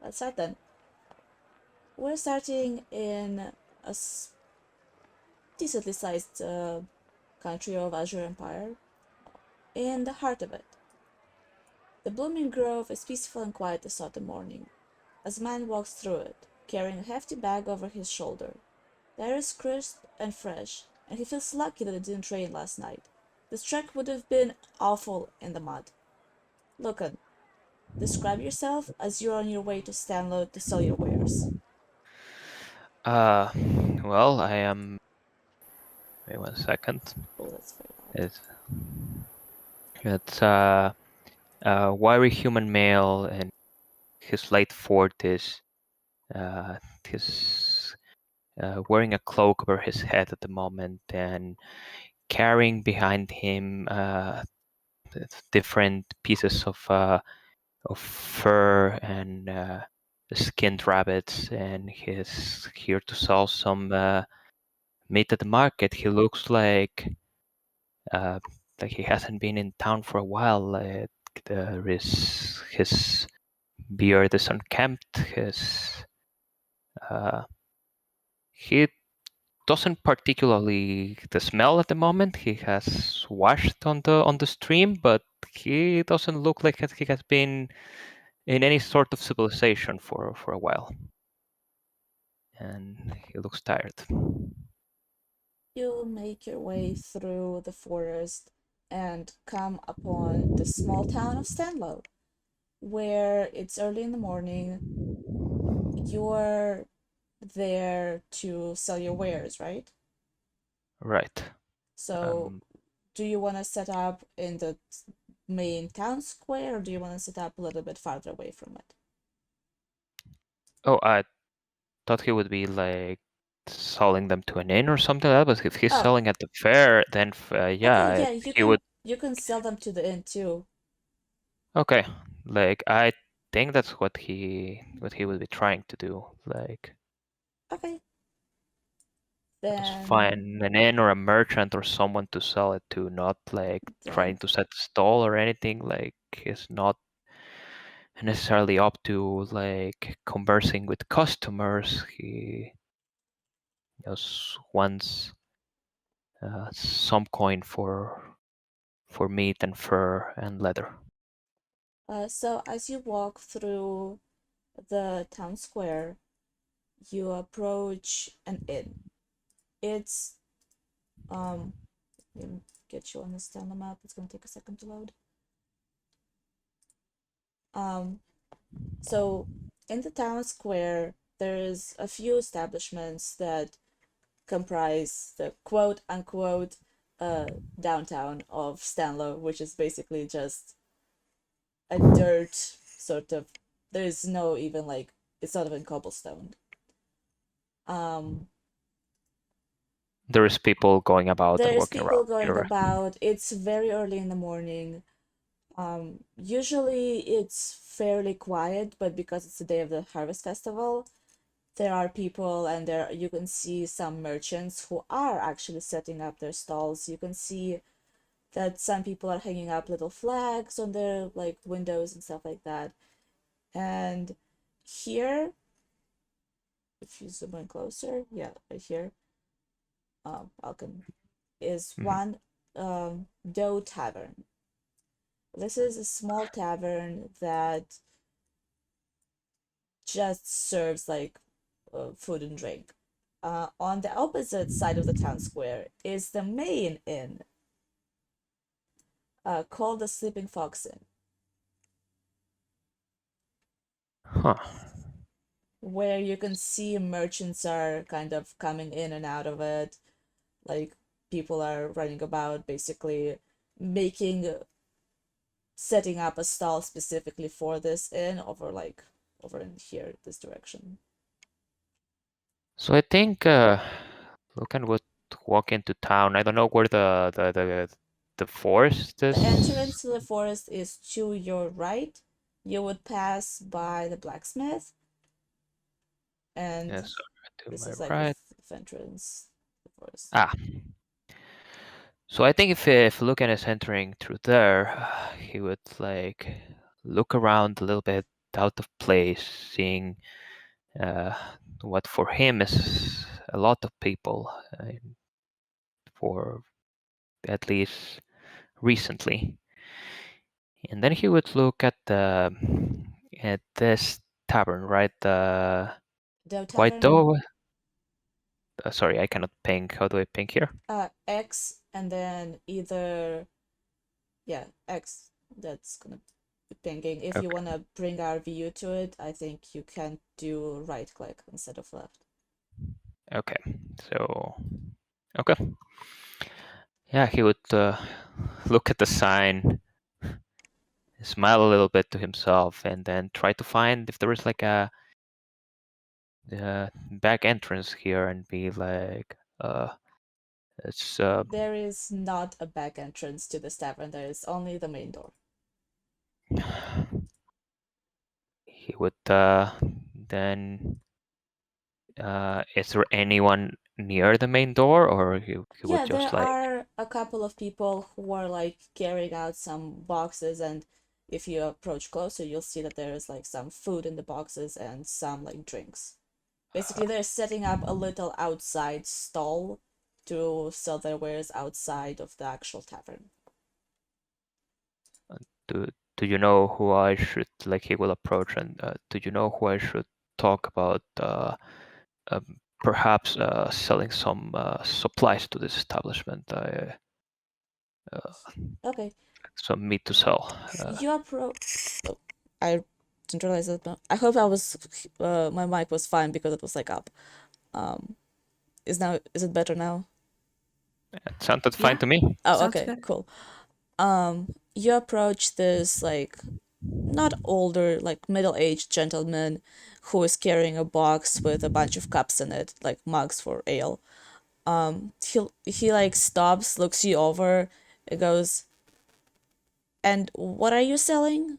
Let's start then. We're starting in a decently sized country of Azure Empire, in the heart of it. The blooming grove is peaceful and quiet this autumn morning, as a man walks through it, carrying a hefty bag over his shoulder. The air is crisp and fresh, and he feels lucky that it didn't rain last night. This trek would have been awful in the mud. Logan, describe yourself as you're on your way to Stanlow to sell your wares. Well, I am. Wait 1 second. Oh, that's very loud. It's a wiry human male in his late 40s. He's wearing a cloak over his head at the moment and carrying behind him different pieces of fur and skinned rabbits, and he's here to sell some meat at the market. He looks like he hasn't been in town for a while. There is his beard is unkempt. He doesn't particularly the smell at the moment. He has washed on the stream, but he doesn't look like he has been in any sort of civilization for a while, and he looks tired. You make your way through the forest and come upon the small town of Stanlow, where it's early in the morning. You're there to sell your wares, right? Right. So, do you want to set up in the main town square, or do you want to set up a little bit farther away from it? Oh, I thought he would be like selling them to an inn or something like that, but if he's Oh, selling at the fair, then okay, yeah, yeah, he would. you can sell them to the inn too. Okay, like I think that's what he would be trying to do, like Okay, just then find an inn or a merchant or someone to sell it to, not like then trying to set a stall or anything. Like he's not necessarily up to like conversing with customers. He just wants some coin for meat and fur and leather. so as you walk through the town square, you approach an inn. It's let me get you on this down the map. It's gonna take a second to load. Um, so in the town square, there's a few establishments that comprise the quote unquote downtown of Stanlow, which is basically just a dirt sort of. There's no even like it's not even cobblestone. Um, There is people going about and there's walking people around going here. about. It's very early in the morning. Usually it's fairly quiet, but because it's the day of the harvest festival, there are people and there you can see some merchants who are actually setting up their stalls. You can see that some people are hanging up little flags on their like windows and stuff like that. And here, if you zoom in closer, yeah, right here, Falcon is Mhm. one Doe Tavern. This is a small tavern that just serves like food and drink. On the opposite side of the town square is the main inn, called the Sleeping Fox Inn, Huh. where you can see merchants are kind of coming in and out of it. Like people are running about, basically making, setting up a stall specifically for this inn over in here, this direction. So I think Lucan would walk into town. I don't know where the forest The is. entrance to the forest is to your right. You would pass by the blacksmith, and Yes, to this my is like the right. entrance to the forest. Ah, so I think if Lucan is entering through there, he would like look around a little bit, out of place, seeing what for him is a lot of people, for at least recently. And then he would look at this tavern, right? The Doe White Tavern? Doe. Sorry, I cannot ping. How do I ping here? X, and then either, yeah, X. That's gonna be pinging. If you Okay. wanna bring our view to it, I think you can do right click instead of left. Okay. So, okay. Yeah, he would look at the sign, smile a little bit to himself, and then try to find if there is like a back entrance here, and be like, it's There is not a back entrance to this tavern. There is only the main door. he would then. Is there anyone near the main door, or he would Yeah, just there like? are a couple of people who are like carrying out some boxes, and if you approach closer, you'll see that there is like some food in the boxes and some like drinks. Basically, they're setting up a little outside stall to sell their wares outside of the actual tavern. Do do you know who I should like? He will approach, and do you know who I should talk about? Perhaps selling some supplies to this establishment. Okay, Some meat to sell. you approach. Oh, I didn't realize that. I hope I was. My mic was fine because it was like up. Um, is it better now? It sounded fine Yeah, to me. Oh, sounds okay, good. cool. You approach this like not older, like middle-aged gentleman who is carrying a box with a bunch of cups in it, like mugs for ale. He like stops, looks you over, and goes, "And what are you selling?"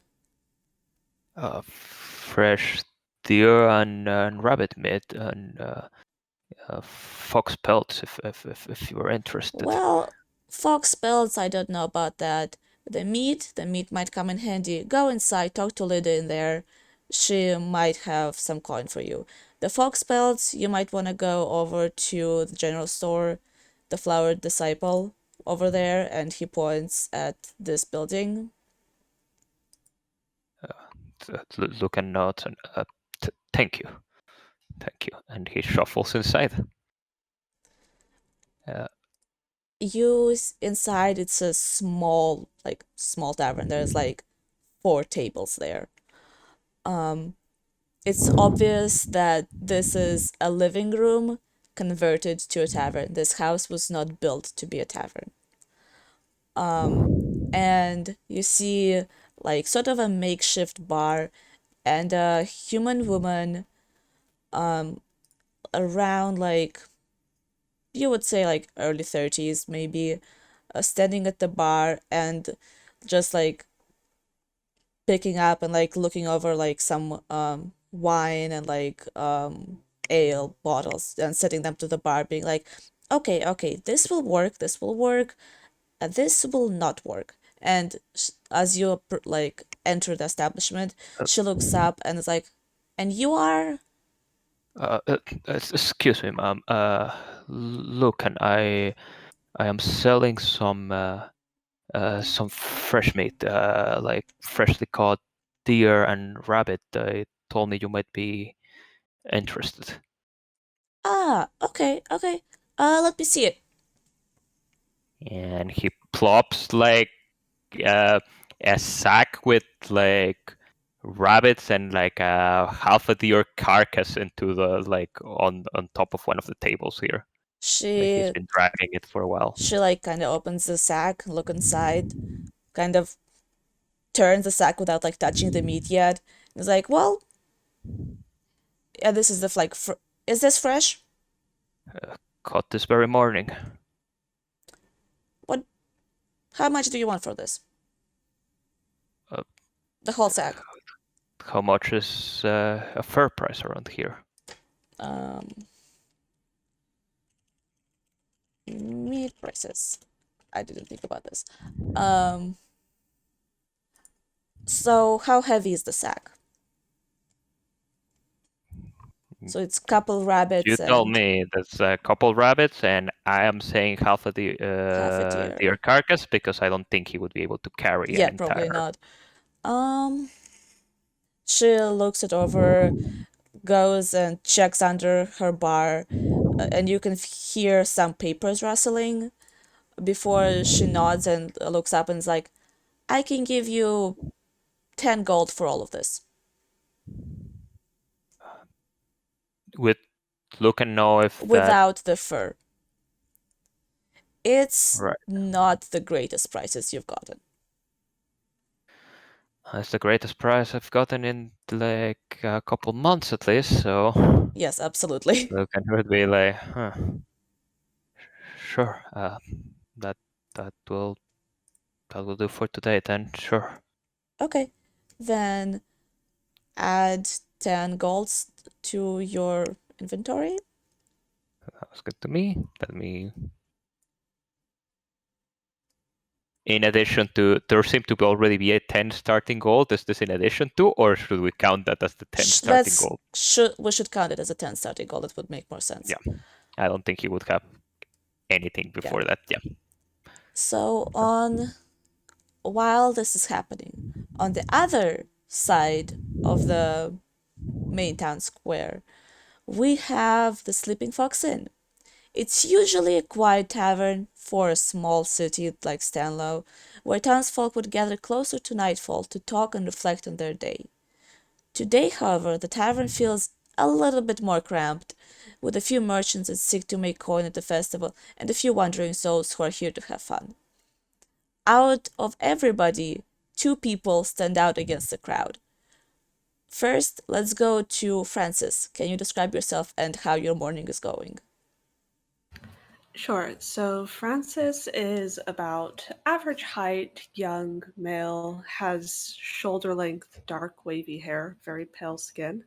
Fresh deer and rabbit meat and fox pelts, if you are interested. Well, fox pelts, I don't know about that. The meat might come in handy. Go inside, talk to Lydia in there. She might have some coin for you. The fox pelts, you might want to go over to the general store, the Flowered Disciple over there, and he points at this building. Look and nod and thank you, and he shuffles inside. Inside, it's a small, like small tavern. There's like 4 tables there. It's obvious that this is a living room converted to a tavern. This house was not built to be a tavern. And you see like sort of a makeshift bar and a human woman around like you would say like early 30s maybe, standing at the bar and just like picking up and like looking over like some wine and like ale bottles and setting them to the bar, being like, okay, this will work, this will work, and this will not work. And as you like enter the establishment, Uh, she looks up and is like, "And you are?" Excuse me, ma'am. Look, and I am selling some fresh meat, like freshly caught deer and rabbit. They told me you might be interested. Ah, okay. Let me see it. And he plops like uh, a sack with like rabbits and like half a deer carcass into the like on top of one of the tables here. Like he's She been dragging it for a while. she like kind of opens the sack, look inside, kind of turns the sack without like touching the meat yet. It's like, well, yeah, this is the like. Is this fresh? Caught this very morning. What? How much do you want for this? Uh, The whole sack. how much is a fair price around here? Um, Meat prices. I didn't think about this. So how heavy is the sack? So it's couple You rabbits told and me there's a couple rabbits, and I am saying half of the half a deer. deer carcass because I don't think he would be able to carry an Yeah, probably entire. not. She looks it over, goes and checks under her bar, and you can hear some papers rustling before she nods and looks up and is like, I can give you 10 gold for all of this. Would look and know if that. Without the fur. It's Right. not the greatest prices you've gotten. That's the greatest price I've gotten in like a couple months at least. So Yes, absolutely. look and would be like, sure. That that will that will do for today then. Sure. Okay, then add 10 golds to your inventory. That was good to me. Let me. In addition to, there seem to already be a 10 starting gold. Is this in addition to, or should we count that as the 10 starting gold? We should count it as a 10 starting gold. It would make more sense. Yeah. I don't think he would have anything before that. Yeah. So while this is happening, on the other side of the main town square, we have the Sleeping Fox Inn. It's usually a quiet tavern for a small city like Stanlow, where townsfolk would gather closer to nightfall to talk and reflect on their day. Today, however, the tavern feels a little bit more cramped, with a few merchants that seek to make coin at the festival and a few wandering souls who are here to have fun. Out of everybody, two people stand out against the crowd. First, let's go to Francis. Can you describe yourself and how your morning is going? Sure. So Francis is about average height, young male, has shoulder length, dark, wavy hair, very pale skin.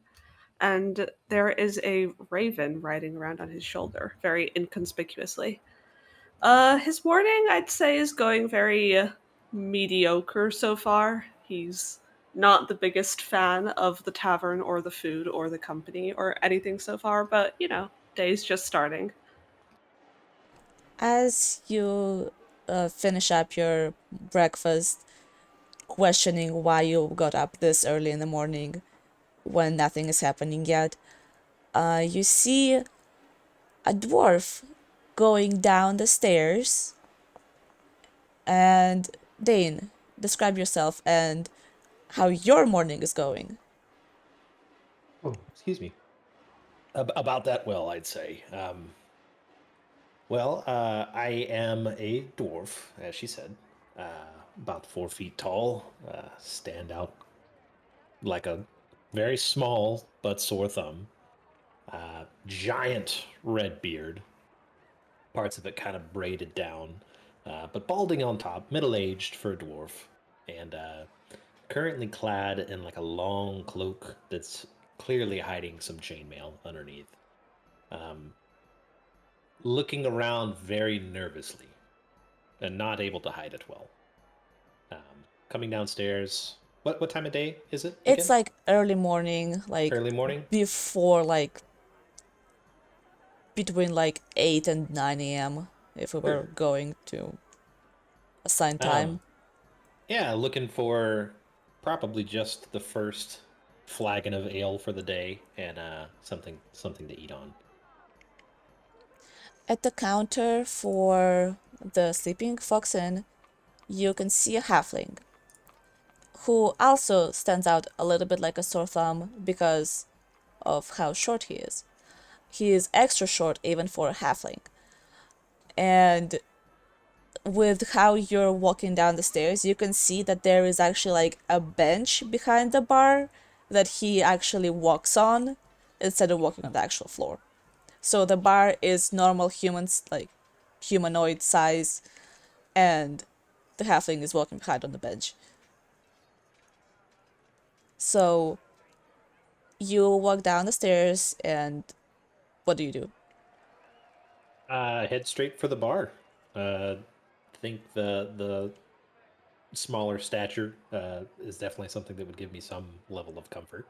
And there is a raven riding around on his shoulder, very inconspicuously. His morning, I'd say, is going very mediocre so far. He's not the biggest fan of the tavern or the food or the company or anything so far, but day's just starting. As you finish up your breakfast, questioning why you got up this early in the morning when nothing is happening yet, you see a dwarf going down the stairs. And Dane, describe yourself and how your morning is going. Oh, excuse me. About that, well, I'd say. I am a dwarf, as she said, about 4 feet tall, stand out like a very small but sore thumb, giant red beard, parts of it kind of braided down, but balding on top, middle-aged for a dwarf, and currently clad in like a long cloak that's clearly hiding some chainmail underneath. Um, Looking around very nervously and not able to hide it well. Coming downstairs. What time of day is it again? It's like early morning, like Early morning? before like between like 8 and 9 a.m. if we were Sure. going to assign time. Yeah, looking for probably just the first flagon of ale for the day and something to eat on. At the counter for the Sleeping Fox Inn, you can see a halfling who also stands out a little bit like a sore thumb because of how short he is. He is extra short even for a halfling. And with how you're walking down the stairs, you can see that there is actually like a bench behind the bar that he actually walks on instead of walking on the actual floor. So the bar is normal humans, like humanoid size, and the halfling is walking behind on the bench. So you walk down the stairs, and what do you do? Head straight for the bar. Think the smaller stature is definitely something that would give me some level of comfort.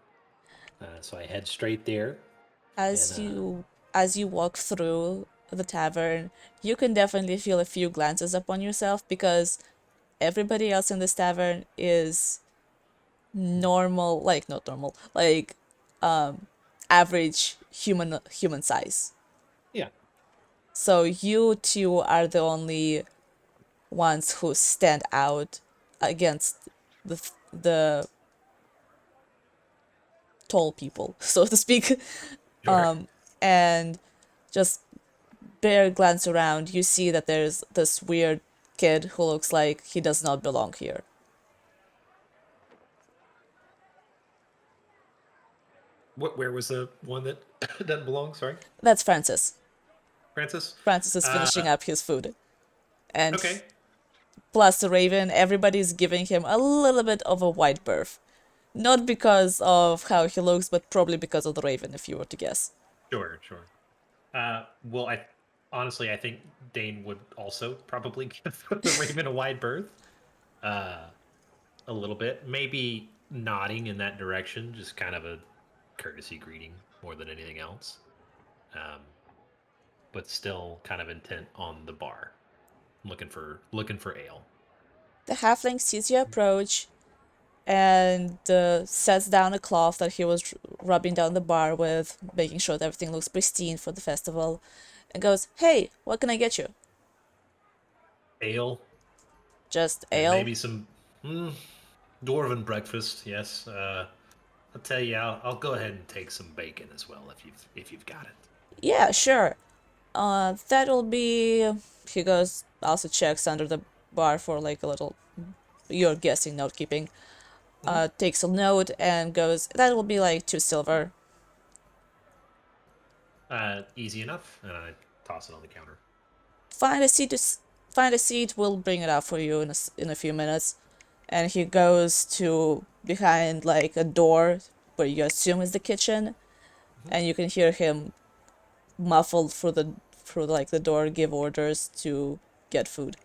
So I head straight there. As And, you walk through the tavern, you can definitely feel a few glances upon yourself because everybody else in this tavern is normal, like not normal, like average human size. yeah. So you two are the only ones who stand out against the tall people, so to speak. Sure. And just bare glance around, you see that there's this weird kid who looks like he does not belong here. Where was the one that doesn't belong? Sorry, That's Francis. Francis. Francis is Uh, finishing up his food. And okay. plus the Raven, everybody's giving him a little bit of a wide berth. Not because of how he looks, but probably because of the Raven, if you were to guess. Sure. Well, I honestly I think Dane would also probably give the Raven a wide berth. Uh, a little bit, maybe nodding in that direction, just kind of a courtesy greeting more than anything else. Um, but still kind of intent on the bar, looking for ale. The halfling sees you approach and sets down a cloth that he was rubbing down the bar with, making sure that everything looks pristine for the festival, and goes, "Hey, what can I get you?" Ale Just and ale? maybe some dwarven breakfast. Yes. I'll tell you, I'll go ahead and take some bacon as well if you've got it. Yeah, sure. That'll be. He goes, also checks under the bar for like a little. You're guessing note keeping. Takes a note and goes, "That will be like 2 silver." Easy enough, and I toss it on the counter. Find a seat. Find a seat. We'll bring it out for you in a few minutes. And he goes to behind like a door where you assume is the kitchen, and you can hear him muffled through like the door give orders to get food.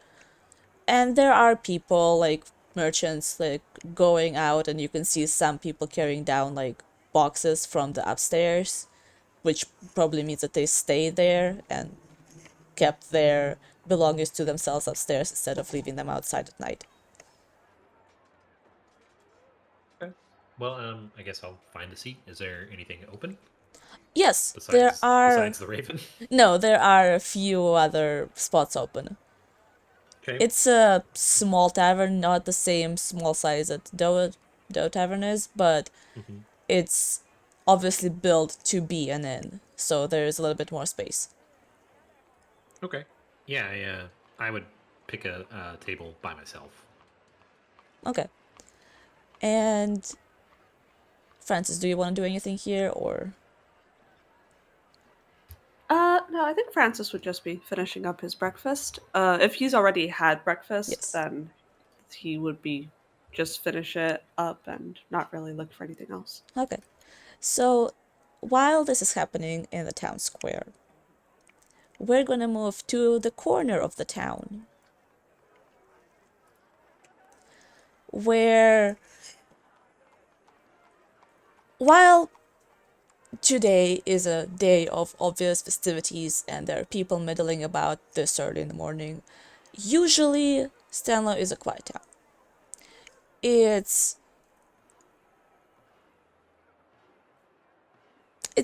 And there are people like merchants like going out, and you can see some people carrying down like boxes from the upstairs, which probably means that they stayed there and kept their belongings to themselves upstairs instead of leaving them outside at night. Okay. Well, I guess I'll find a seat. Is there anything open Yes, there besides are. besides the Raven? No, there are a few other spots open. Okay. It's a small tavern, not the same small size that Doe Tavern is, but Mm-hmm. it's obviously built to be an inn, so there's a little bit more space. Okay. Yeah, I would pick a table by myself. Okay. And Francis, do you want to do anything here or? No, I think Francis would just be finishing up his breakfast. If he's already had breakfast, Yes. then he would be just finish it up and not really look for anything else. Okay. So while this is happening in the town square, we're gonna move to the corner of the town where while today is a day of obvious festivities and there are people meddling about this early in the morning, usually Stanlow is a quiet town. It's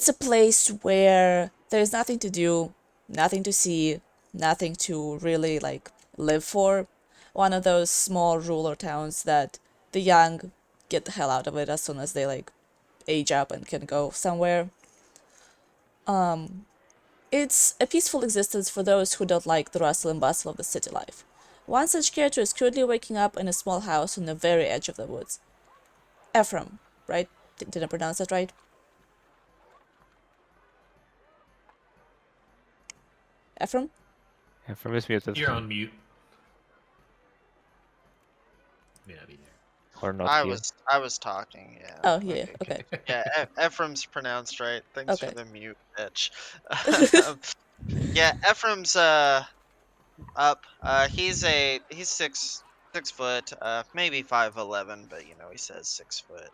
a place where there's nothing to do, nothing to see, nothing to really like live for. One of those small rural towns that the young get the hell out of it as soon as they like age up and can go somewhere. It's a peaceful existence for those who don't like the rustle and bustle of the city life. One such character is currently waking up in a small house on the very edge of the woods. Ephraim, right? Did I pronounce that right? Ephraim? From is muted. You're on mute. May not be there. Or not I here. was talking, yeah. Oh, yeah, okay. Yeah, Ephraim's pronounced right. Thanks Okay. for the mute, bitch. Yeah, Ephraim's up. He's 6 foot, maybe 5'11", but you know he says 6 foot.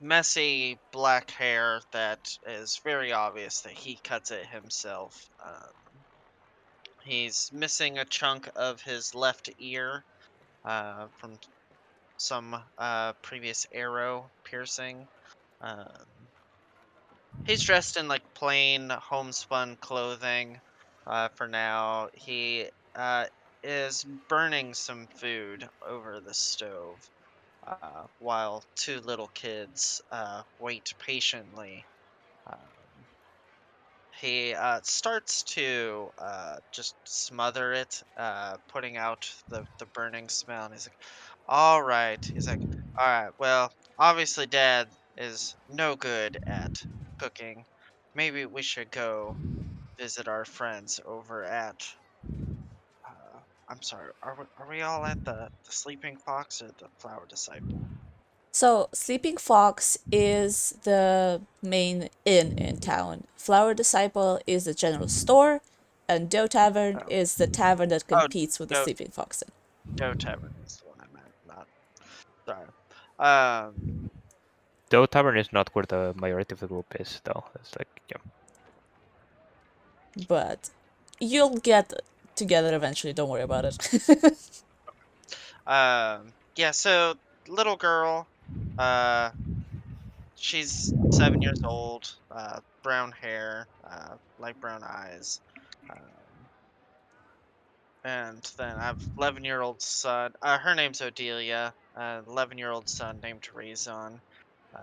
messy black hair that is very obvious that he cuts it himself. He's missing a chunk of his left ear from some previous arrow piercing. Um, he's dressed in like plain homespun clothing for now. He is burning some food over the stove while two little kids wait patiently. Um, he starts to just smother it, putting out the burning smell. And he's like, all right. He's like, all right, well, obviously, Dad is no good at cooking. Maybe we should go visit our friends over at. I'm sorry, are we all at the Sleeping Fox or the Flower Disciple? So, Sleeping Fox is the main inn in town. Flower Disciple is the general store, and Doe Tavern Oh, is the tavern that oh, competes with the no, Sleeping Fox Inn. Doe Tavern is the one I meant, not. Sorry. Um, Though Tavern is not where the majority of the group is, though. It's like, yeah. But you'll get together eventually, don't worry about it. yeah, so little girl, uh, she's 7 years old, brown hair, light brown eyes. Um, and then I have 11-year-old son. Her name's Odelia. 11-year-old son named Razon. Um,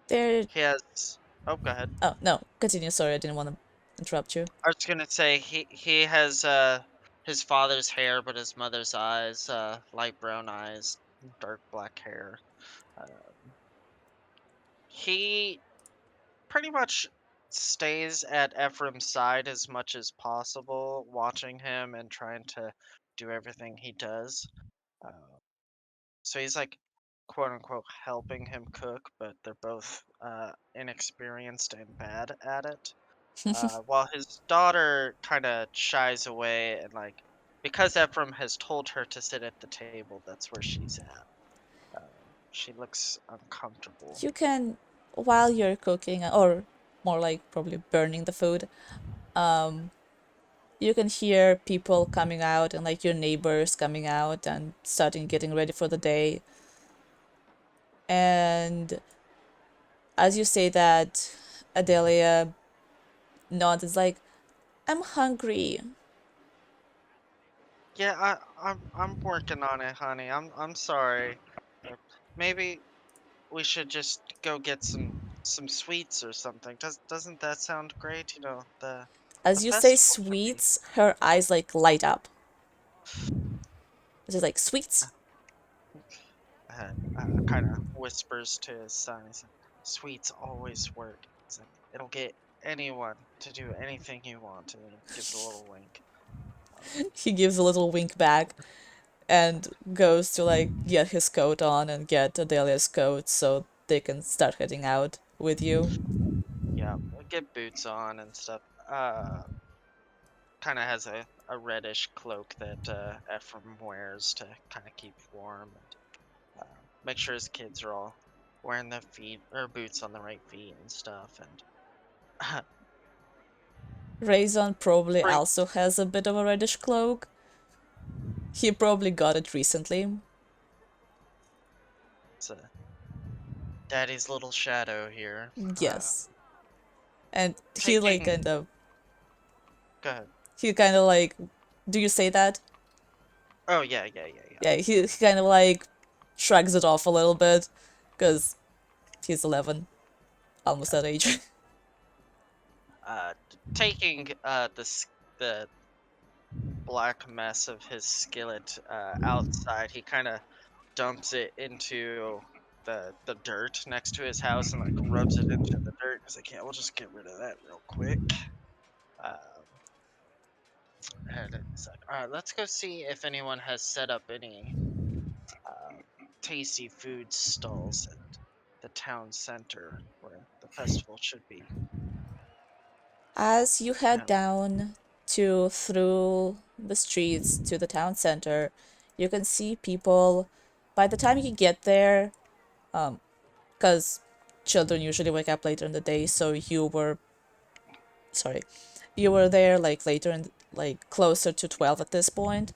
There. he has. Oh, go ahead. Oh, no, continue. Sorry, I didn't want to interrupt you. I was gonna say he has his father's hair, but his mother's eyes, light brown eyes, dark black hair. Um, he pretty much stays at Ephraim's side as much as possible, watching him and trying to do everything he does. Uh, so he's like, quote unquote, helping him cook, but they're both inexperienced and bad at it. While his daughter kind of shies away and like, because Ephraim has told her to sit at the table, that's where she's at. She looks uncomfortable. You can, while you're cooking, or more like probably burning the food, you can hear people coming out and like your neighbors coming out and starting getting ready for the day. And as you say that, Adelia nods, is like, I'm hungry. Yeah, I'm working on it, honey. I'm sorry. Uh, Maybe we should just go get some sweets or something. Doesn't that sound great? You know, the As you say festival should be. sweets, her eyes like light up. It's just like, sweets? Kind of whispers to his son. He's like, "Sweets always work. He's like, it'll get anyone to do anything you want." And he gives a little wink. He gives a little wink back and goes to like get his coat on and get Adelia's coat so they can start heading out with you. Yeah, get boots on and stuff. Kind of has a reddish cloak that Ephraim wears to kind of keep warm and make sure his kids are all wearing the feet or boots on the right feet and stuff. And Rayzon probably Right. also has a bit of a reddish cloak. He probably got it recently. it's a daddy's little shadow here. Yes. And he like Taking. kind of Go ahead. he kind of like, do you say that? Oh yeah. Yeah, he kind of like shrugs it off a little bit because he's 11, almost that age. Taking the black mess of his skillet outside, he kind of dumps it into the dirt next to his house and like rubs it into the dirt. He's like, yeah, we'll just get rid of that real quick. Um, and it's like, all right, let's go see if anyone has set up any tasty food stalls at the town center where the festival should be. As you head Yeah. down through the streets to the town center, you can see people. By the time you get there, because children usually wake up later in the day, so you were there like later in like closer to 12 at this point.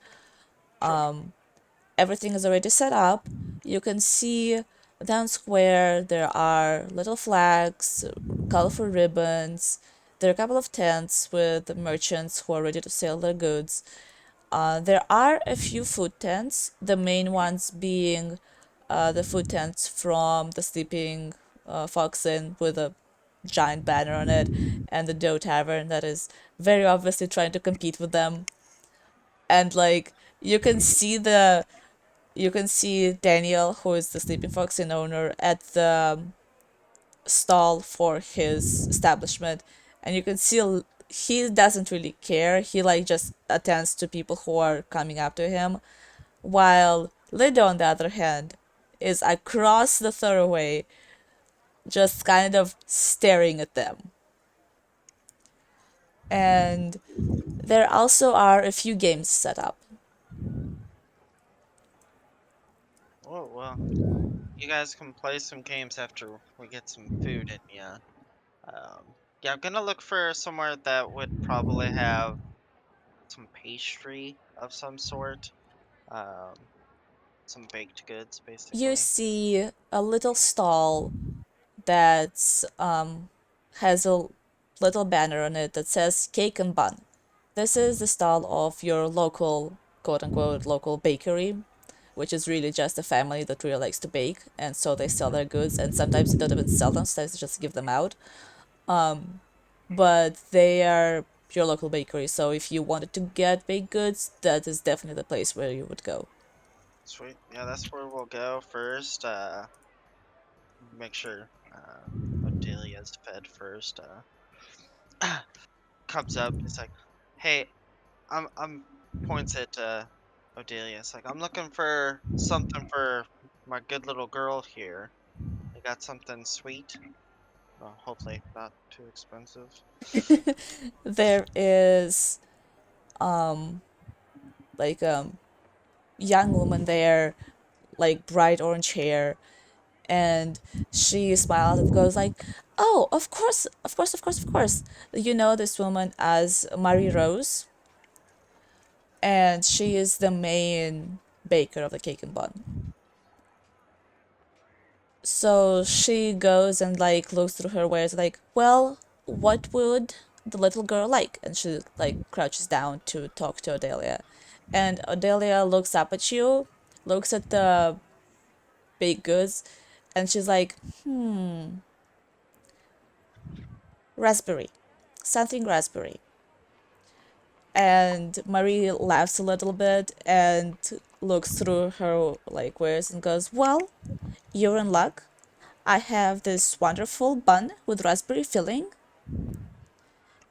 Everything is already set up. You can see down square there are little flags, colorful ribbons. There are a couple of tents with merchants who are ready to sell their goods. There are a few food tents, the main ones being the food tents from the Sleeping Fox Inn with a giant banner on it, and the Doe Tavern that is very obviously trying to compete with them. And like you can see Daniel, who is the Sleeping Fox Inn owner, at the stall for his establishment, and you can see he doesn't really care. He like just attends to people who are coming up to him, while Lida, on the other hand, is across the thoroughway, just kind of staring at them. And there also are a few games set up. Oh, well, you guys can play some games after we get some food in ya. Yeah, I'm gonna look for somewhere that would probably have some pastry of some sort. Um, some baked goods, You basically. see a little stall that's has a little banner on it that says cake and bun. This is the style of your local, quote unquote, local bakery, which is really just a family that really likes to bake, and so they sell their goods, and sometimes they don't even sell them, sometimes they just give them out. But they are your local bakery, so if you wanted to get baked goods, that is definitely the place where you would go. Sweet. Yeah, that's where we'll go first. Make sure Adelia's fed first. Comes up. It's like, hey, I'm points at Odelia. It's like I'm looking for something for my good little girl here. I got something sweet. Well, hopefully not too expensive. There is like young woman there, like bright orange hair, and she smiles and goes like, "Oh, of course, of course, of course, of course. You know this woman as Marie Rose, and she is the main baker of the cake and bun." So she goes and like looks through her wares like, "Well, what would the little girl like?" And she like crouches down to talk to Odelia. And Odelia looks up at you, looks at the baked goods, and she's like, raspberry. Something raspberry. And Marie laughs a little bit and looks through her like wares and goes, "Well, you're in luck. I have this wonderful bun with raspberry filling,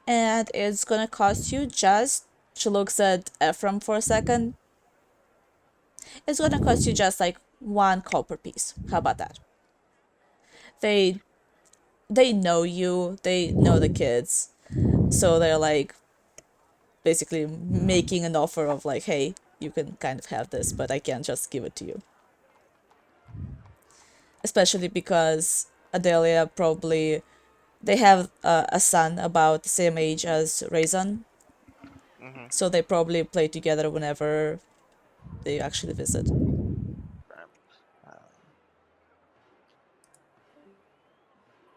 and it's gonna cost you just," she looks at Ephraim for a second, "it's gonna cost you just like 1 copper piece. How about that?" They they know you, they know the kids, so they're like basically making an offer of like, "Hey, you can kind of have this, but I can't just give it to you." Especially because Adelia probably they have a son about the same age as Raisin, Mm-hmm. so they probably play together whenever they actually visit. Right. Um,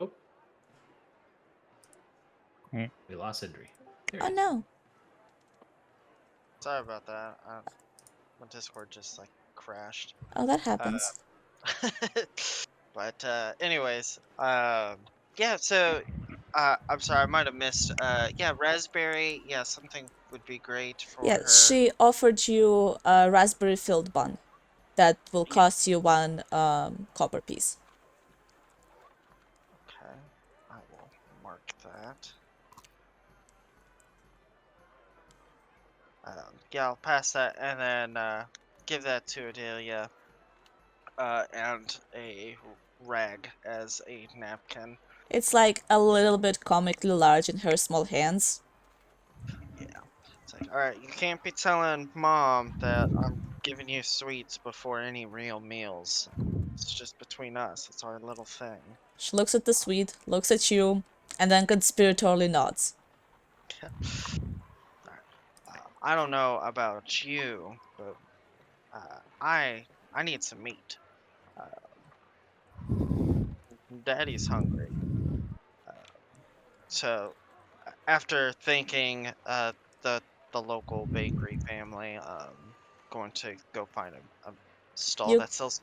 Oh, Mm. we lost Indri. There Oh he is. no. sorry about that. My Discord just like crashed. Oh, that Uh, happens. but anyways, yeah. So I'm sorry, I might have missed. Yeah, raspberry. Yeah, something would be great for Yeah, her. she offered you a raspberry filled bun that will Yeah. cost you 1 copper piece. Okay, I will mark that. Yeah, I'll pass that and then give that to Adelia. And a rag as a napkin. It's like a little bit comically large in her small hands. Yeah. It's like, all right, you can't be telling mom that I'm giving you sweets before any real meals. It's just between us. It's our little thing. She looks at the sweet, looks at you, and then conspiratorially nods. I don't know about you, but I need some meat. Daddy's hungry. So after thanking the local bakery family, going to go find a stall You that sells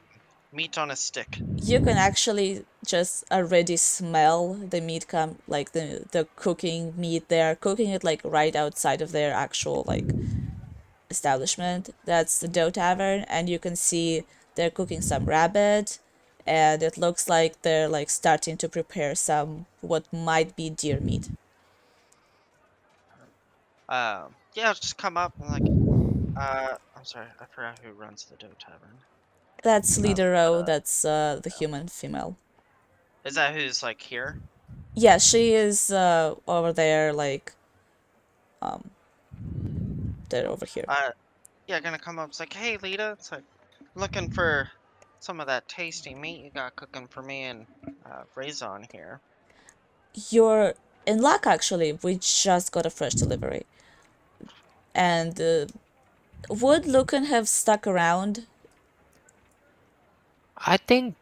meat on a stick. you can actually just already smell the meat come like the cooking meat. They're cooking it like right outside of their actual like establishment. That's the Dough Tavern, and you can see they're cooking some rabbit, and it looks like they're like starting to prepare some what might be deer meat. Yeah, just come up and like, I'm sorry, I forgot who runs the Dough Tavern. That's Leader Row. Uh, That's the human female. Is that who's like here? Yeah, she is over there, like they're over here. Yeah, gonna come up. It's like, hey, Lita. It's like, looking for some of that tasty meat you got cooking for me and Raison here. You're in luck, actually. We just got a fresh delivery. And would Lucan have stuck around? I think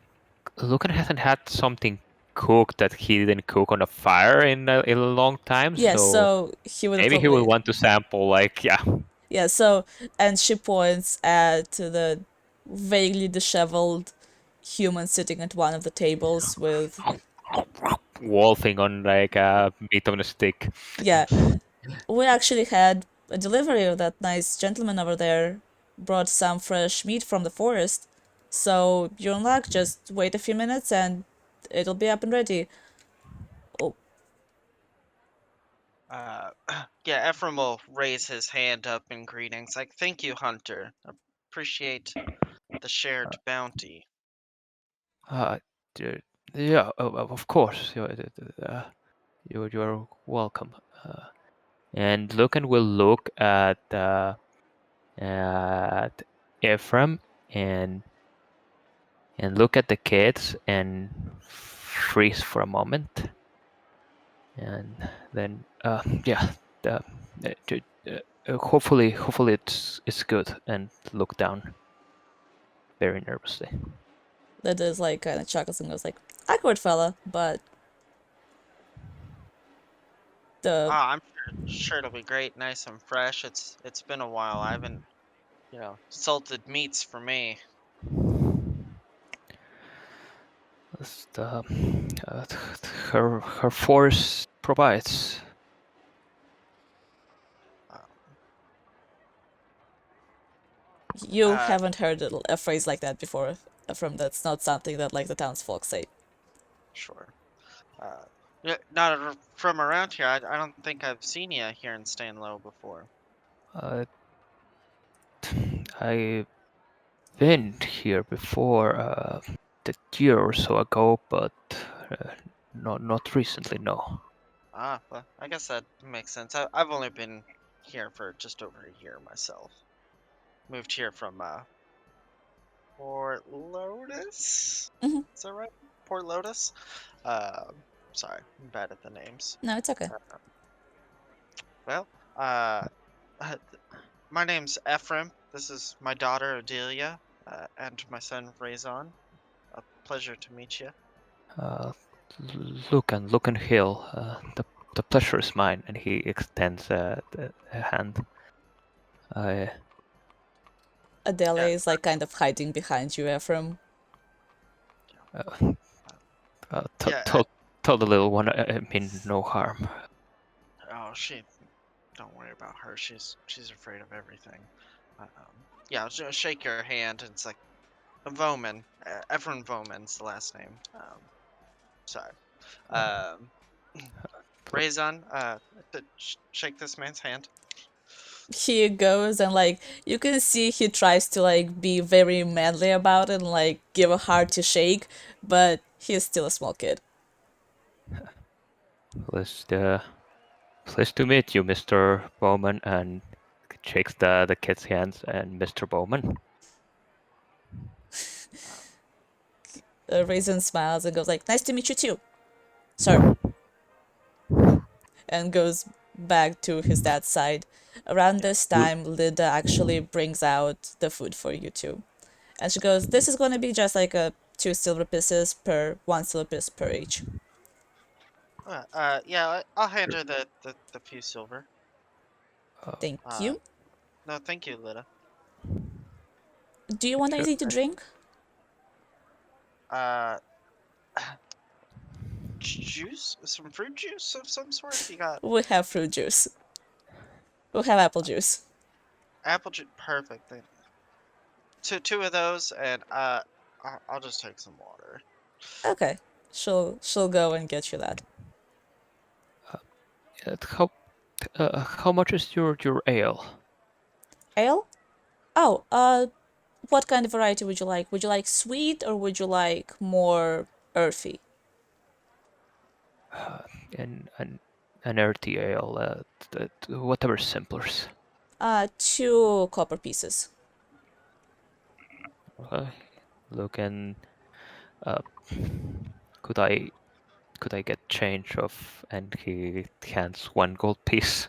Lucan hasn't had something cooked that he didn't cook on a fire in a long time. Yeah, So he would maybe he would probably. want to sample, like, yeah. Yeah, so, and she points at the vaguely disheveled human sitting at one of the tables with, Wolfing on like meat on a stick. yeah, we actually had a delivery of that nice gentleman over there, brought some fresh meat from the forest. So you're in luck, just wait a few minutes and it'll be up and ready. Oh, Yeah, Ephraim will raise his hand up in greetings. Like, thank you, Hunter. Appreciate the shared bounty. D- yeah, of course. You're welcome. And Lucan will look at Ephraim and look at the kids and freeze for a moment, and then hopefully it's good, and look down very nervously. that is like kind of chuckles and goes like, awkward fella, but the I'm sure it'll be great, nice and fresh. It's been a while. I haven't, salted meats for me. Just, her force provides. you Uh, haven't heard a phrase like that before from that's not something that like the townsfolk say. Sure. Yeah, not from around here. I don't think I've seen you here in Stanlow before. I've been here before a year or so ago, but not recently, no. Well, I guess that makes sense. I've only been here for just over a year myself. Moved here from Port Lotus. Mhm. Is that right? Port Lotus. Sorry, I'm bad at the names. No, it's okay. Well, uh, my name's Ephraim. This is my daughter Adelia, and my son Raison. A pleasure to meet you. Lucan Hill, the pleasure is mine, and he extends a hand. Adele Yeah. is like kind of hiding behind you, Ephraim. Yeah, Tell the little one I mean no harm. Oh, don't worry about her. She's afraid of everything. Yeah, I'll just shake your hand. And it's like Voman. Ephraim Voman's the last name. Sorry. Raison, shake this man's hand. He goes and like you can see he tries to like be very manly about it and like give a heart to shake, but he's still a small kid. Pleased to meet you, Mr. Bowman, and shakes the kid's hands and Mr. Bowman. Raisin smiles and goes like, "Nice to meet you too, sir," and goes back to his dad's side. Around this time, Linda actually brings out the food for you two. And she goes, "This is going to be just like a 2 silver pieces per 1 silver piece per each." Yeah, I'll hand her the few silver. Thank you. No, thank you, Lida. Do you want Sure. anything to drink? Juice? Some fruit juice of some sort? You got We have fruit juice. We have apple juice. apple juice? Perfect. Then. Two of those, and I'll just take some water. Okay. She'll go and get you that. How much is your ale? Ale? Oh, what kind of variety would you like? Would you like sweet or would you like more earthy? An earthy ale, whatever simplers. 2 copper pieces. Look, and could I get change of? And he hands 1 gold piece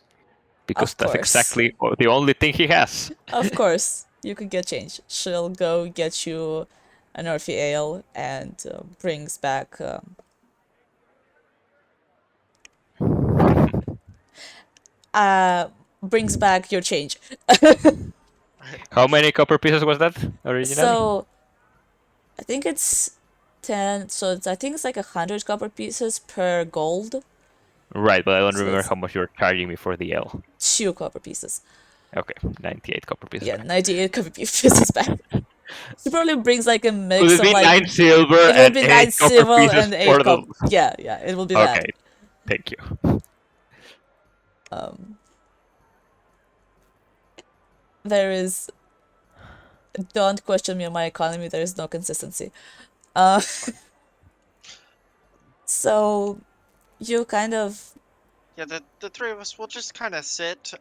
because Of that's course. exactly the only thing he has. Of course, you could get change. She'll go get you an earthy ale and brings back. Brings back your change. How many copper pieces was that originally? So, I think it's 10. So I think it's like 100 copper pieces per gold. Right, but I don't So remember that's- how much you were charging me for the ale. 2 copper pieces. Okay, 98 copper pieces. Yeah, back. 98 copper pieces back. She probably brings like a mix Would it of be like 9 silver it will and be 8 9 copper silver pieces and 8 for the... copper. Yeah, it will be that. Okay, thank you. There is. Don't question me on my economy. There is no consistency. So you kind of Yeah, the three of us will just kind of sit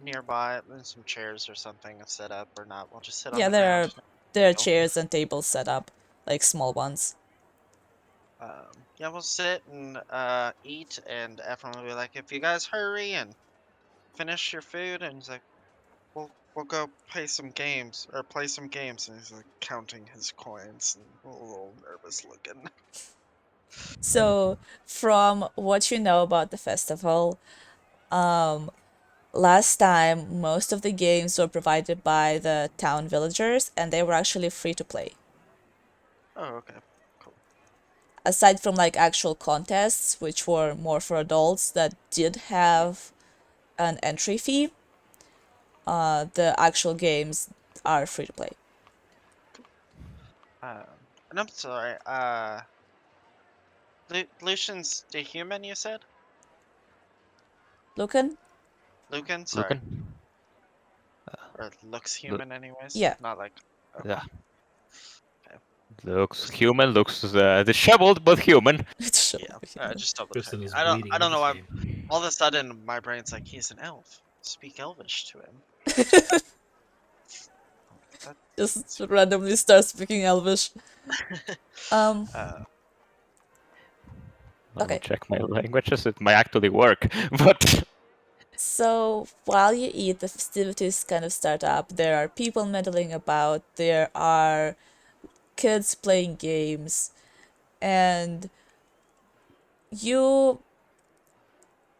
nearby in some chairs or something set up or not. We'll just sit on the ground. there are chairs and tables set up, like small ones. Yeah, we'll sit and eat, and everyone will be like, "If you guys hurry and finish your food," and he's like, "We'll go play some games," and he's like counting his coins and a little nervous looking. So from what you know about the festival, last time most of the games were provided by the town villagers and they were actually free to play. Oh, okay, cool. Aside from like actual contests, which were more for adults that did have an entry fee, the actual games are free to play. And I'm sorry, Lucian's the human, you said? Lucan? Lucan, sorry. Lucan? Or looks human anyways? Yeah. Not like... Okay. Yeah. Looks human, looks disheveled, but human. Yeah, just double Kristen checking. is I don't bleeding know why. in this game. All of a sudden, my brain's like, he's an elf. Speak Elvish to him. Just randomly start speaking Elvish. Let me Okay. check my languages, it might actually work, but... So while you eat, the festivities kind of start up. There are people meddling about. There are kids playing games, and you.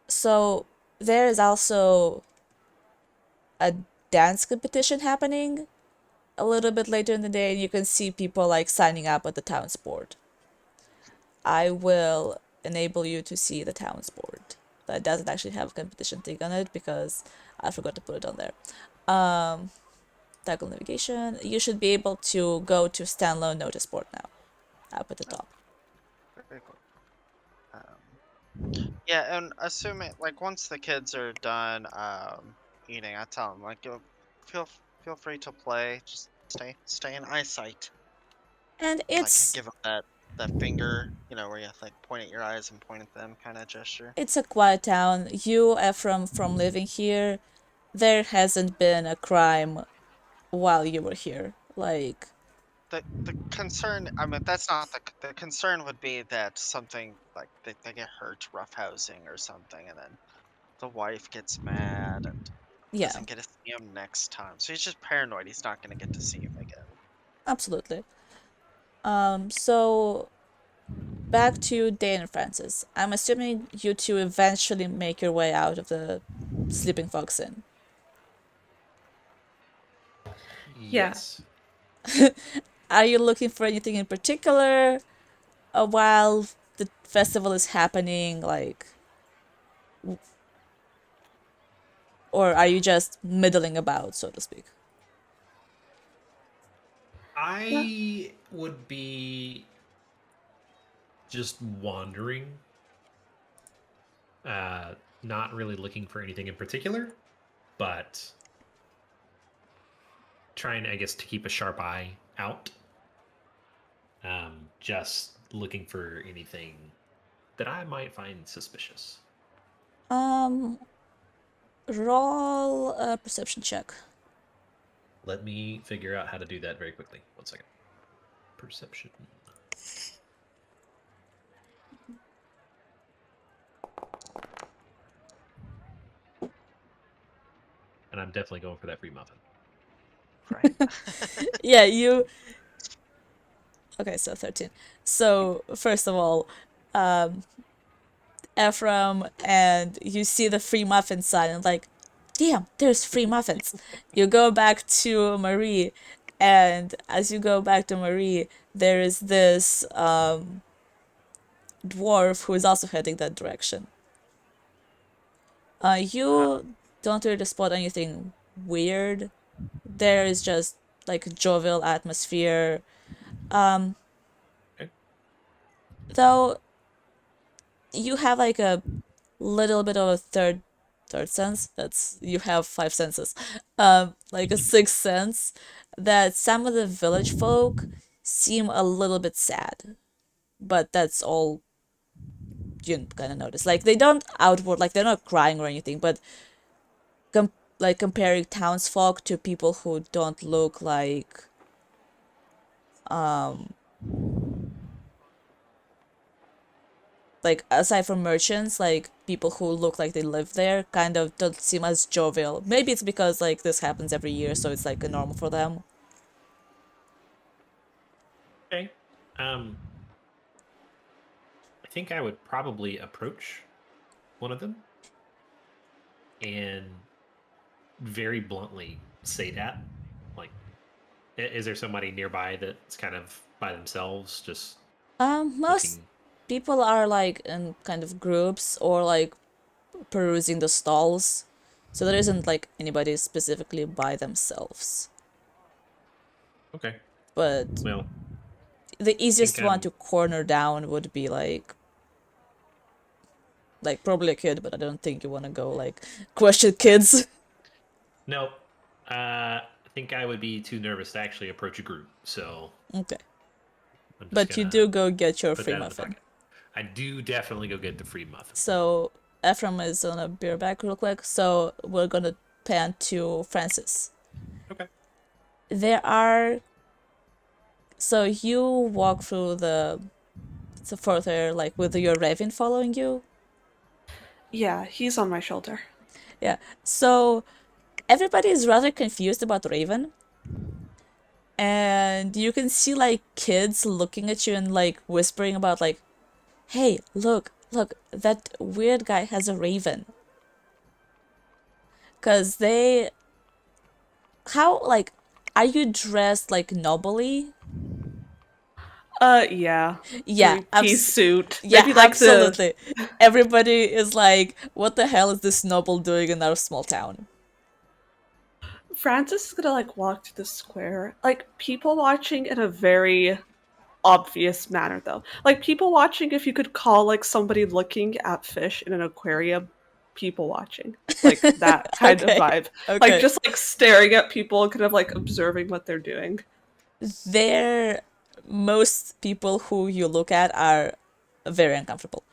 So there is also a dance competition happening a little bit later in the day, and you can see people like signing up at the town's board. I will enable you to see the town's board. That doesn't actually have a competition thing on it because I forgot to put it on there. Toggle navigation. You should be able to go to standalone notice board now, up at the top. Very cool. Yeah, and assuming like once the kids are done eating, I tell them like, feel free to play. Just stay in eyesight. And it's like give them that finger, where you like point at your eyes and point at them kind of gesture. it's a quiet town. You, Ephraim, from living here, there hasn't been a crime while you were here. Like, the concern, I mean, that's not the concern would be that something like they get hurt roughhousing or something, and then the wife gets mad and Yeah, doesn't get to see him next time. So he's just paranoid he's not going to get to see him again. absolutely. So back to Dane and Francis. I'm assuming you two eventually make your way out of the Sleeping Fox Inn. Yeah. Yes. Are you looking for anything in particular while the festival is happening, like, or are you just middling about, so to speak? I would be just wandering, not really looking for anything in particular, but trying, I guess, to keep a sharp eye out. Just looking for anything that I might find suspicious. Roll a perception check. Let me figure out how to do that very quickly. 1 second. Perception. And I'm definitely going for that free muffin. Right. Yeah, you. Okay, so 13. So, first of all, Ephraim, and you see the free muffin sign, and like, damn, there's free muffins. You go back to Marie, and as you go back to Marie, there is this dwarf who is also heading that direction. You don't really spot anything weird. There is just like a jovial atmosphere. Okay. Though you have like a little bit of a third sense. That's, you have five senses. Like a sixth sense that some of the village folk seem a little bit sad. But that's all you kind of notice. Like they don't outward, like they're not crying or anything, but like comparing townsfolk to people who don't look like like aside from merchants, like people who look like they live there kind of don't seem as jovial. Maybe it's because like this happens every year, so it's like a normal for them. Okay. I think I would probably approach one of them and very bluntly say that. Like, is there somebody nearby that's kind of by themselves, just Most looking? people are like in kind of groups or like perusing the stalls, so there isn't like anybody specifically by themselves. Okay. But Well, the easiest think one I'm- to corner down would be like probably a kid, but I don't think you want to go like question kids. no. I think I would be too nervous to actually approach a group, so Okay, I'm just but you gonna do go get your put free that in the muffin. pocket. I do definitely go get the free muffin. So Ephraim is on a beer back real quick, so we're gonna pan to Francis. Okay. There are, so you walk through the further like with your raven following you. Yeah, he's on my shoulder. Yeah. So everybody is rather confused about Raven. And you can see like kids looking at you and like whispering about like, hey, look, that weird guy has a raven. Cause they, how like, are you dressed like nobly? Yeah. Yeah, Three-piece suit. yeah, Maybe like absolutely. Everybody is like, what the hell is this noble doing in our small town? Francis is gonna like walk to the square. Like people watching in a very obvious manner though. Like people watching if you could call like somebody looking at fish in an aquarium people watching. Like that kind of Okay, vibe. Like okay. just like staring at people and kind of like observing what they're doing. They're, most people who you look at are very uncomfortable.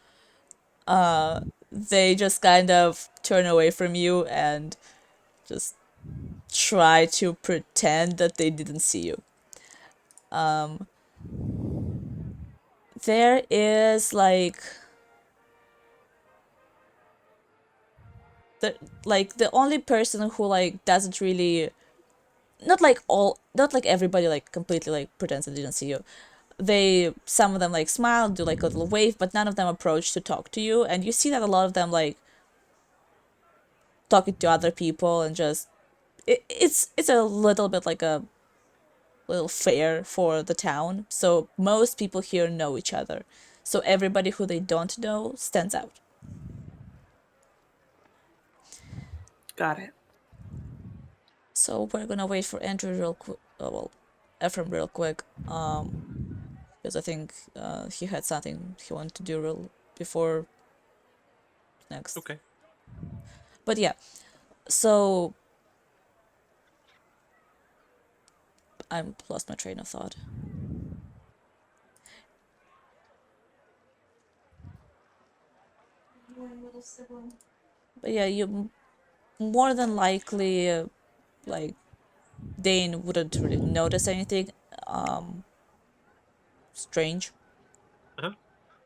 They just kind of turn away from you and just try to pretend that they didn't see you. There is like the only person who like doesn't really, not like everybody like completely like pretends they didn't see you. Some of them like smile, do like a little wave, but none of them approach to talk to you, and you see that a lot of them like talking to other people and just it's a little bit like a little fair for the town. So most people here know each other. So everybody who they don't know stands out. Got it. So we're gonna wait for Andrew real quick. Well, Ephraim real quick. Because I think he had something he wanted to do real before next. Okay. But yeah, so I lost my train of thought. But yeah, you more than likely like Dane wouldn't really notice anything strange Uh-huh.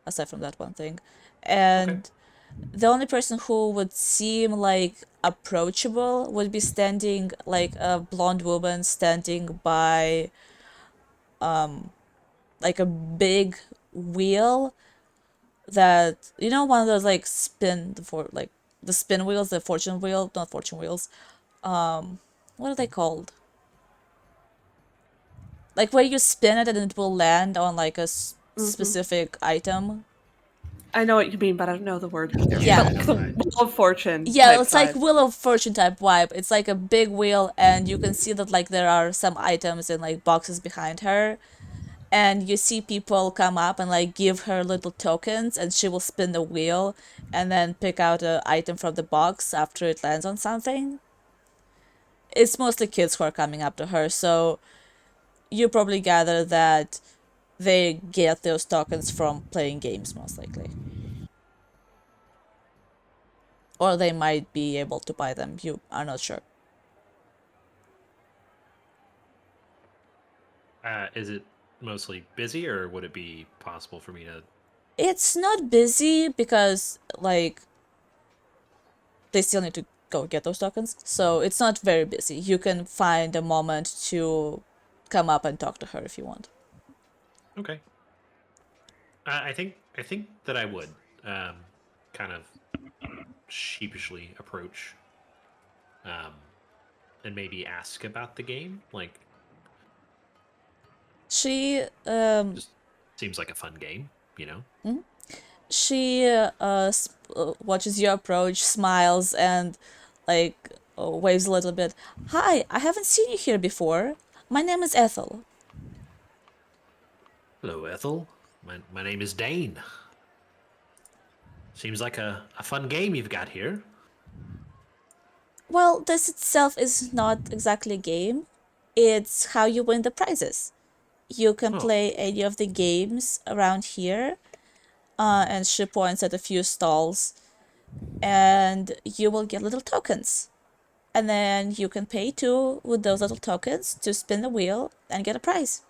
aside from that one thing. And the only person who would seem like approachable would be standing like a blonde woman standing by like a big wheel that, you know, one of those like the spin wheels, the fortune wheel, not fortune wheels. What are they called? Like where you spin it and it will land on like a specific item. I know what you mean, but I don't know the word either. Yeah. But like the Wheel of Fortune. Yeah, type it's like vibe. Wheel of Fortune type vibe. It's like a big wheel, and you can see that like there are some items in like boxes behind her, and you see people come up and like give her little tokens, and she will spin the wheel and then pick out an item from the box after it lands on something. It's mostly kids who are coming up to her, so you probably gather that they get those tokens from playing games, most likely. Or they might be able to buy them. You are not sure. Is it mostly busy, or would it be possible for me to? It's not busy because, like, they still need to go get those tokens. So it's not very busy. You can find a moment to come up and talk to her if you want. Okay. I think that I would kind of sheepishly approach, and maybe ask about the game. Like, She just seems like a fun game, you know. watches you approach, smiles, and like waves a little bit. Hi, I haven't seen you here before. My name is Ethel. Hello, Ethel. My name is Dane. Seems like a fun game you've got here. Well, this itself is not exactly a game. It's how you win the prizes. You can Oh. play any of the games around here, and she points at a few stalls, and you will get little tokens. And then you can pay too with those little tokens to spin the wheel and get a prize.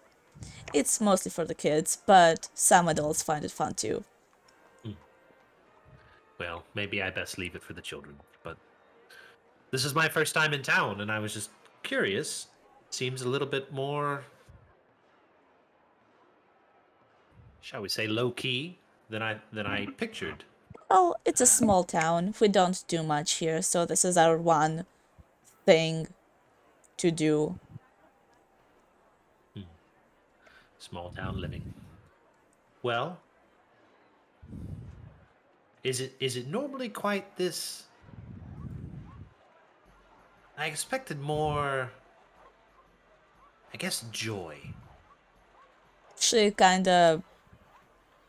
It's mostly for the kids, but some adults find it fun too. Well, maybe I best leave it for the children, but this is my first time in town, and I was just curious. Seems a little bit more, shall we say, low key than I pictured. Well, it's a small town. We don't do much here, so this is our one thing to do. Small town living. Well, is it normally quite this? I expected more, I guess, joy. She kind of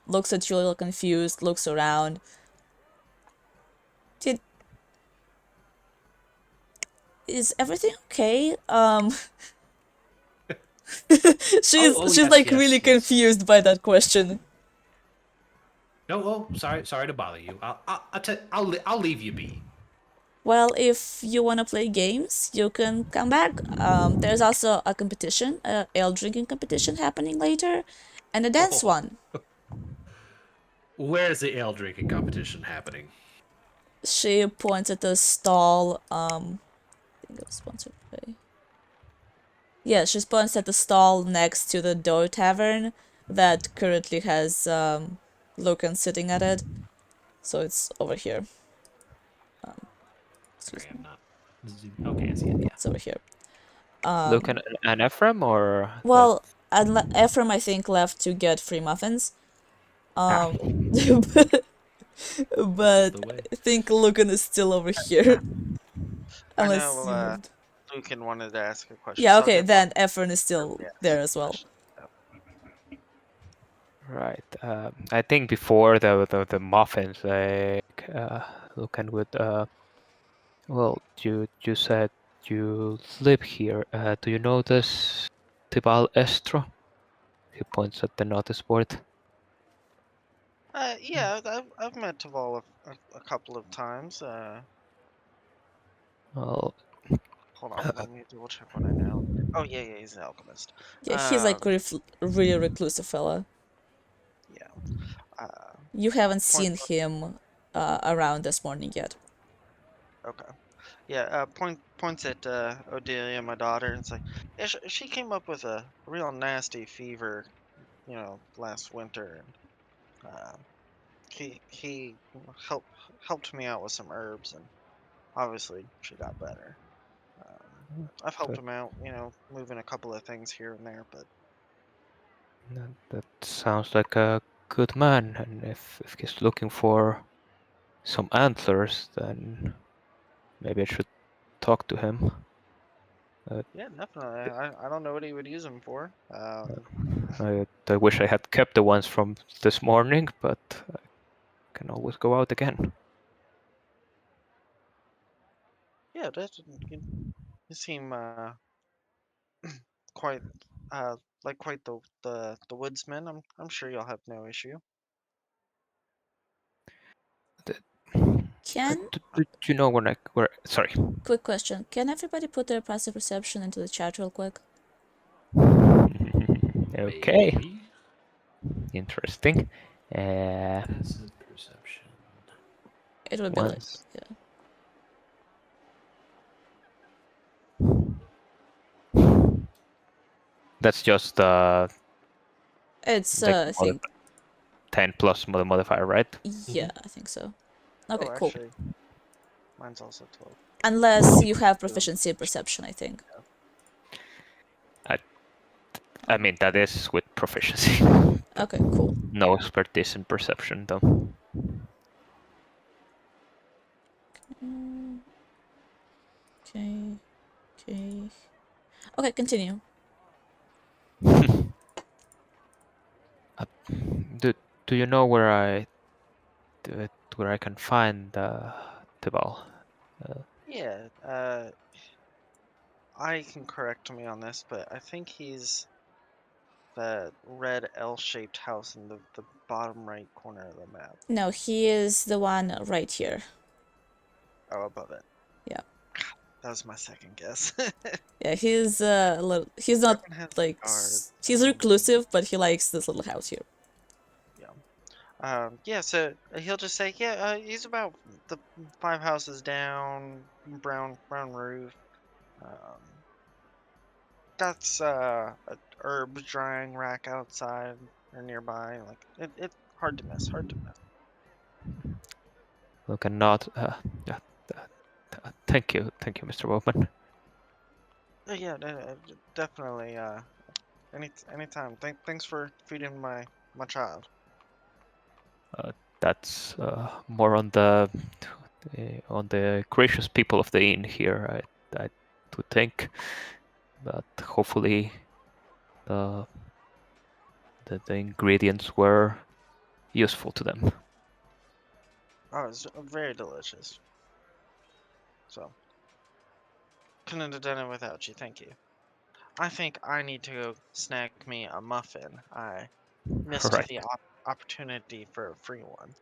looks at you a little confused, looks around. Is everything okay? She's Oh, she's yes, like yes, really yes. confused by that question. No, oh, sorry to bother you. I'll leave you be. Well, if you want to play games, you can come back. There's also a competition, a ale drinking competition happening later, and a dance Oh. one. Where's the ale drinking competition happening? She points at the stall. I think it was sponsored by. Yeah, she points at the stall next to the Door Tavern that currently has Lucan sitting at it. So it's over here. Excuse Sorry, me. I'm not. Okay, I see it. Yeah. It's over here. Luke and Ephraim, or Well, Ephraim, I think, left to get free muffins. Ah. But the way. I think Lucan is still over here. I Unless you know moved. Lucan wanted to ask a question. Yeah, so I'll okay, give then Ephraim is still Mark there the as well. question. Right. I think before the muffins, like Lucan would. Well, you said you live here. Do you know this Tibal Estro? He points at the notice board. Yeah, I've met Taval a couple of times. Well, Hold on, let me double check what I know. Oh yeah, he's an alchemist. Yeah, he's like really reclusive fella. Yeah. You haven't Point. seen him around this morning yet. Okay. Yeah. Points at Odelia, my daughter, and it's like, yeah, she came up with a real nasty fever, last winter, and he helped me out with some herbs, and obviously she got better. I've helped but him out, moving a couple of things here and there, but that sounds like a good man. And if he's looking for some antlers, then maybe I should talk to him. yeah, definitely. I don't know what he would use them for. I wish I had kept the ones from this morning, but I can always go out again. Yeah, you seem quite like quite the woodsman. I'm sure you'll have no issue. Can Do you know where? Sorry. quick question. Can everybody put their passive perception into the chat real quick? Okay. Maybe. Interesting. Passive perception. It would be like Once. yeah. That's just It's like I think 10 plus modifier, right? yeah, I think so. Okay, Oh, cool. actually, mine's also 12. Unless you have proficiency in perception, I think. I mean, that is with proficiency. Okay, cool. No expertise in perception, though. Okay. Okay. Okay, continue. Do you know where I can find Tibal? Yeah, I can correct me on this, but I think he's the red L-shaped house in the bottom right corner of the map. No, he is the one right here. Oh, above it. Yeah. That was my second guess. Yeah, he's he's not Everyone has like guards. he's reclusive, but he likes this little house here. Yeah, so he'll just say, yeah, he's about the 5 houses down, brown roof. That's a herb drying rack outside or nearby. Like it's hard to miss. Look and nod. Thank you, Mr. Bowman. Yeah, definitely. Anytime. Thanks for feeding my child. That's more on the gracious people of the inn here, I would think. But hopefully the ingredients were useful to them. Oh, it's very delicious. So couldn't have done it without you. Thank you. I think I need to go snack me a muffin. I missed Right. the opportunity for a free one.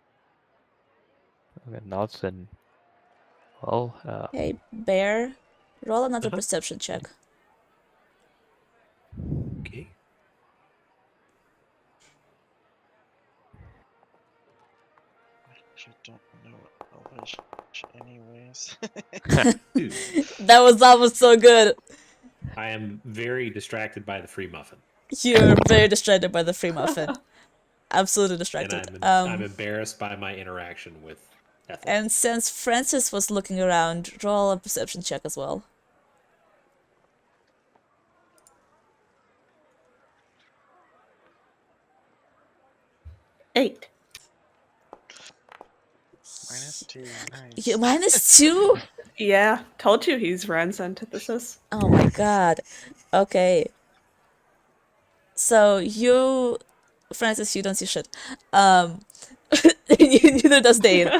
Okay, nods and Well, Hey, Bear, roll another Uh-huh. perception check. Okay. You don't know Elvish anyways. Dude, That was so good. I am very distracted by the free muffin, You're very distracted by the free muffin. Absolutely and distracted. I'm embarrassed by my interaction with Ethel. And since Francis was looking around, roll a perception check as well. Eight. -2, nice. You, -2? Yeah, told you he's Ren's antithesis. Oh my god. Okay. So you, Francis, you don't see shit. Neither does Dane.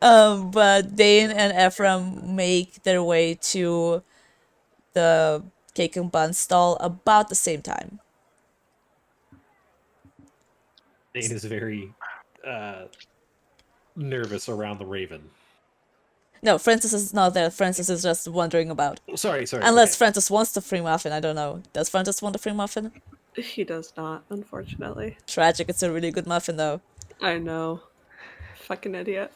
But Dane and Ephraim make their way to the cake and bun stall about the same time. Dane is very nervous around the Raven. No, Francis is not there. Francis is just wandering about. Sorry. Unless okay. Francis wants the free muffin, I don't know. Does Francis want the free muffin? He does not, unfortunately. Tragic, it's a really good muffin though. I know. Fucking idiot.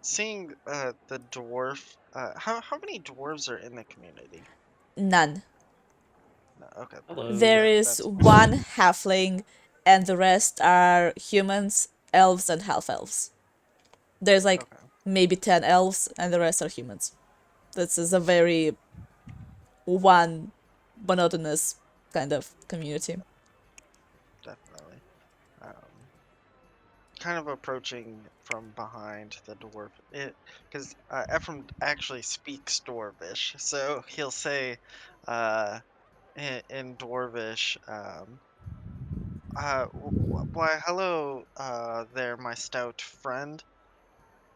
Seeing the dwarf, how many dwarves are in the community? None. No, okay. Hello. There is That's- one halfling, and the rest are humans, elves, and half-elves. There's like Okay. maybe 10 elves, and the rest are humans. This is a very one monotonous kind of community. Definitely. Kind of approaching from behind the dwarf, because Ephraim actually speaks Dwarvish, so he'll say, in Dwarvish, why, hello, there, my stout friend.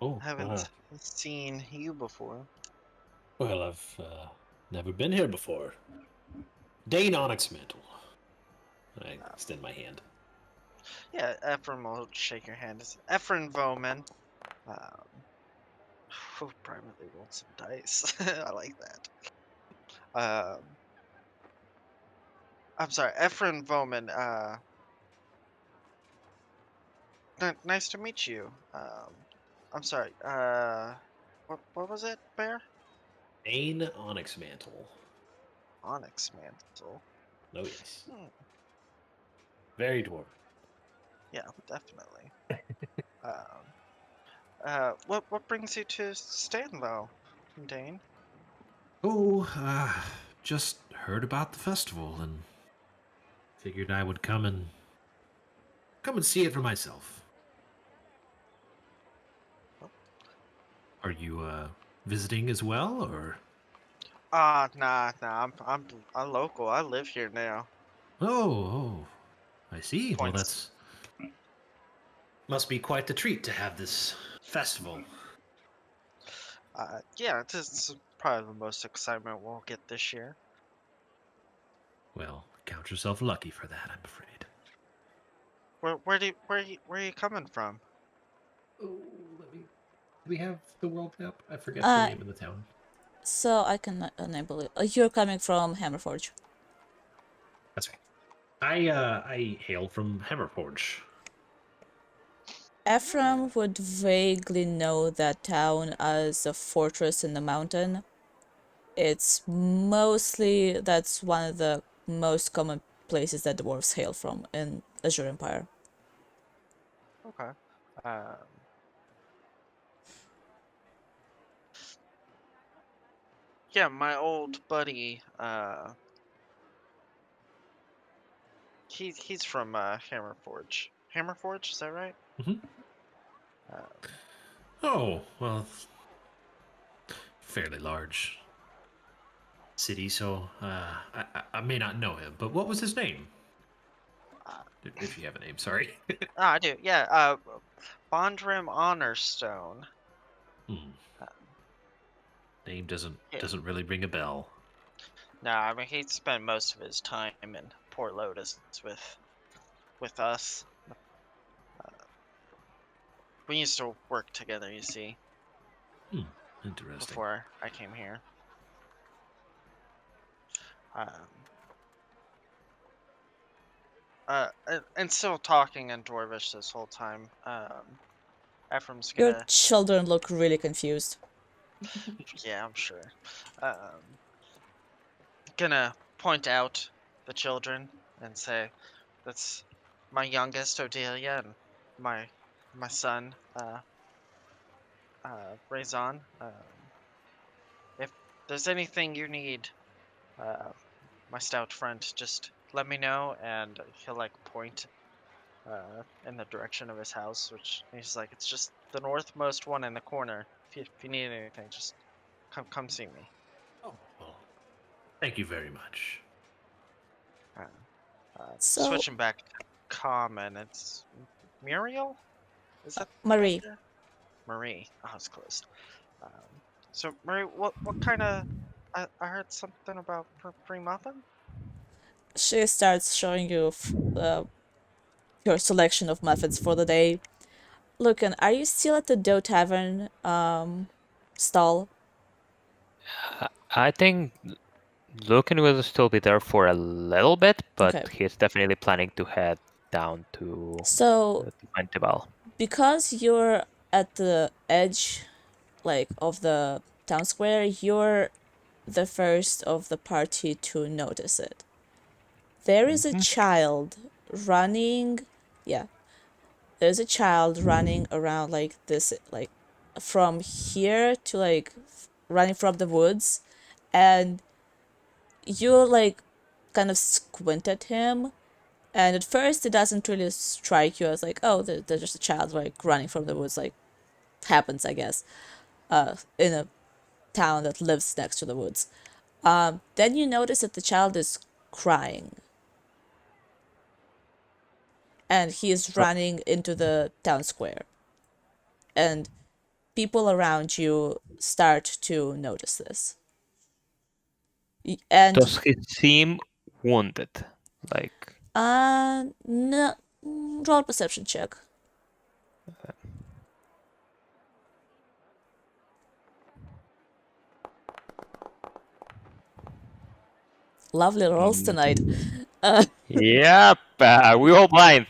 Oh, Haven't seen you before. well, I've never been here before. Dane Onyx Mantle. I extend my hand. Yeah, Ephraim will shake your hand. It's Ephraim Voman. Privately roll some dice. I like that. I'm sorry, Ephraim Voman. Nice to meet you. I'm sorry. What was it, Bear? Dane Onyx Mantle. Onyx Mantle. Oh, yes. Hmm, Very dwarf. yeah, definitely. What brings you to Stanlow, Dane? Oh, just heard about the festival and figured I would come and see it for myself. Are you visiting as well, or? Nah. I'm local. I live here now. Oh, I see. Well, Points. must be quite the treat to have this festival. Yeah, this is probably the most excitement we'll get this year. Well, count yourself lucky for that, I'm afraid. Where are you coming from? Oh, do we have the world map? I forget Uh, the name of the town. So I can enable it. You're coming from Hammerforge. That's right. I hail from Hammerforge. Ephraim would vaguely know that town as a fortress in the mountain. It's mostly, that's one of the most common places that dwarves hail from in Azure Empire. Okay. Yeah, my old buddy, he's from Hammerforge. Hammerforge, is that right? Mm-hmm. Um, Oh, well, fairly large city, so I may not know him, but what was his name? If you have a name, sorry. I do. Yeah. Bondrim Honorstone. Name Yeah. doesn't really ring a bell. No, I mean he spent most of his time in Port Lotus with us. We used to work together, you see, Interesting. before I came here. And still talking in Dwarvish this whole time. Ephraim's Your gonna. children look really confused. Yeah, I'm sure. Gonna point out the children and say, "That's my youngest, Odelia, and my son, Razan. If there's anything you need, my stout friend, just let me know." And he'll like point in the direction of his house, which he's like, "It's just the northmost one in the corner. If you need anything, just come see me." Oh, well, thank you very much. So, Switching back to common, it's Muriel. Is that Marie, right? Marie. Oh, it's close. So Marie, what kind of? I heard something about free muffin. she starts showing you your selection of muffins for the day. Look, and are you still at the Dough Tavern stall? I think Lucan will still be there for a little bit, but Okay. he's definitely planning to head down to So, Pentibal. because you're at the edge, like, of the town square, you're the first of the party to notice it. There is a child running, yeah, there's a child running around like this, like, from here to, like, running from the woods, and you, like, kind of squint at him, and at first it doesn't really strike you as like, oh, there's just a child, like, running from the woods, like, happens, I guess, in a town that lives next to the woods. Then you notice that the child is crying, and he is running into the town square, and people around you start to notice this. And Does he seem wounded? Like, no, roll a perception check. Lovely rolls tonight. yep, we all blind.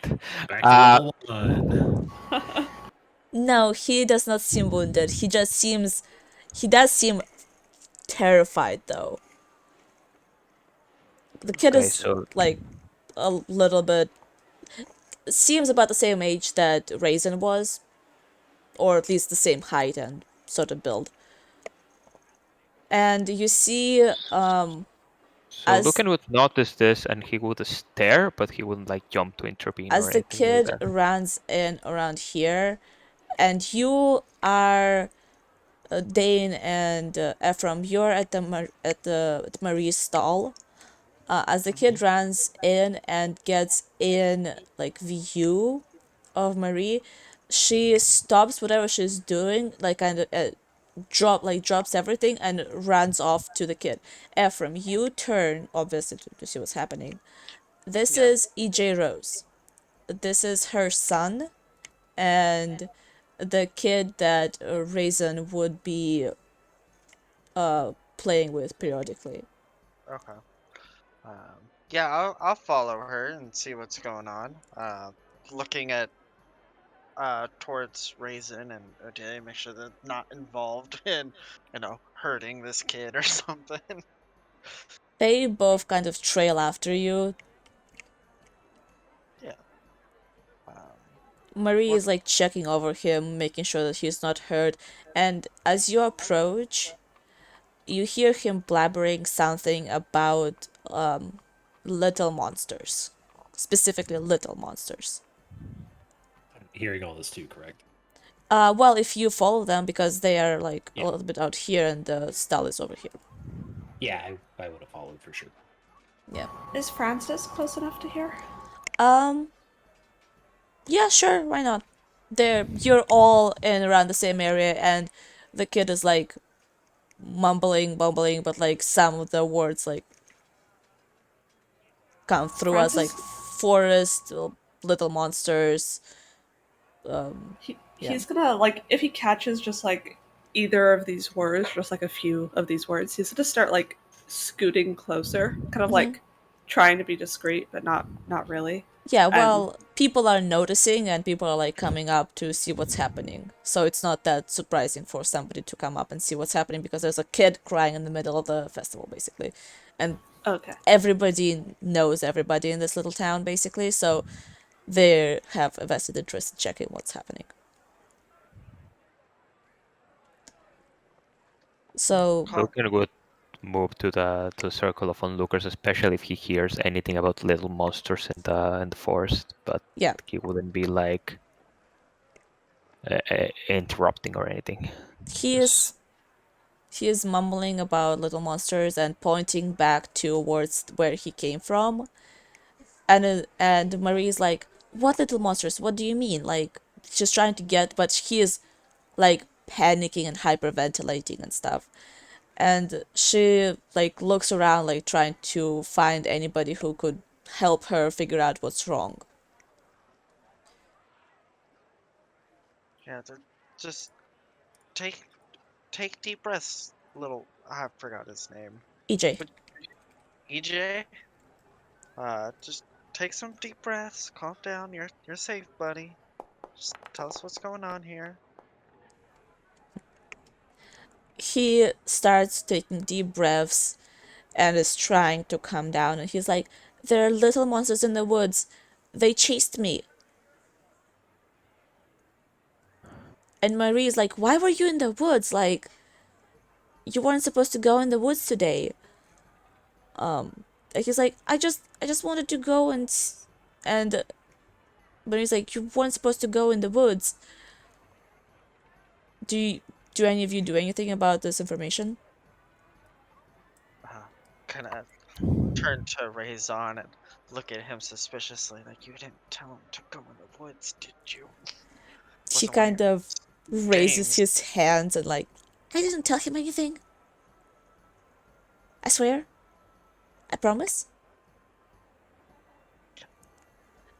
Back to level 1. No, he does not seem wounded. He does seem terrified though. The kid Okay, is so like a little bit, seems about the same age that Raisin was, or at least the same height and sort of build. And you see, so as Lucan would notice this and he would stare, but he wouldn't like jump to intervene as or the anything kid like that. runs in around here, and you are Dane and Ephraim, you're at the Marie's stall. As the kid runs in and gets in like view of Marie, she stops whatever she's doing, like kind of drops everything and runs off to the kid. Ephraim, you turn obviously to see what's happening. This Yeah. is EJ Rose. This is her son, and the kid that Raisin would be playing with periodically. Okay. Yeah, I'll follow her and see what's going on. Looking at towards Raisin and Odelia, make sure they're not involved in, hurting this kid or something. They both kind of trail after you. Yeah. Marie What? is like checking over him, making sure that he's not hurt, and as you approach, you hear him blabbering something about little monsters. Specifically little monsters. I'm hearing all this too, correct? Well, if you follow them, because they are like a little bit out here and the stall is over here. Yeah, I would have followed for sure. Yeah. Is Francis close enough to hear? Yeah, sure, why not? You're all in around the same area, and the kid is like mumbling, bumbling, but like some of the words like come through us like Francis- forest, little monsters. he's gonna, like, if he catches just like either of these words, just like a few of these words, he's gonna start like scooting closer, kind of like trying to be discreet, but not really. Yeah, And well, people are noticing and people are like coming up to see what's happening. So it's not that surprising for somebody to come up and see what's happening because there's a kid crying in the middle of the festival, basically. And okay, everybody knows everybody in this little town, basically. So they have a vested interest in checking what's happening. So Logan would move to the circle of onlookers, especially if he hears anything about little monsters in the forest. But yeah, he wouldn't be like interrupting or anything. he is mumbling about little monsters and pointing back towards where he came from. And Marie's like, "What little monsters? What do you mean?" Like, she's trying to get, but he is like panicking and hyperventilating and stuff. And she like looks around, like trying to find anybody who could help her figure out what's wrong. Yeah, just take deep breaths, little. I forgot his name. EJ. But EJ, just take some deep breaths. Calm down. You're safe, buddy. Just tell us what's going on here. He starts taking deep breaths and is trying to calm down. And he's like, "There are little monsters in the woods. They chased me." And Marie's like, "Why were you in the woods? Like, you weren't supposed to go in the woods today." And he's like, I just wanted to go and Marie's like, "You weren't supposed to go in the woods." Do any of you do anything about this information? Kind of turn to Raison and look at him suspiciously, like, you didn't tell him to go in the woods, did you? He Wasn't one kind of your raises games. his hands and like, "I didn't tell him anything. I swear. I promise."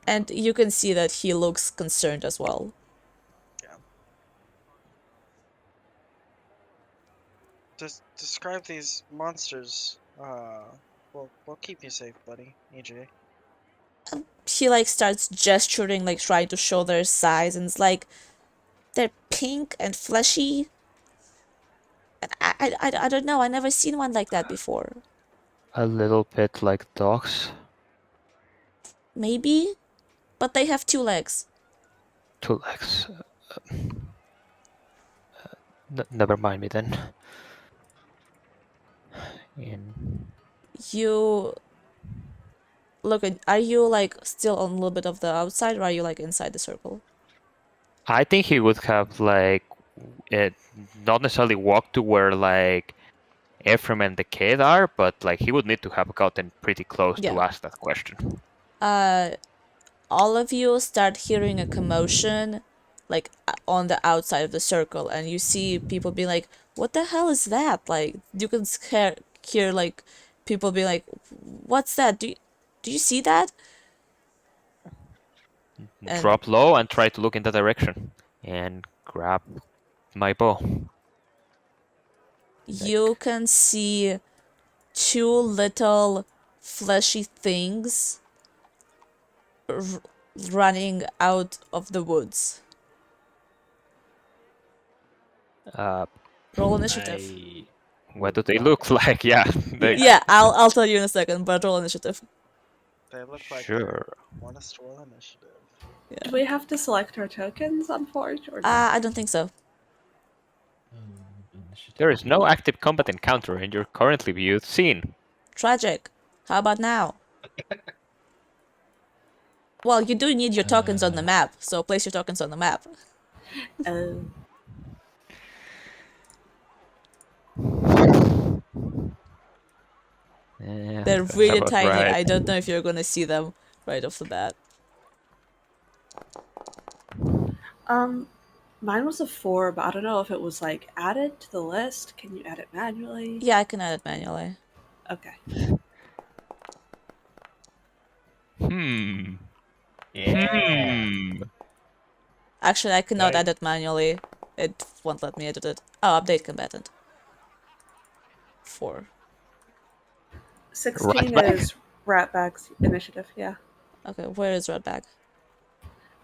And you can see that he looks concerned as well. Yeah. Just describe these monsters. We'll keep you safe, buddy. EJ. He like starts gesturing, like trying to show their size, and it's like, they're pink and fleshy. And I don't know. I never seen one like that before. A little bit like dogs. Maybe, but they have 2 legs. 2 legs. Never mind me then. You look at, are you like still on a little bit of the outside, or are you like inside the circle? I think he would have like not necessarily walked to where like Ephraim and the kid are, but like he would need to have gotten pretty close to ask that question. All of you start hearing a commotion like on the outside of the circle, and you see people being like, "What the hell is that?" Like, you can hear like people being like, "What's that? Do you see that?" And drop low and try to look in that direction and grab my bow. You can see 2 little fleshy things running out of the woods. Roll initiative. What do they look like? Yeah. Yeah, I'll tell you in a second, but roll initiative. They look like Sure. want us to roll initiative. do we have to select our tokens on Forge or no? I don't think so. There is no active combat encounter in your currently viewed scene. Tragic. How about now? Well, you do need your tokens on the map, so place your tokens on the map. Yeah, They're that's really about tiny. right. I don't know if you're gonna see them right off the bat. Mine was a 4, but I don't know if it was like added to the list. Can you add it manually? Yeah, I can add it manually. Okay. Yeah. Actually, I cannot Right. edit manually. It won't let me edit it. Oh, update combatant. 4. 16 Ratbag? is Ratbag's initiative, yeah. Okay, where is Redback?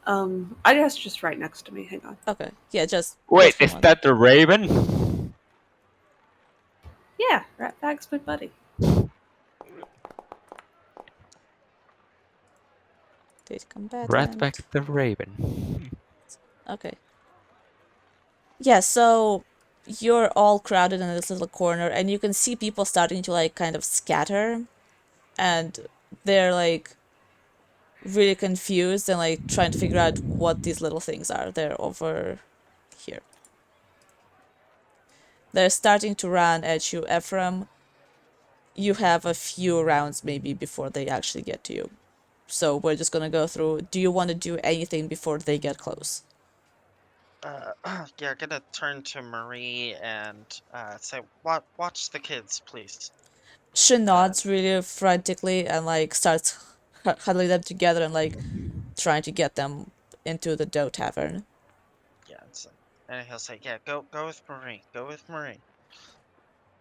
I guess just right next to me. Hang on. Okay, yeah, just Wait, put him is on. that the Raven? Yeah, Ratbag's my buddy. Update combatant. Ratbag the Raven. Okay. Yeah, so you're all crowded in this little corner, and you can see people starting to like kind of scatter, and they're like really confused and like trying to figure out what these little things are. They're over here. They're starting to run at you, Ephraim. You have a few rounds maybe before they actually get to you. So we're just gonna go through. Do you want to do anything before they get close? Yeah, gonna turn to Marie and say, watch the kids, please. She nods really frantically and like starts huddling them together and like trying to get them into the dough tavern. Yeah, and he'll say, yeah, go with Marie, go with Marie.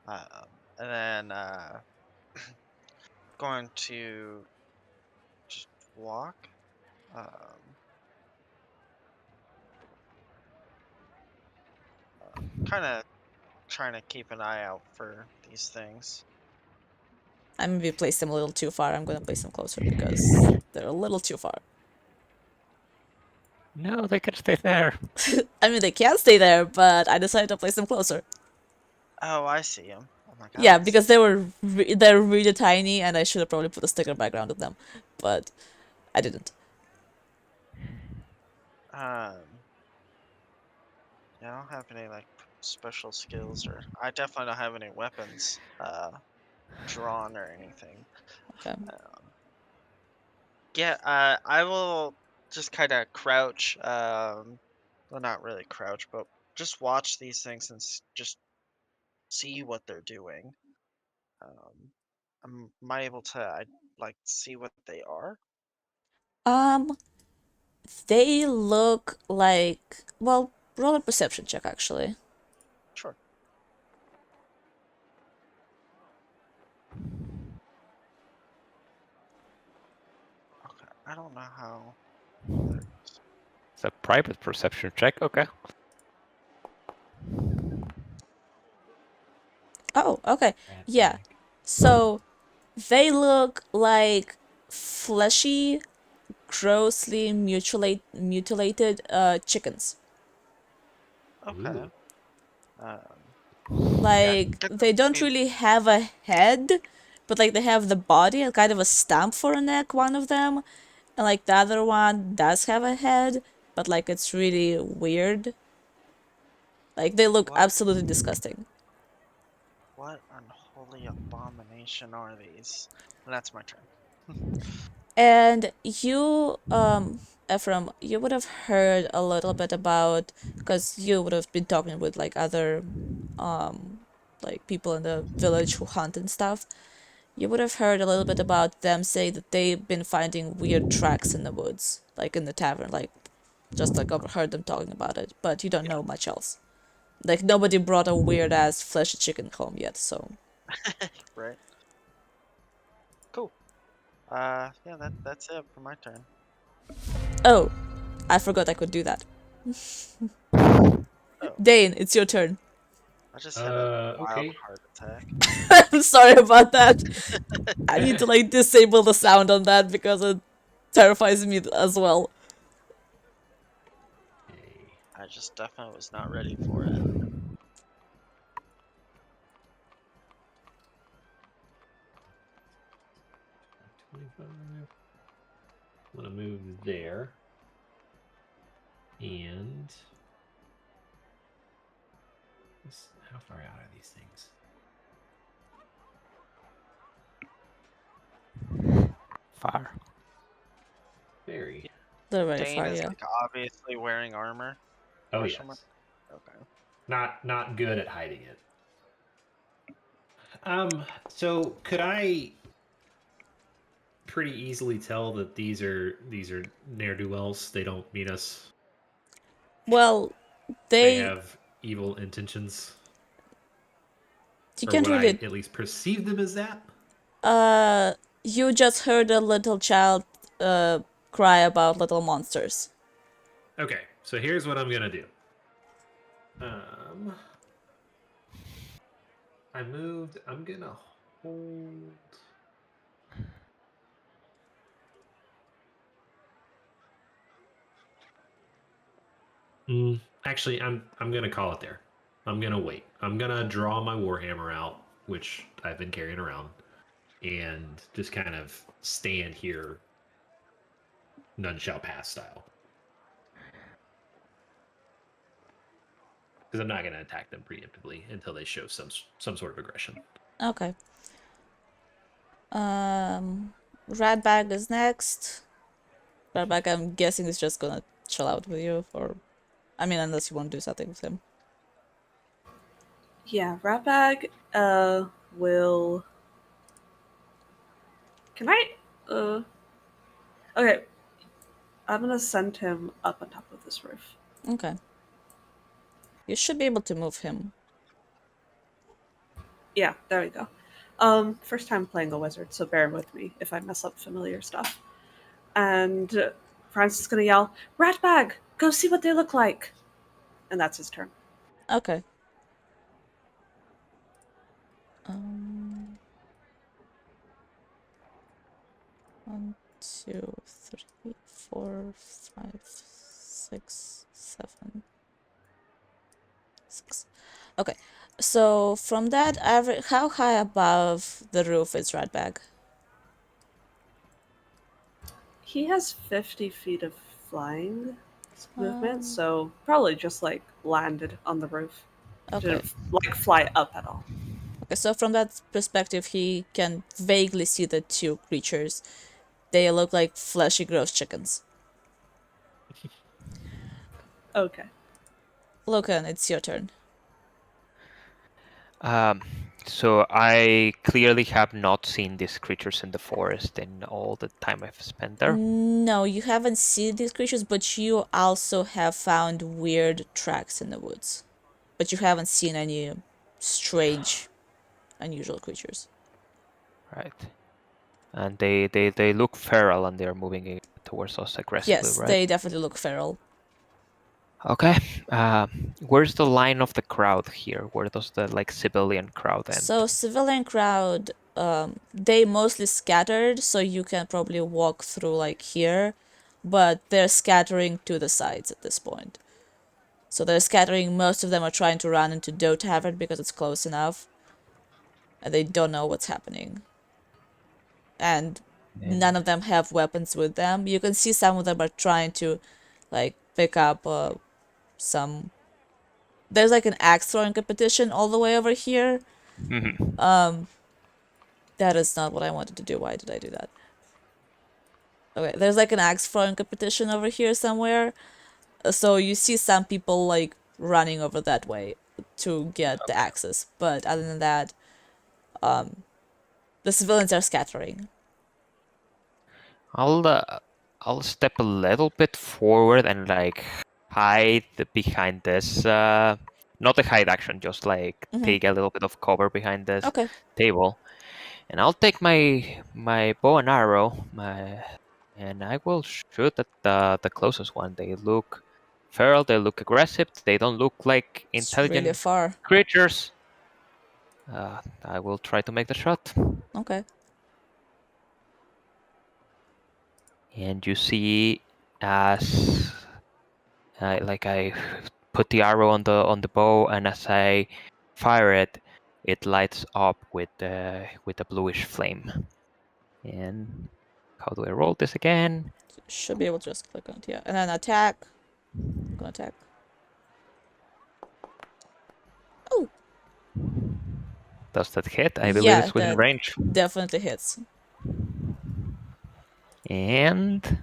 And then going to just walk. Kind of trying to keep an eye out for these things. I maybe placed them a little too far. I'm gonna place them closer because they're a little too far. No, they can stay there. I mean, they can stay there, but I decided to place them closer. Oh, I see him. Oh my god. Yeah, because they're really tiny, and I should have probably put a sticker background on them, but I didn't. Yeah, I don't have any like special skills, or I definitely don't have any weapons drawn or anything. Okay. Yeah, I will just kind of crouch. Well, not really crouch, but just watch these things and just see what they're doing. Am I able to like see what they are? They look like, well, roll a perception check actually. Sure. Okay, I don't know how. It's a private perception check, okay. Oh, okay. Yeah. So they look like fleshy, grossly mutilated chickens. Okay. Like they don't really have a head, but like they have the body and kind of a stump for a neck, one of them. And like the other one does have a head, but like it's really weird. Like they look What? absolutely disgusting. What unholy abomination are these? And that's my turn. And you, Ephraim, you would have heard a little bit about, because you would have been talking with like other, like people in the village who hunt and stuff. You would have heard a little bit about them say that they've been finding weird tracks in the woods, like in the tavern, like just like overheard them talking about it, but you don't know much else. Like nobody brought a weird ass fleshy chicken home yet, so. Right. Cool. Yeah, that's it for my turn. Oh, I forgot I could do that. Oh, Dane, it's your turn. I just had a wild okay. heart attack. I'm sorry about that. I need to like disable the sound on that because it terrifies me as well. I just definitely was not ready for it. I'm gonna move there. And how far out are these things? Far. Very. They're very Dane far, is yeah. like obviously wearing armor. Oh Question yes. mark? Okay. Not good at hiding it. So could I pretty easily tell that these are ne'er-do-wells? They don't meet us. Well, They they have evil intentions, you or can't would I really at least perceive them as that? you just heard a little child cry about little monsters. Okay, so here's what I'm gonna do. I moved. I'm gonna hold. Actually, I'm gonna call it there. I'm gonna wait. I'm gonna draw my warhammer out, which I've been carrying around, and just kind of stand here, none shall pass style. Because I'm not gonna attack them preemptively until they show some sort of aggression. Okay. Ratbag is next. Ratbag, I'm guessing, is just gonna chill out with you, or I mean, unless you want to do something with him. Yeah, Ratbag will. Can I? Okay. I'm gonna send him up on top of this roof. Okay. You should be able to move him. Yeah, there we go. First time playing a wizard, so bear with me if I mess up familiar stuff. And Francis is gonna yell, "Ratbag, go see what they look like," and that's his turn. Okay. 1, 2, 3, 4, 5, 6, 7, 6. Okay. So from that average, how high above the roof is Ratbag? He has 50 feet of flying movement, so probably just like landed on the roof. Okay. Didn't like fly up at all. Okay, so from that perspective, he can vaguely see the two creatures. They look like fleshy, gross chickens. Okay. Loken, it's your turn. So I clearly have not seen these creatures in the forest in all the time I've spent there. No, you haven't seen these creatures, but you also have found weird tracks in the woods. But you haven't seen any strange, unusual creatures. Right. And they look feral and they're moving towards us aggressively, Yes, right? they definitely look feral. Okay. Where's the line of the crowd here? Where does the civilian crowd end? So civilian crowd, they mostly scattered, so you can probably walk through like here, but they're scattering to the sides at this point. So they're scattering. Most of them are trying to run into Doe Tavern because it's close enough, and they don't know what's happening. And none of them have weapons with them. You can see some of them are trying to, pick up some. There's like an axe throwing competition all the way over here. That is not what I wanted to do. Why did I do that? Okay, there's like an axe throwing competition over here somewhere. So you see some people like running over that way to get the axes. But other than that, the civilians are scattering. I'll step a little bit forward and hide behind this. Not a hide action, just take a little bit of cover behind this Okay. table, and I'll take my bow and arrow, and I will shoot at the closest one. They look feral. They look aggressive. They don't look like It's really intelligent far. creatures. I will try to make the shot. Okay. And you see, as I put the arrow on the bow, and as I fire it, it lights up with a bluish flame. And how do I roll this again? Should be able to just click on it, yeah. And then attack. Gonna attack. Oh! Does that hit? I believe Yeah, it's within that range. definitely hits. And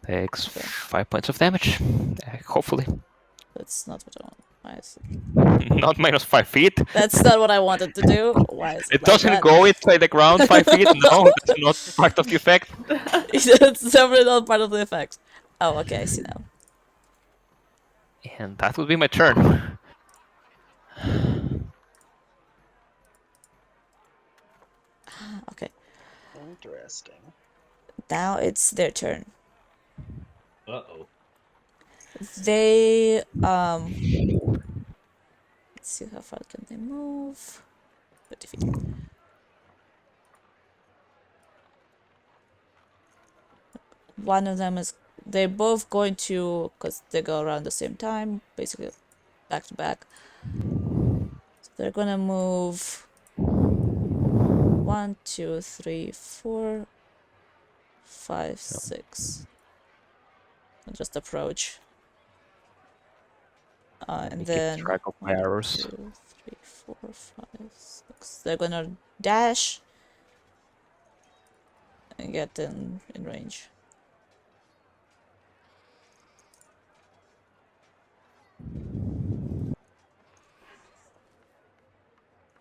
takes 5 points of damage. Hopefully. That's not what I want. Why is Not minus 5 feet. That's not what I wanted to do. Why is it It like doesn't that? go inside the ground 5 feet. No, that's not part of the effect. It's definitely not part of the effect. Oh, okay, I see now. And that would be my turn. Okay, Interesting. now it's their turn. Uh-oh. They let's see how far can they move. 30 feet. One of them is they're both going to because they go around the same time, basically back to back. So they're gonna move 1, 2, 3, 4, 5, 6. And just approach. And Keep then track of my arrows. 2, 3, 4, 5, 6. They're gonna dash and get in range.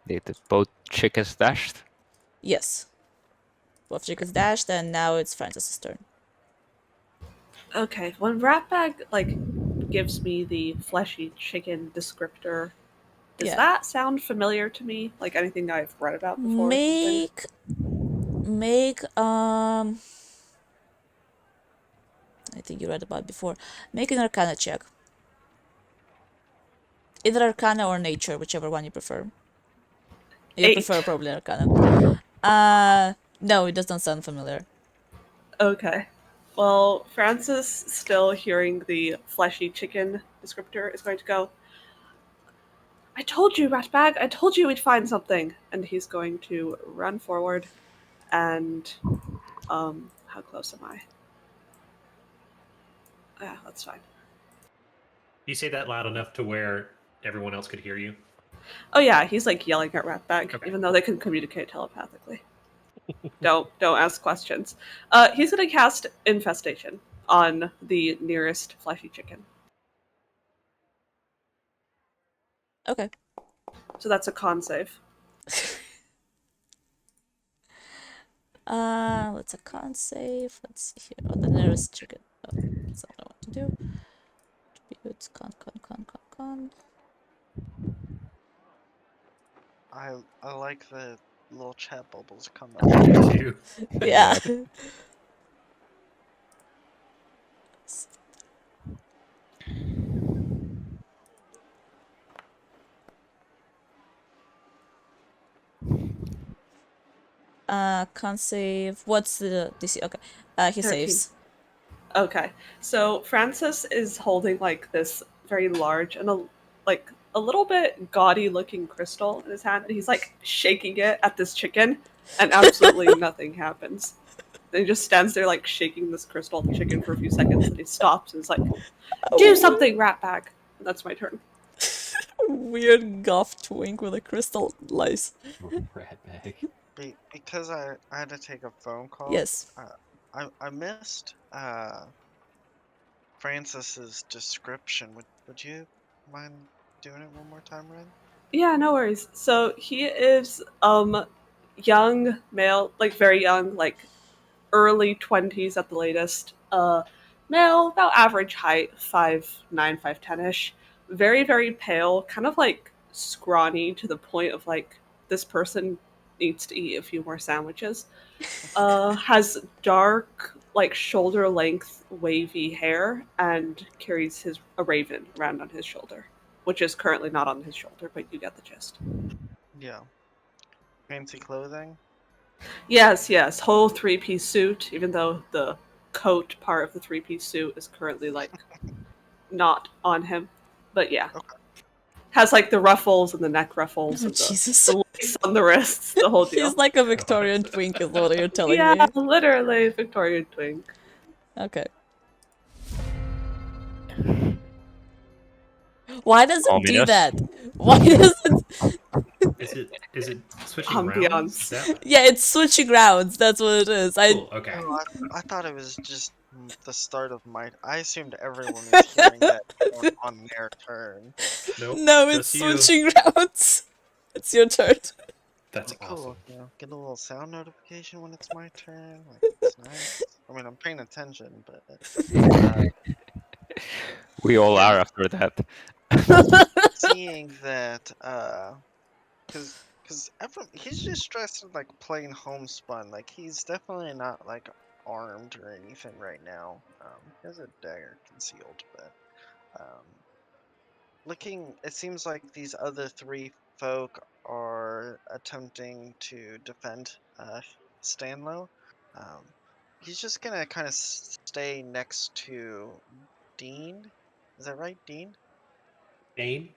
Did both chickens dashed? Yes. Both chickens dashed, and now it's Francis's turn. Okay, when Ratbag gives me the fleshy chicken descriptor, does Yeah. that sound familiar to me? Like anything I've read about before? Or something? Make I think you read about before. Make an Arcana check. Either Arcana or Nature, whichever one you prefer. You 8. prefer probably Arcana. No, it doesn't sound familiar. Okay. Well, Francis, still hearing the fleshy chicken descriptor, is going to go, I told you, Ratbag, I told you we'd find something. And he's going to run forward and, how close am I? Yeah, that's fine. You say that loud enough to where everyone else could hear you? Oh yeah, he's yelling at Ratbag, Okay. even though they can communicate telepathically. Don't ask questions. He's gonna cast Infestation on the nearest fleshy chicken. Okay. So that's a con save. Let's a con save. Let's see here. On the nearest chicken. Oh, that's not what I want to do. Attributes, con. I like the little chat bubbles coming Me up. too. Yeah. Con save. What's the DC? Okay. He 13. saves. Okay, so Francis is holding this very large and a little bit gaudy looking crystal in his hand, and he's shaking it at this chicken, and absolutely nothing happens. And he just stands there shaking this crystal at the chicken for a few seconds, and he stops and is like, "Do something, Ratbag." And that's my turn. Weird goth twink with a crystal lice. Rat bag. Because I had to take a phone call. Yes. I missed Francis's description. Would you mind doing it one more time, Ren? Yeah, no worries. So he is young male, very young, early 20s at the latest. Male, about average height, 5'9", 5'10"-ish. Very, very pale, kind of scrawny to the point of this person needs to eat a few more sandwiches. Has dark, shoulder length, wavy hair, and carries a raven around on his shoulder, which is currently not on his shoulder, but you get the gist. Yeah. Fancy clothing? Yes, whole 3-piece suit, even though the coat part of the 3-piece suit is currently not on him. But yeah. Okay. Has the ruffles and the neck ruffles Oh, and Jesus. the lace on the wrists, the whole deal. He's like a Victorian twink, is what you're telling yeah, me. literally Victorian twink. Okay. Why does it do Ominous. that? Why does it? Is it switching Ambiance. rounds? Is that... Yeah, it's switching rounds. That's what it is. Cool, okay. Oh, I thought it was just the start of my. I assumed everyone was hearing that on their turn. Nope. No, it's just you. switching rounds. It's your turn. That's Like, cool, awesome. you know, get a little sound notification when it's my turn. Like, it's nice. I mean, I'm paying attention, but We all yeah, are after that. seeing that, cause everyone, he's just dressed in like plain homespun. Like, he's definitely not like armed or anything right now. He has a dagger concealed, but looking, it seems like these other three folk are attempting to defend Stanlow. Um, he's just gonna kind of stay next to Dean. Is that right, Dean? Dane?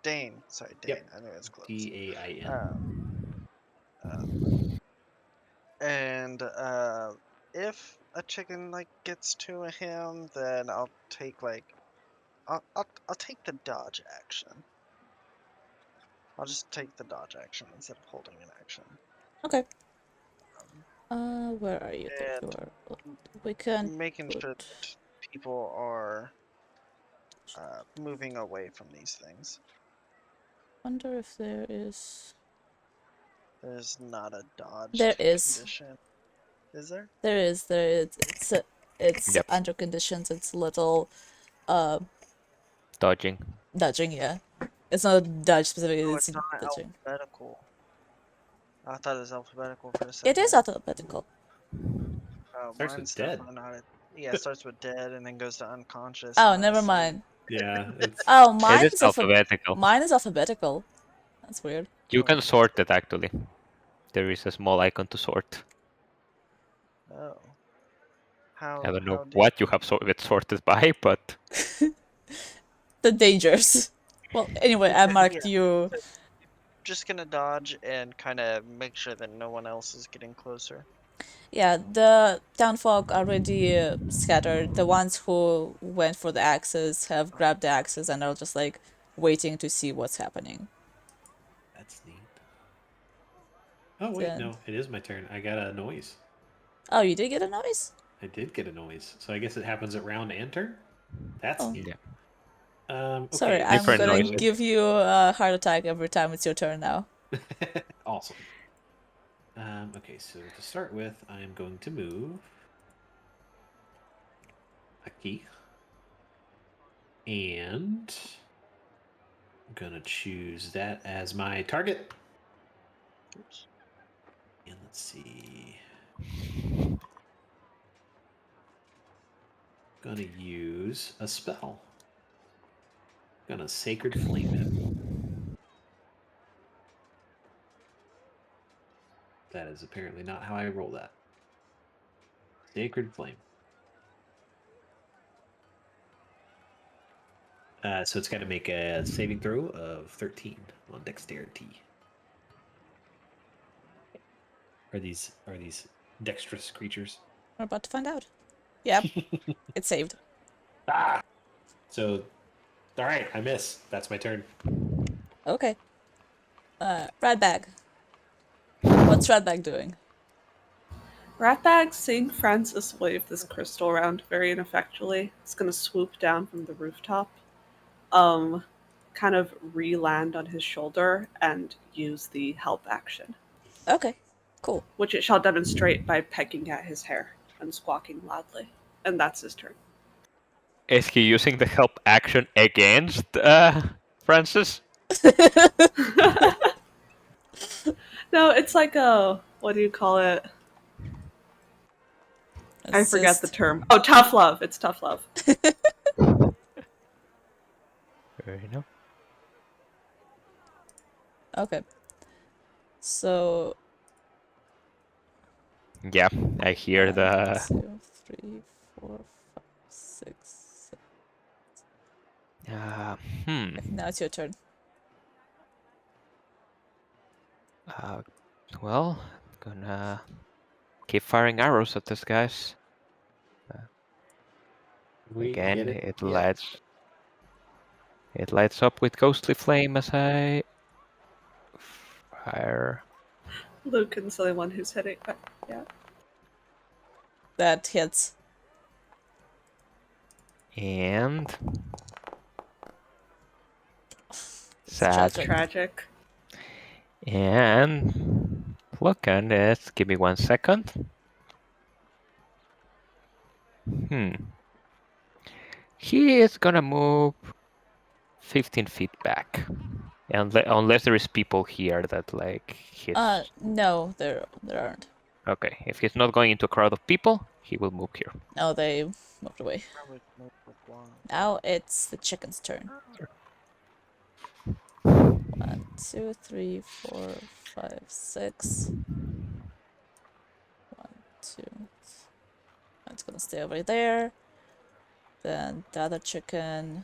Dane. Sorry, Dane. Yep. I knew it was close. DAIN. And if a chicken like gets to him, then I'll take like I'll take the dodge action. I'll just take the dodge action instead of holding an action. Okay. Where are you? There you And are. We can making put... sure that people are moving away from these things. Wonder if there is... There's not a dodged There is. condition. Is there? There is. There is. It's Yep. under conditions. It's little Dodging. dodging. Yeah. It's not dodge specifically. Oh, It's it's not dodging. alphabetical. I thought it was alphabetical for a second. It is alphabetical. Starts with Mine's dead. definitely not. Yeah, it starts with dead and then goes to unconscious. Oh, Mine's never sleep. mind. Yeah, it's Oh, It mine is is alphabetical. Mine is alphabetical. That's weird. You can sort it actually. There is a small icon to sort. Oh. How? I don't know how did- what you have it sorted by, but The dangers. Well, anyway, I marked Yeah. you. Just gonna dodge and kind of make sure that no one else is getting closer. Yeah, the townfolk already scattered. The ones who went for the axes have grabbed the axes and are just like waiting to see what's happening. that's neat. Oh wait, Then- no, it is my turn. I got a noise. Oh, you did get a noise? I did get a noise, so I guess it happens at round and turn. That's Oh. neat. yeah. Okay, Sorry, I'm Different gonna noises. give you a heart attack every time it's your turn now. Awesome. Okay, so to start with, I am going to move a key, and I'm gonna choose that as my target. Oops. And let's see. Gonna use a spell. Gonna Sacred Flame him. That is apparently not how I roll that. Sacred Flame. So it's got to make a saving throw of 13 on Dexterity. Are these dexterous creatures? We're about to find out. Yep, it's saved. Ah! So, all right, I miss. That's my turn. Okay. Ratbag. What's Ratbag doing? Ratbag seeing Francis wave this crystal around very ineffectually. It's gonna swoop down from the rooftop, kind of re-land on his shoulder and use the help action, Okay, cool. which it shall demonstrate by pecking at his hair and squawking loudly. And that's his turn. Is he using the help action against Francis? No, it's like a, what do you call it? I forget the term. Oh, tough love. It's tough love. Fair enough. Okay. So Yeah, I hear 1, the 2, 3, 4, 5, 6, 7. Now it's your turn. Well, gonna keep firing arrows at this guys. We Again, get it Yeah. lights up with ghostly flame as I fire. Lucan's the only one who's hitting. Yeah. That hits. And It's sad. Tragic. And look at this. Give me 1 second. He is gonna move 15 feet back. Unless there is people here that like hits. No, there aren't. Okay, if he's not going into a crowd of people, he will move here. No, they moved away. Probably move with one. Now it's the chicken's turn. 1, 2, 3, 4, 5, 6. 1, 2. It's gonna stay over there. Then the other chicken.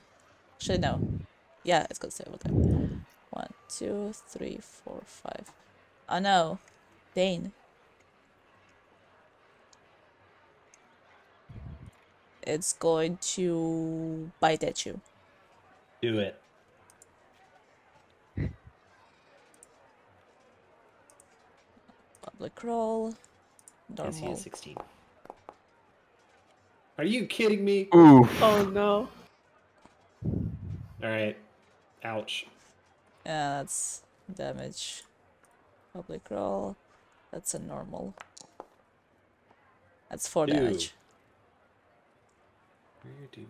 Actually, no. Yeah, it's gonna stay over there. 1, 2, 3, 4, 5. Oh no, Dane. It's going to bite at you. Do it. Public roll. Yes, he Normal. is 16. Are you kidding me? Oof. Oh no. All right. Ouch. Yeah, that's damage. Public roll. That's a normal. That's 4 Ew. damage. Where do I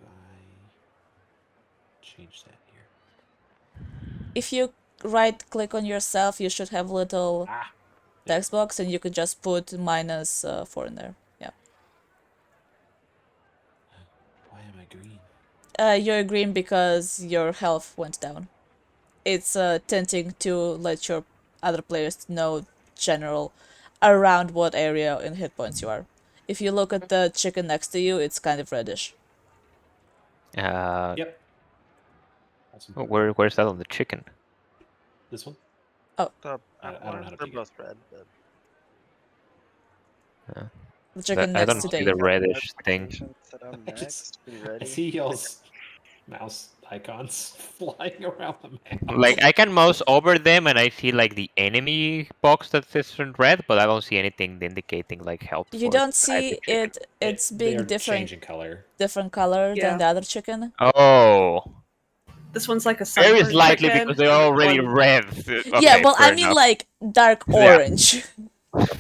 change that here? If you right click on yourself, you should have a little Ah. text box and you could just put -4 in there. Yeah. Why am I green? You're green because your health went down. It's tinting to let your other players know general around what area in hit points you are. If you look at the chicken next to you, it's kind of reddish. Yep. Awesome. Where's that on the chicken? This one? The I don't know how to they're pick it. both red, but The chicken I next don't to see the Dane. reddish thing. notifications that I'm I just- next. Be I ready. see y'all's mouse icons flying around the map. Like I can mouse over them and I see like the enemy box that says in red, but I don't see anything indicating like help. You for don't the type of see chicken. it's They're being different changing color. color Yeah. than the other chicken. Oh, This one's like a very sunburned slightly chicken, because they're and that already one- red. Yeah, Okay, well, I fair mean enough. like dark Yeah. orange.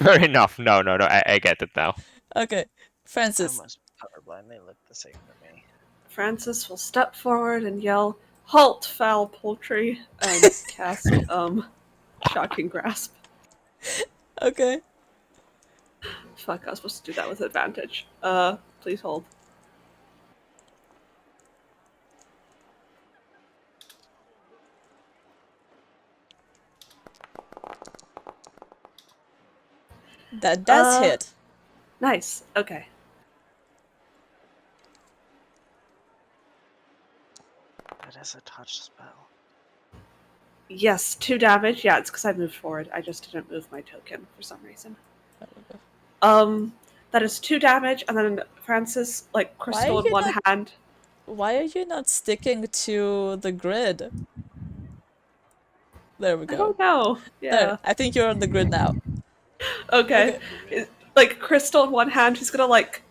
Fair enough. No. I get it now. Okay, I Francis. must be colorblind. They look the same to me. Francis will step forward and yell, "Halt, foul poultry!" and cast shocking grasp. Okay. Fuck, I was supposed to do that with advantage. Please hold. That does hit. Nice. Okay. It is a touch spell. Yes, 2 damage. Yeah, it's because I moved forward. I just didn't move my token for some reason. There we go. That is 2 damage, and then Francis, like, crystal are in you one not- hand. Why are you not sticking to the grid? There we I go. don't know. Yeah. There. I think you're on the grid now. Okay. Like, crystal in one hand, he's gonna, like,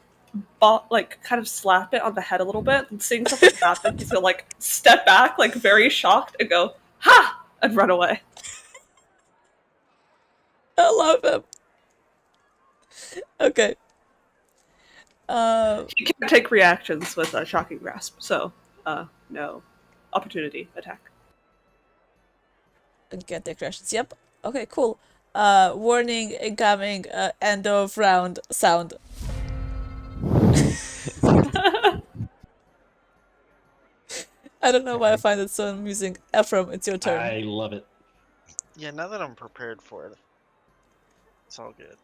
kind of slap it on the head a little bit, and seeing something happen, he's gonna, like, step back, like, very shocked, and go, "Ha!" and run away. I love him. Okay. You can't take reactions with a shocking grasp, so, no opportunity attack. I can't take reactions. Yep. Okay, cool. Warning incoming, end of round sound. I don't know why I find it so amusing. Ephraim, it's your turn. I love it. Yeah, now that I'm prepared for it, it's all good.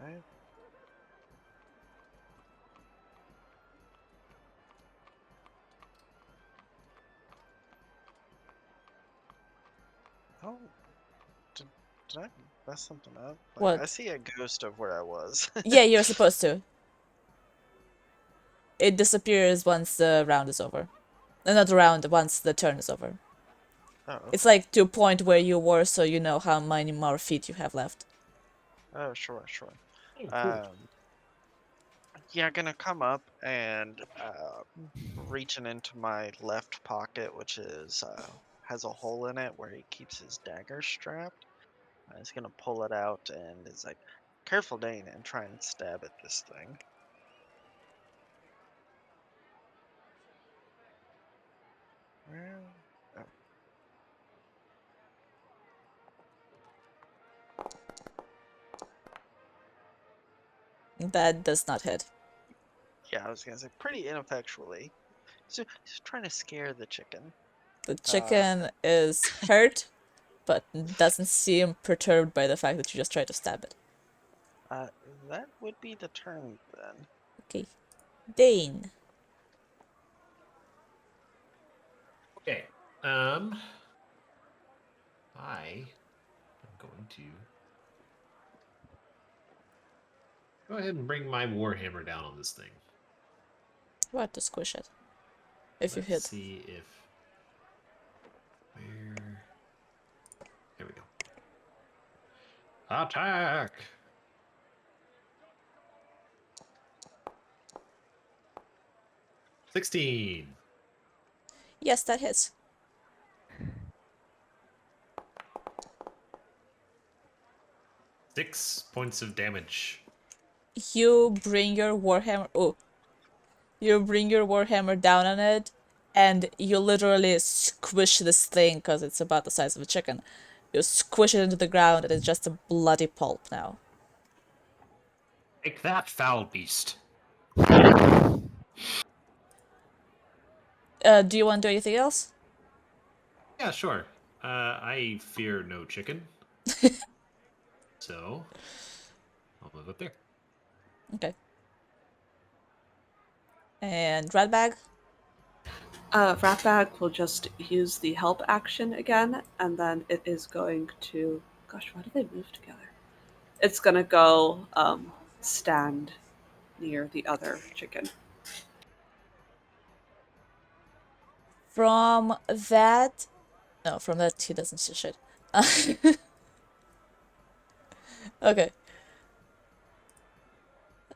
Right. Oh, did I mess something up? Like, What? I see a ghost of where I was. Yeah, you're supposed to. It disappears once the round is over. Not the round, once the turn is over. Oh, It's like to a point where you were, so you know how many more feet you have left. oh, sure. Yeah, gonna come up and reaching into my left pocket, which is has a hole in it where he keeps his dagger strapped. He's gonna pull it out and is like, "Careful, Dane," and try and stab at this thing. Where? Oh, That does not hit. yeah, I was gonna say pretty ineffectually. So he's trying to scare the chicken. The chicken is hurt, but doesn't seem perturbed by the fact that you just tried to stab it. That would be the turn then. Okay. Dane. Okay. I am going to go ahead and bring my warhammer down on this thing. What to squish it? If you Let's hit. see if where. There we go. Attack! $16. Yes, that hits. 6 points of damage. You bring your warhammer. Oh. You bring your warhammer down on it, and you literally squish this thing because it's about the size of a chicken. You squish it into the ground, and it's just a bloody pulp now. Take that, foul beast. Do you want to do anything else? Yeah, sure. I fear no chicken. So, I'll move up there. Okay. And Ratbag? Ratbag will just use the help action again, and then it is going to. Gosh, why do they move together? It's gonna go stand near the other chicken. From that... No, from that he doesn't see shit. Okay.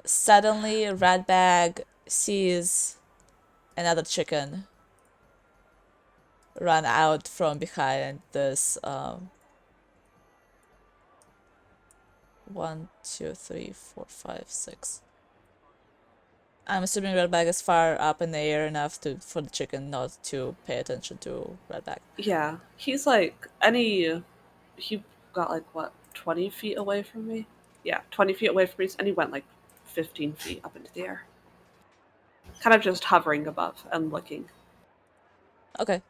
Suddenly, Ratbag sees another chicken run out from behind this 1, 2, 3, 4, 5, 6. I'm assuming Ratbag is far up in the air enough for the chicken not to pay attention to Ratbag. Yeah, he's like he got like what 20 feet away from me. Yeah, 20 feet away from me, and he went like 15 feet up into the air, kind of just hovering above and looking. Okay.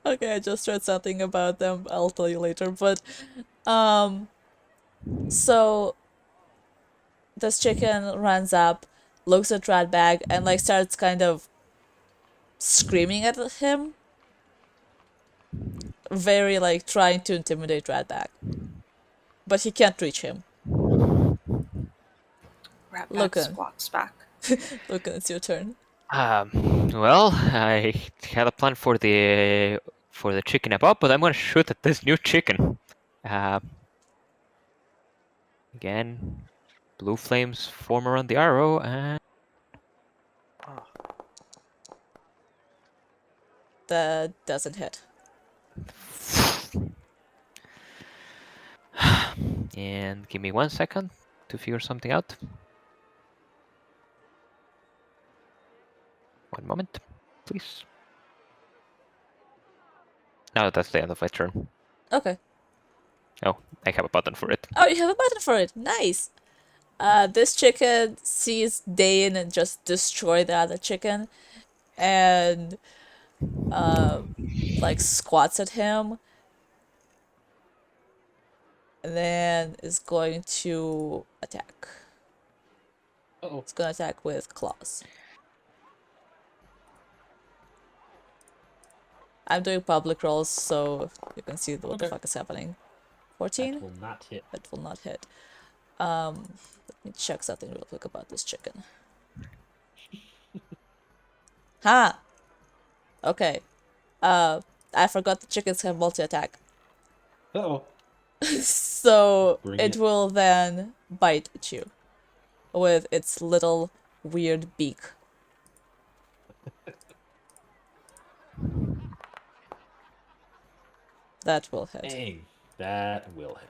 Okay, I just read something about them. I'll tell you later. But, so this chicken runs up, looks at Ratbag, and like starts kind of screaming at him. Very like trying to intimidate Ratbag. But he can't reach him. Ratbag Logan. squawks back. Logan, it's your turn. Well, I had a plan for the chicken above, but I'm gonna shoot at this new chicken. Again, blue flames form around the arrow, and That doesn't hit. and give me 1 second to figure something out. 1 moment, please. No, that's the end of my turn. Okay. Oh, I have a button for it. Oh, you have a button for it. Nice. This chicken sees Dane and just destroy the other chicken, and like squats at him, and then is going to attack. Uh-oh. It's gonna attack with claws. I'm doing public rolls, so you can see what the fuck is happening. 14? That will not hit. That will not hit. Let me check something real quick about this chicken. Ha! Okay. I forgot the chickens have multi-attack. Oh, So Bring it it. will then bite at you with its little weird beak. That will hit. dang, that will hit.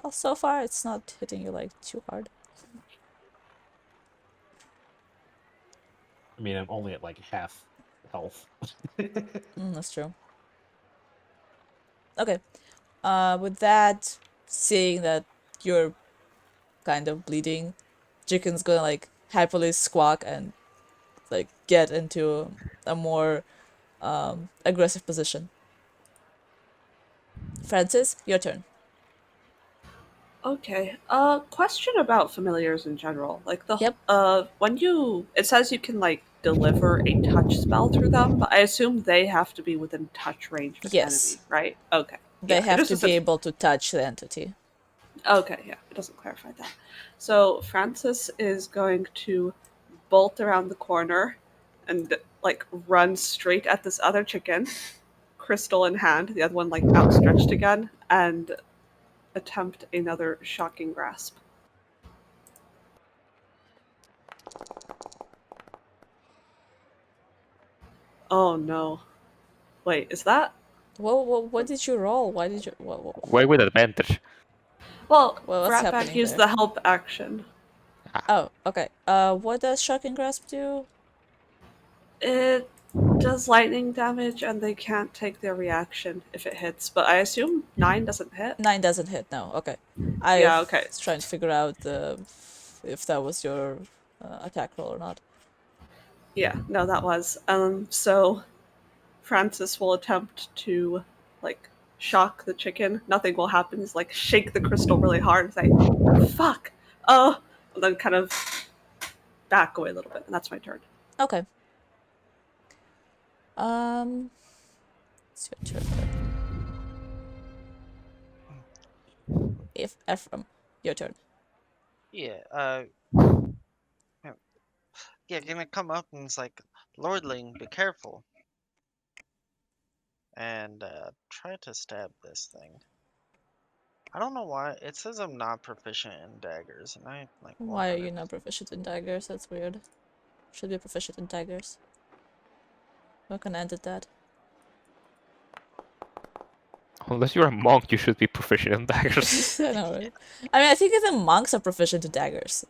Well, so far it's not hitting you like too hard. I mean, I'm only at like half health. That's true. Okay. With that, seeing that you're kind of bleeding, chicken's gonna like happily squawk and like get into a more aggressive position. Francis, your turn. Okay. Question about familiars in general. Like Yep. when it says you can like deliver a touch spell through them, but I assume they have to be within touch range of an Yes. enemy, right? Okay. They Yeah, have to be able to touch the entity. Okay, yeah, it doesn't clarify that. So Francis is going to bolt around the corner and like run straight at this other chicken, crystal in hand, the other one like outstretched again, and attempt another shocking grasp. Oh no. Wait, is that? What did you roll? Why did you... Why with advantage? Well, What's Ratbag happening used there? the help action. Oh, okay. What does Shocking Grasp do? It does lightning damage and they can't take their reaction if it hits, but I assume 9 doesn't hit. 9 doesn't hit, no. Okay. I Yeah, okay. was trying to figure out if that was your attack roll or not. Yeah, no, that was. So Francis will attempt to like shock the chicken. Nothing will happen. He's like shake the crystal really hard and say, "Fuck!" And then kind of back away a little bit, and that's my turn. Okay. It's your turn. If Ephraim, your turn. Yeah, yeah, gonna come up and it's like, Lordling, be careful. And try to stab this thing. I don't know why. It says I'm not proficient in daggers, and I like Why are 100. you not proficient in daggers? That's weird. Should be proficient in daggers. What can I edit that? Unless you're a monk, you should be proficient in daggers. I know, right? I mean, I think even monks are proficient in daggers.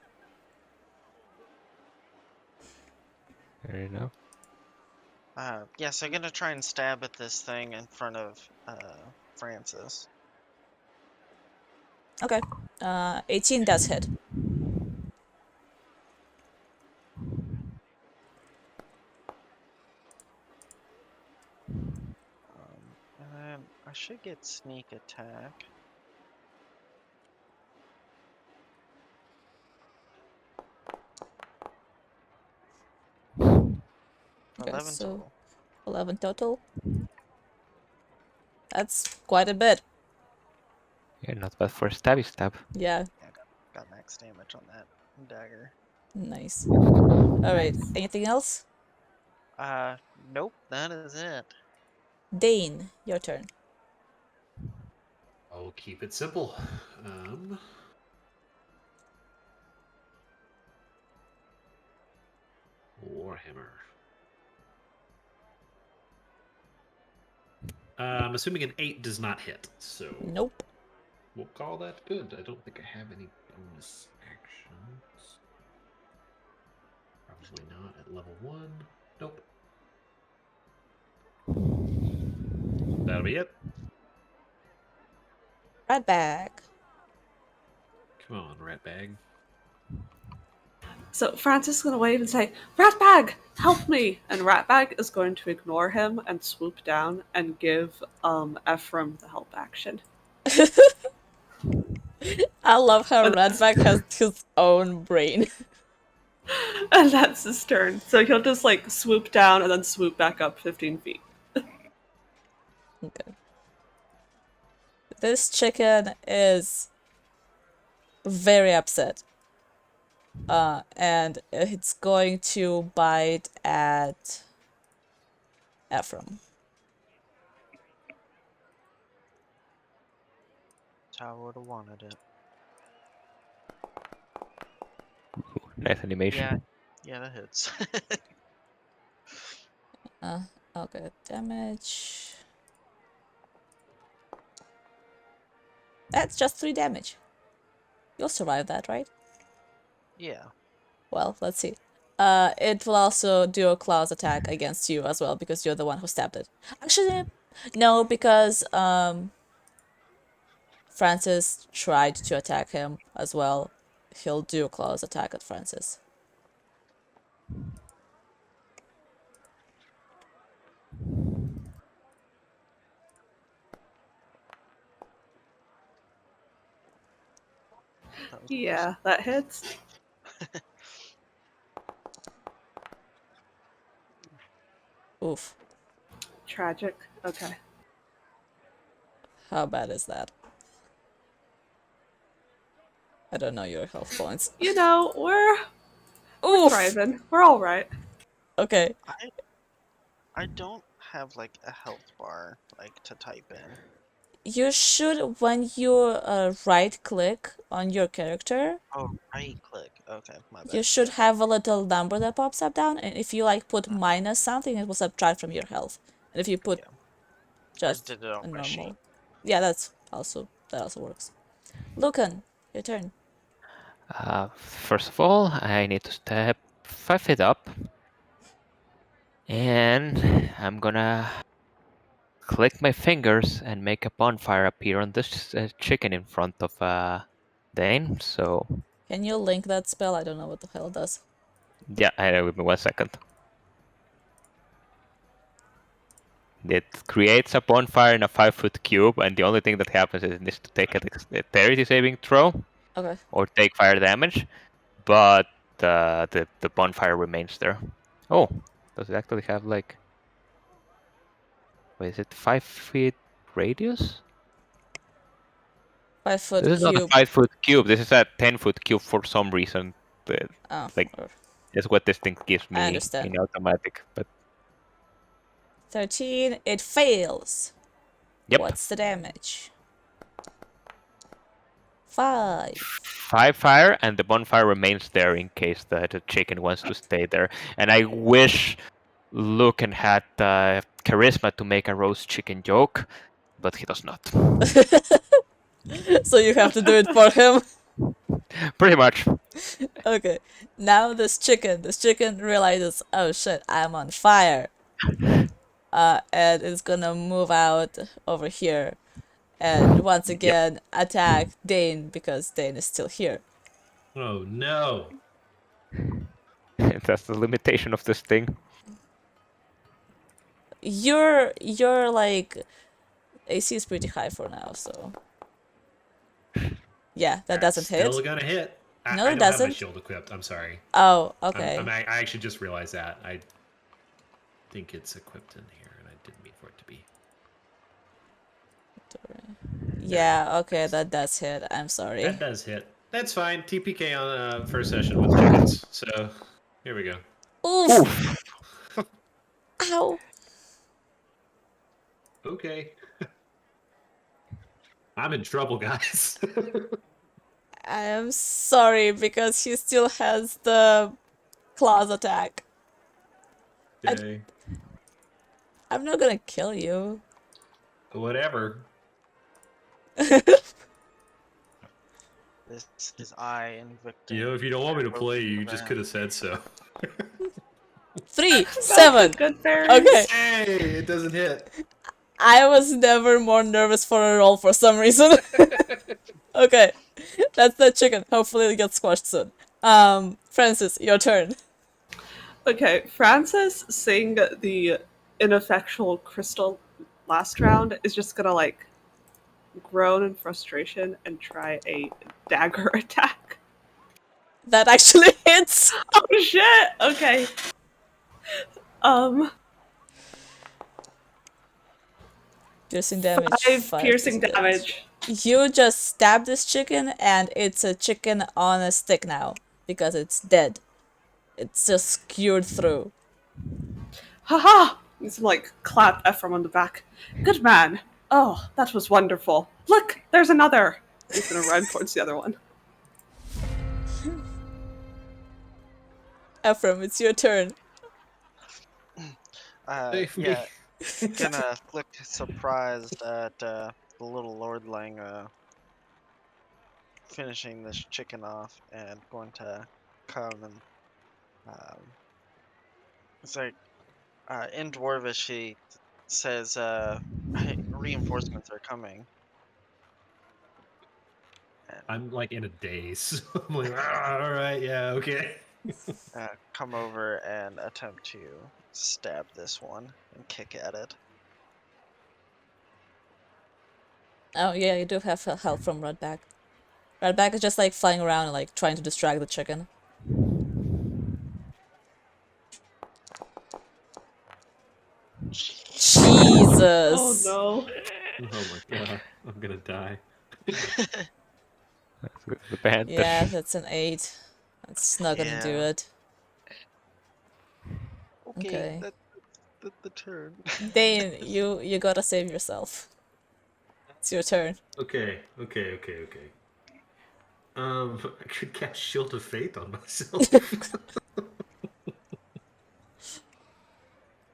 There you know. Yeah, so I'm gonna try and stab at this thing in front of Francis. Okay. 18 does hit. And then I should get sneak attack. Okay, 11 so total. 11 total. That's quite a bit. Yeah, not bad for a stabby stab. Yeah, Yeah, got max damage on that dagger. nice. Alright, anything else? Nope, that is it. Dane, your turn. I'll keep it simple. Warhammer. I'm assuming an 8 does not hit, so Nope. we'll call that good. I don't think I have any bonus actions. Probably not at level 1. Nope. That'll be it. Rat bag. Come on, rat bag. So Francis is going to wave and say, "Ratbag, help me!" And Ratbag is going to ignore him and swoop down and give Ephraim the help action. I love how And Ratbag has his own brain. And that's his turn. So he'll just like swoop down and then swoop back up 15 feet. Okay. This chicken is very upset. and it's going to bite at Ephraim. That's how I would have wanted it. Nice animation. Yeah, that hits. Okay, damage. That's just 3 damage. You'll survive that, right? Yeah. Well, let's see. It will also do a claws attack against you as well because you're the one who stabbed it. Actually, no, because Francis tried to attack him as well. He'll do a claws attack at Francis. That was Yeah, that hits. Oof. Tragic. Okay. How bad is that? I don't know your health points. You know, we're Oof! thriving. We're all right. Okay. I don't have like a health bar like to type in. You should, when you right click on your character, Oh, right click. Okay, my bad. you should have a little number that pops up down, and if you like put minus something, it will subtract from your health. And if you put Yeah. just did it on a my sheet. normal, yeah, that also works. Lucan, your turn. First of all, I need to step 5 feet up. And I'm gonna click my fingers and make a bonfire appear on this chicken in front of Dane. So Can you link that spell? I don't know what the hell it does. yeah, give me 1 second. It creates a bonfire in a 5-foot cube, and the only thing that happens is it needs to take a dexterity saving throw Okay. or take fire damage, but the bonfire remains there. Oh, does it actually have like? Wait, is it 5 feet radius? 5-foot This is not a cube. 5-foot cube. This is a 10-foot cube for some reason. Oh, Like or- that's what this thing gives I me understand. in automatic. But 13. It fails. yep, What's the damage? 5. 5 fire, and the bonfire remains there in case the chicken wants to stay there. And I wish Lucan had charisma to make a roast chicken joke, but he does not. So you have to do it for him. Pretty much. Okay. Now this chicken realizes, oh shit, I'm on fire. And it's gonna move out over here. And once again attack Dane because Dane is still here. Oh no! That's the limitation of this thing. Your like AC is pretty high for now, so yeah, that That's doesn't hit. Still gonna hit. No, I it don't have my doesn't. shield equipped. I'm sorry. Oh, okay. I actually just realized that. I think it's equipped in here, and I didn't mean for it to be. Yeah, okay, that does hit. I'm sorry. That does hit. That's fine. TPK on first session with chickens. So here we go. Oof! Ow! Okay. I'm in trouble, guys. I am sorry because he still has the claws attack. Okay. I'm not gonna kill you. Whatever. This is I invicting. You know, if you don't want me to play, you just could have said so. 3, 7. Good fairies. Okay. Hey, it doesn't hit. I was never more nervous for a roll for some reason. Okay. That's the chicken. Hopefully it gets squashed soon. Francis, your turn. Okay, Francis, seeing the ineffectual crystal last round, is just gonna like groan in frustration and try a dagger attack. That actually hits. Oh shit! Okay. Piercing damage. 5 piercing damage. You just stab this chicken and it's a chicken on a stick now. because it's dead. It's just skewered through. Haha! He's like clap Ephraim on the back. Good man. Oh, that was wonderful. Look, there's another. He's gonna run towards the other one. Ephraim, it's your turn. Save me. Yeah, gonna look surprised at the little lordling finishing this chicken off and going to come and it's like in Dwarvish she says hey, reinforcements are coming. And, I'm like in a daze. I'm like, all right, yeah, okay. come over and attempt to stab this one and kick at it. Oh yeah, you do have help from Redback. Redback is just like flying around and like trying to distract the chicken. Jesus. Oh no. Oh my god, I'm gonna die. The band. Yeah, that's an 8. That's not gonna do Yeah. it. Okay. That's the turn. Dane, you gotta save yourself. It's your turn. Okay. I could cast Shield of Faith on myself.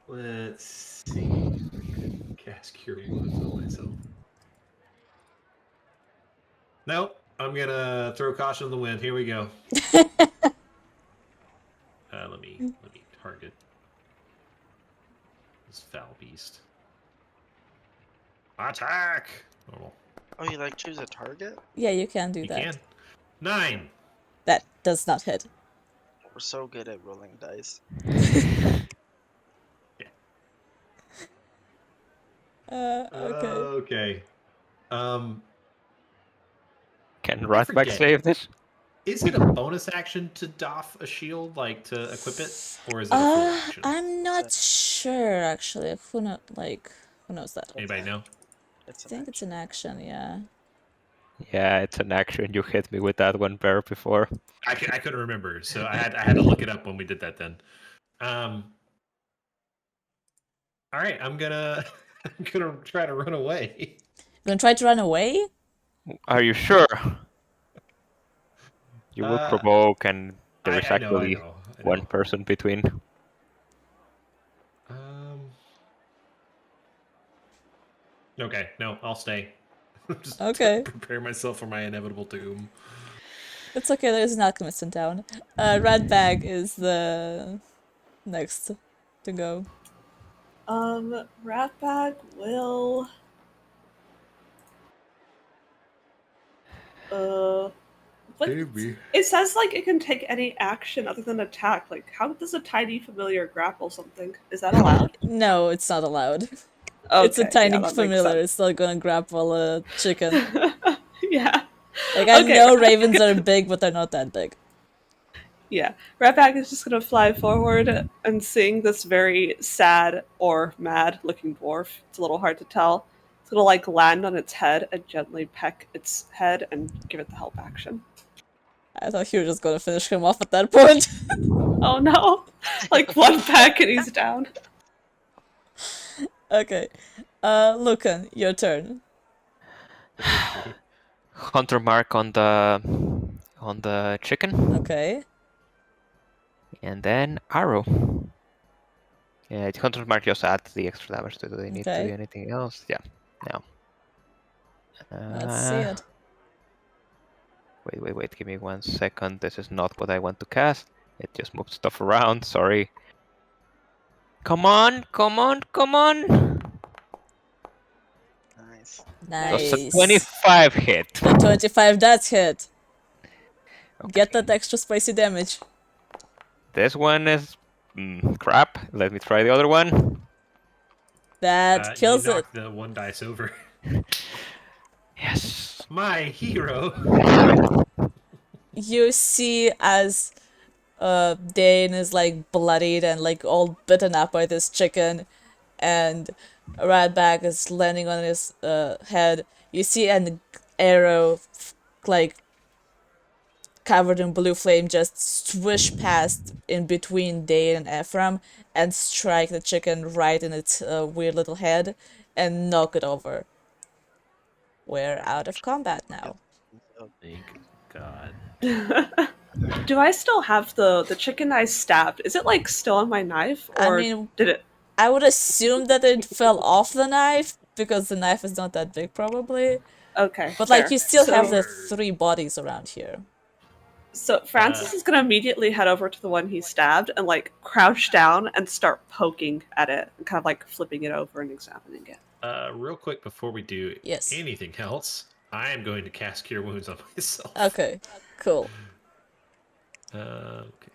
Let's see. I could cast Cure Wounds on myself. Nope. I'm gonna throw caution to the wind. Here we go. Let me target this foul beast. Attack! Normal. Oh, you like choose a target? Yeah, you can do You that. can. 9. That does not hit. We're so good at rolling dice. Okay. Okay. Can I Ratback forget. save this? Is it a bonus action to doff a shield, like to equip it, or is it a full action? I'm not sure actually. Who knows that? Anybody know? It's I an think it's an action, yeah. Yeah, it's an action. You hit me with that one bear before. I couldn't remember, so I had to look it up when we did that. Then, all right, I'm gonna try to run away. You gonna try to run away? Are you sure? You will Uh, provoke, and there is I know. actually one person between. Okay, no, I'll stay. Just Okay. prepare myself for my inevitable doom. It's okay, there's an alchemist in town. Redbag is the next to go. Ratbag will. What? It says like it can take any action other than attack. Like, how does a tiny familiar grapple something? Is that allowed? No, it's not allowed. Okay, It's a tiny yeah, that makes familiar. sense. It's not gonna grapple a chicken. Yeah. Like, I Okay, know ravens are big, but they're not that big. Yeah. Ratbag is just gonna fly forward and seeing this very sad or mad looking dwarf. It's a little hard to tell. It's gonna like land on its head and gently peck its head and give it the help action. I thought you were just gonna finish him off at that point. Oh no! Like one peck and he's down. Okay. Lucan, your turn. Hunter mark on the chicken, Okay. and then arrow. Yeah, hunter mark just adds the extra damage. Do they need to Okay. do anything else? Yeah. No. Let's see it. Wait. Give me 1 second. This is not what I want to cast. It just moved stuff around. Sorry. Come on. Nice. That's a Nice. 25 hit. The 25 does hit. Okay. Get that extra spicy damage. This one is crap. Let me try the other one. That kills you it. knocked the one dice over. Yes. My hero. You see as Dane is like bloodied and like all bitten up by this chicken, and Radbag is landing on his head. You see an arrow like covered in blue flame just swish past in between Dane and Ephraim and strike the chicken right in its weird little head and knock it over. We're out of combat now. Thank God. Do I still have the chicken I stabbed? Is it like still on my knife, I or mean, did it? I would assume that it fell off the knife because the knife is not that big, probably. Okay, But fair. like, you still have So- the 3 bodies around here. So Francis is gonna immediately head over to the one he stabbed and like crouch down and start poking at it and kind of like flipping it over and examining it. Real quick before we do Yes. anything else, I am going to cast Cure Wounds on myself. Okay, cool. Okay.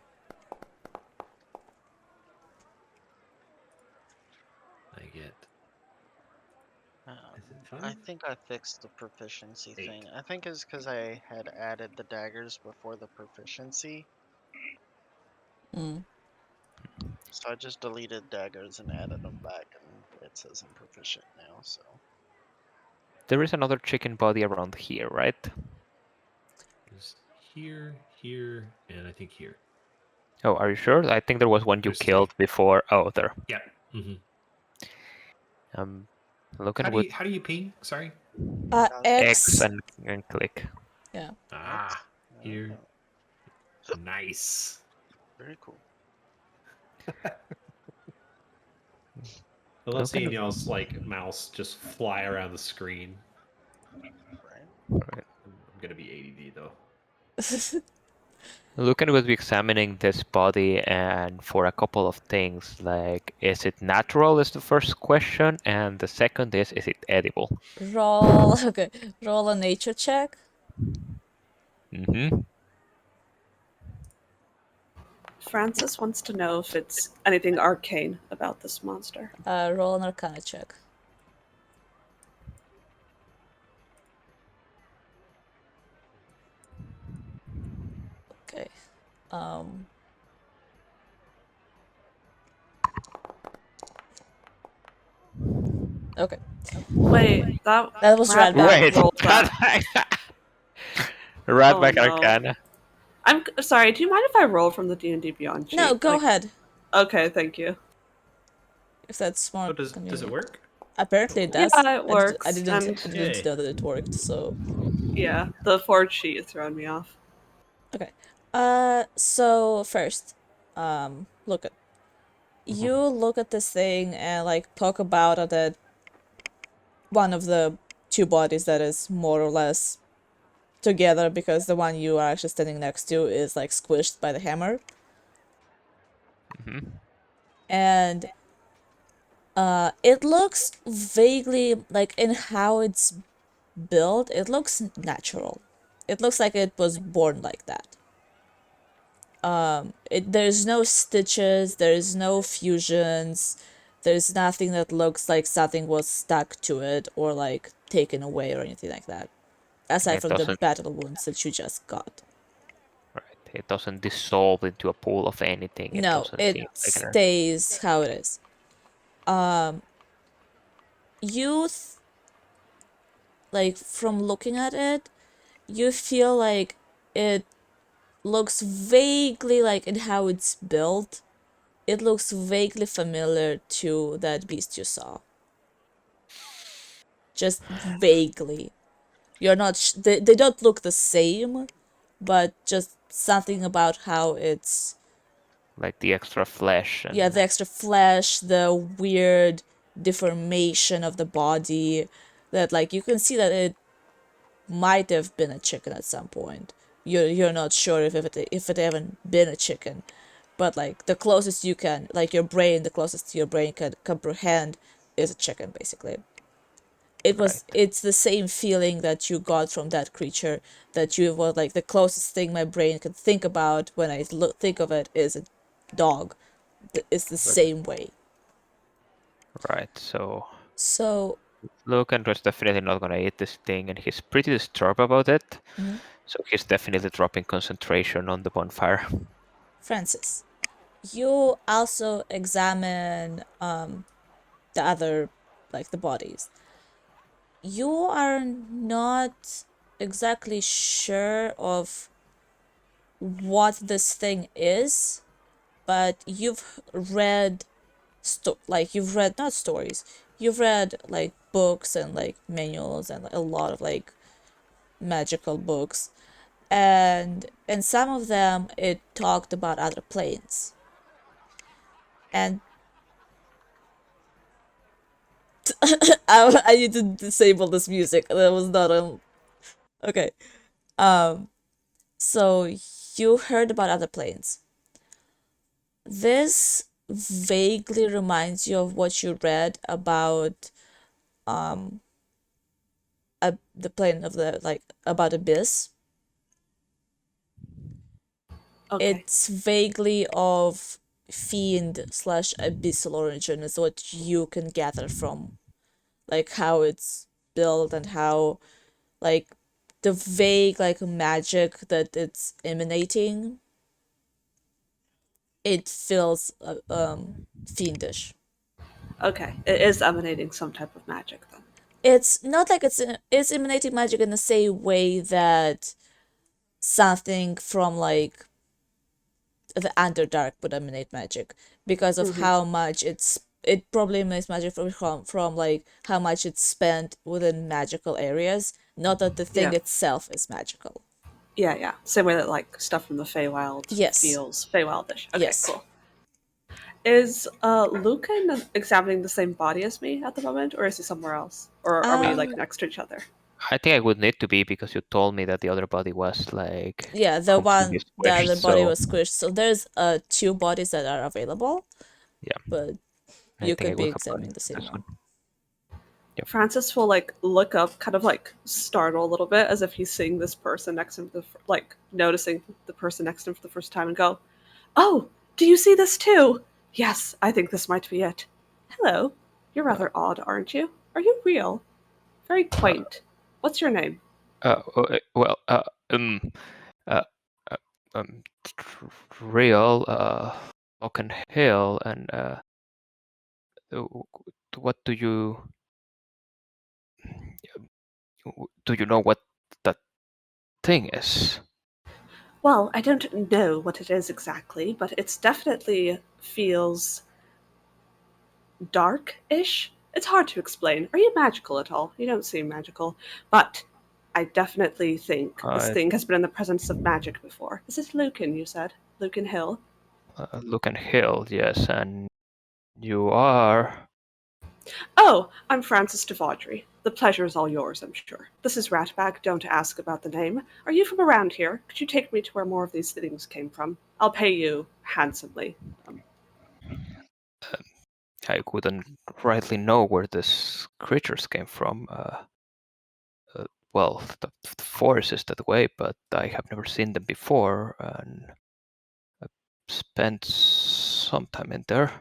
I get. Is it I 5? think I fixed the proficiency 8. thing. I think it's because I had added the daggers before the proficiency. Mm. So I just deleted daggers and added them back, and it says I'm proficient now. So There is another chicken body around here, right? There's here, here, and I think here. Oh, are you sure? I think there was one you There's killed before. Oh, there. Yeah. Mm-hmm. Looking How with do you ping? Sorry. X. X and click. Yeah. Ah, here. Okay. Nice. Very cool. I love Okay. seeing y'all's like mouse just fly around the screen. Right. I'm gonna be ADD though. Lucan will be examining this body and for a couple of things, like, is it natural is the first question, and the second is it edible? Roll. Okay. Roll a nature check. Mm-hmm. Francis wants to know if it's anything arcane about this monster. Roll an arcana check. Okay. Okay. Wait, That was Radback Radback. rolled that. Radback Oh, no. Arcana. I'm sorry. Do you mind if I roll from the D&D Beyond sheet? No, go Like- ahead. Okay, thank you. If that's more Oh, does convenient. it work? Apparently it Yeah, does. it works, I didn't and- Yay. know that it worked, so. Yeah, the forge sheet is throwing me off. Okay. So first, look at. You look at this thing and like talk about that one of the 2 bodies that is more or less together because the one you are actually standing next to is like squished by the hammer. Mm-hmm. And it looks vaguely like in how it's built, it looks natural. It looks like it was born like that. There's no stitches, there's no fusions, there's nothing that looks like something was stuck to it or like taken away or anything like that. Aside It from the doesn't- battle wounds that you just got. Right. It doesn't dissolve into a pool of anything. It No, doesn't it seem like an- stays how it is. You like from looking at it, you feel like it looks vaguely like in how it's built. It looks vaguely familiar to that beast you saw. Just vaguely. You're not they don't look the same, but just something about how it's like the extra flesh. And yeah, the extra flesh, the weird deformation of the body, that like you can see that it might have been a chicken at some point. You're not sure if it haven't been a chicken, but like the closest you can, like the closest your brain can comprehend is a chicken basically. It's the same feeling that you got from that creature, that you were like the closest thing my brain can think about when I think of it is a dog. It's the same way. Right, so So Lucan was definitely not gonna eat this thing, and he's pretty disturbed about it. Mhm. So he's definitely dropping concentration on the bonfire. Francis, you also examine the other, like the bodies. You are not exactly sure of what this thing is, but you've read you've read not stories, you've read like books and like manuals and like, a lot of like magical books, and in some of them it talked about other planes. And I need to disable this music. That was not on. Okay. So you heard about other planes. This vaguely reminds you of what you read about the plane of the like about Abyss. Okay. It's vaguely of fiend slash abyssal origin is what you can gather from like how it's built and how like the vague like magic that it's emanating, it feels fiendish. Okay. It is emanating some type of magic then. It's not like it's emanating magic in the same way that something from like the Underdark would emanate magic, because of how much it probably emanates magic from like how much it's spent within magical areas, not that the thing Yeah. itself is magical. Yeah, yeah. Same way that like stuff from the Feywild Yes. feels Feywildish. Okay, Yes. cool. Is Lucan examining the same body as me at the moment, or is he somewhere else? Or are we like next to each other? I think I would need to be because you told me that the other body was like Yeah, the completely other squished, body so was squished. So there's two bodies that are available, yeah, but I you think I could be will have gone examining the same this one. Francis will like look up, kind of like startle a little bit, as if he's seeing this person next to him, like noticing the person next to him for the first time, and go, "Oh, do you see this too? Yes, I think this might be it. Hello, you're rather odd, aren't you? Are you real? Very quaint. What's your name?" Well, uh, uh, real, Locken Hill, and what do you know what that thing is? Well, I don't know what it is exactly, but it's definitely feels dark-ish. It's hard to explain. Are you magical at all? You don't seem magical, but I definitely think this Uh, thing has been in the presence of magic before. Is it Lucan, you said? Lucan Hill? Locken Hill, yes, and you are. Oh, I'm Francis de Vaudry. The pleasure is all yours, I'm sure. This is Ratbag. Don't ask about the name. Are you from around here? Could you take me to where more of these things came from? I'll pay you handsomely. I couldn't rightly know where these creatures came from. Well, the forest is that way, but I have never seen them before, and I spent some time in there.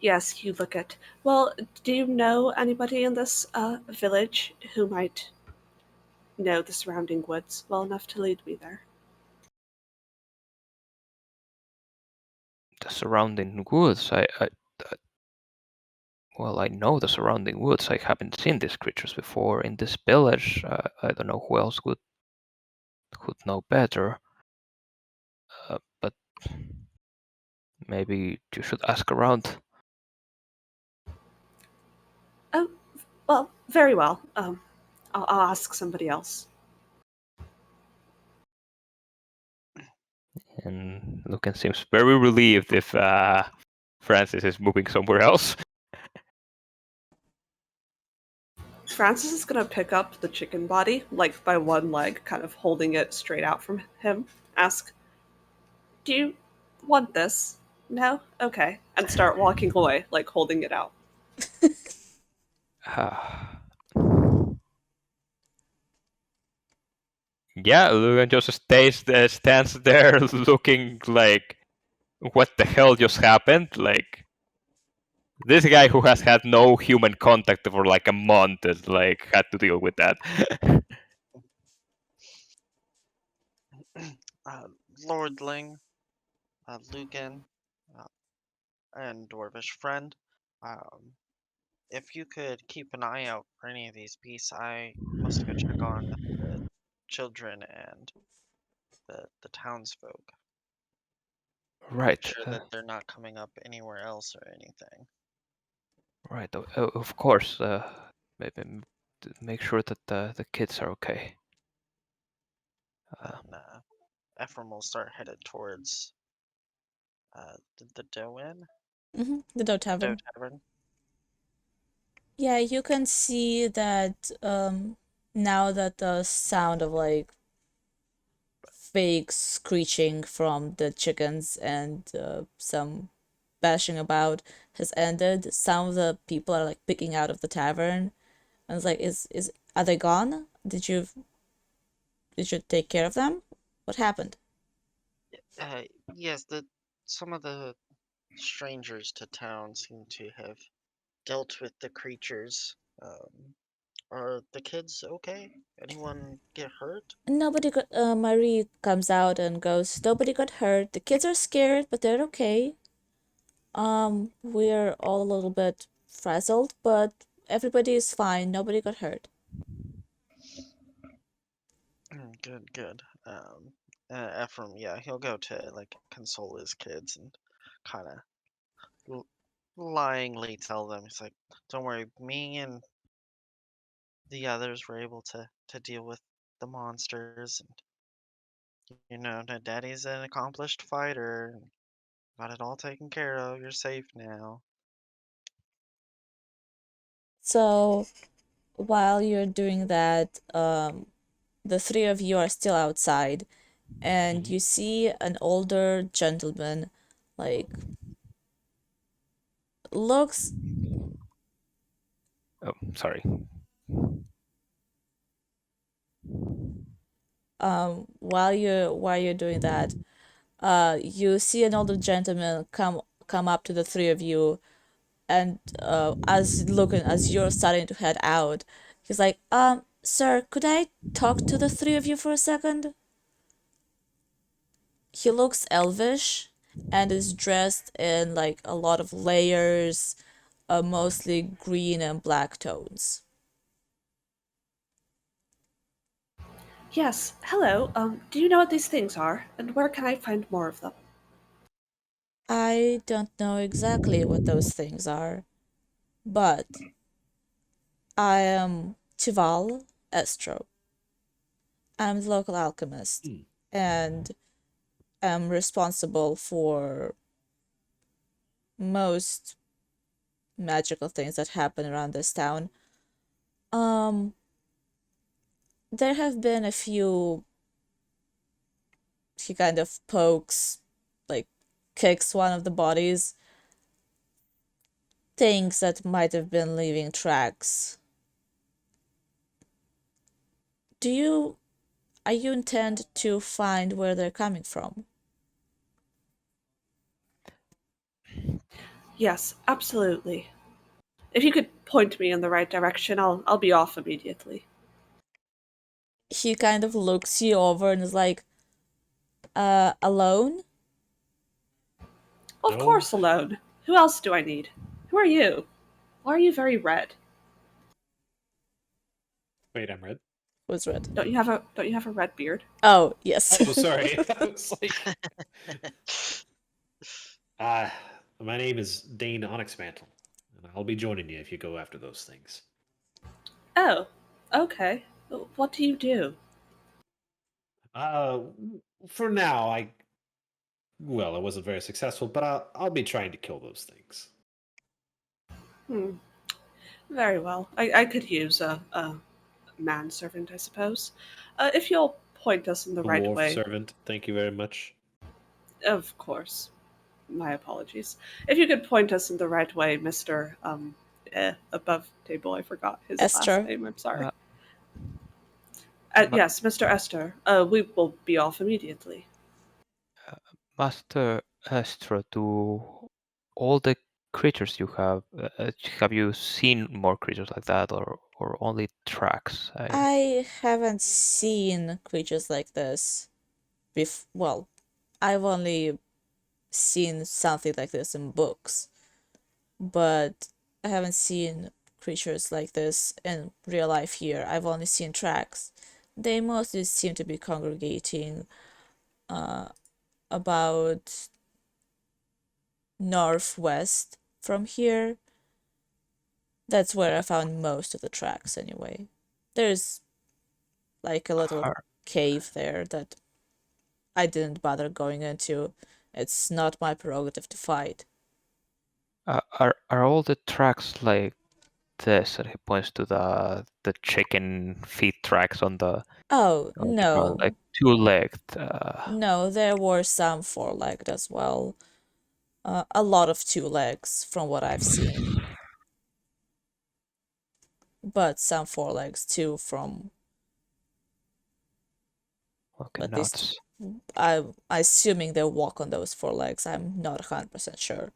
Yes, you look at. Well, do you know anybody in this village who might know the surrounding woods well enough to lead me there? The surrounding woods, well, I know the surrounding woods. I haven't seen these creatures before in this village. I don't know who else could know better. But maybe you should ask around. Oh, well, very well. I'll ask somebody else. And Lucan seems very relieved if Francis is moving somewhere else. Francis is gonna pick up the chicken body, like by one leg, kind of holding it straight out from him. Ask, "Do you want this? No? Okay." And start walking away, like holding it out. Yeah, Lucan just stands there looking like, what the hell just happened? Like, this guy who has had no human contact for like a month is like had to deal with that. Lordling, Lucan, uh, and Dwarvish friend, if you could keep an eye out for any of these beasts, I must go check on the children and the townsfolk. Right. Make sure that they're not coming up anywhere else or anything. Right. Of course. Maybe make sure that the kids are okay. And Ephraim will start headed towards the Doe Inn, The Doe Doe Tavern. Tavern. Yeah, you can see that now that the sound of like fake screeching from the chickens and some bashing about has ended, some of the people are like picking out of the tavern, and it's like, is are they gone? Did you take care of them? What happened? Yes, some of the strangers to town seem to have dealt with the creatures. Are the kids okay? Anyone get hurt? Nobody got. Marie comes out and goes, nobody got hurt. The kids are scared, but they're okay. We're all a little bit frazzled, but everybody is fine. Nobody got hurt. Good, good. Ephraim, yeah, he'll go to like console his kids and kind of lyingly tell them, he's like, "Don't worry, me and the others were able to deal with the monsters, and Daddy's an accomplished fighter, and got it all taken care of. You're safe now." So while you're doing that, the three of you are still outside, and you see an older gentleman, like, looks. Oh, sorry. While you're doing that, you see an older gentleman come up to the three of you, and as you're starting to head out, he's like, sir, could I talk to the three of you for a second? He looks elvish and is dressed in like a lot of layers, mostly green and black tones. Yes, hello. Do you know what these things are, and where can I find more of them? I don't know exactly what those things are, but I am Tival Estro. I'm the local alchemist and am responsible for most magical things that happen around this town. Um, there have been a few. He kind of pokes, like, kicks one of the bodies. Things that might have been leaving tracks. Do you. Are you intend to find where they're coming from? Yes, absolutely. If you could point me in the right direction, I'll be off immediately. He kind of looks you over and is like, alone? Of No. course, alone. Who else do I need? Who are you? Why are you very red? Wait, I'm red. Was red. Don't you have a red beard? Oh, yes. Oh, sorry. I was like, my name is Dane Onyx Mantle, and I'll be joining you if you go after those things. Oh, okay. What do you do? Uh, for now, I wasn't very successful, but I'll be trying to kill those things. Very well. I could use a manservant, I suppose. If you'll point us in the right Dwarf way. servant, thank you very much. Of course. My apologies. If you could point us in the right way, Mr. Above table, I forgot his Esther. last name. I'm sorry. Ma- Yes, Mr. Esther. We will be off immediately. Master Astra, do all the creatures you have you seen more creatures like that, or only tracks? I haven't seen creatures like this. Well, I've only seen something like this in books, but I haven't seen creatures like this in real life here. I've only seen tracks. They mostly seem to be congregating about northwest from here. That's where I found most of the tracks anyway. There's like a little Are, cave there that I didn't bother going into. It's not my prerogative to fight. are all the tracks like this? And he points to the chicken feet tracks on the Oh, ground, like no. two-legged. No, there were some four-legged as well. A lot of two legs from what I've seen. But some four legs too from Okay, at least nuts. I'm assuming they walk on those four legs. I'm not 100% sure.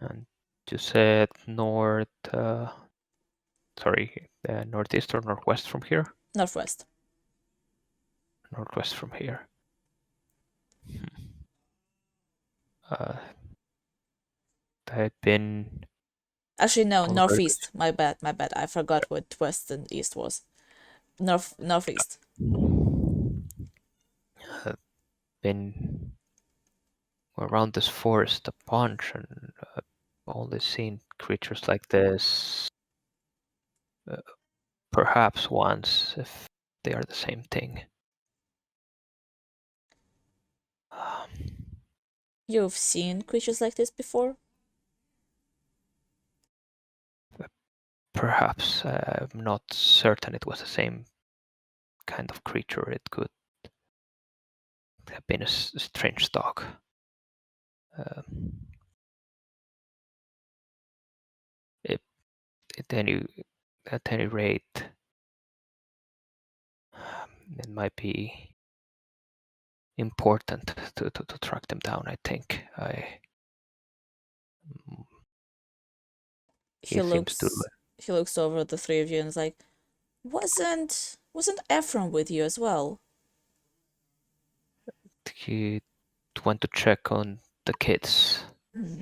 And you said northeast or northwest from here? Northwest. Northwest from here. I've been Actually, no, already northeast. My bad. I forgot what west and east was. Northeast. been around this forest a bunch, and only seen creatures like this perhaps once, if they are the same thing. You've seen creatures like this before? Perhaps I'm not certain it was the same kind of creature. It could have been a strange dog. It, at any rate, it might be important to track them down. I think He seems to. looks over at the three of you and is like, wasn't Ephraim with you as well? He went to check on the kids. Hmm.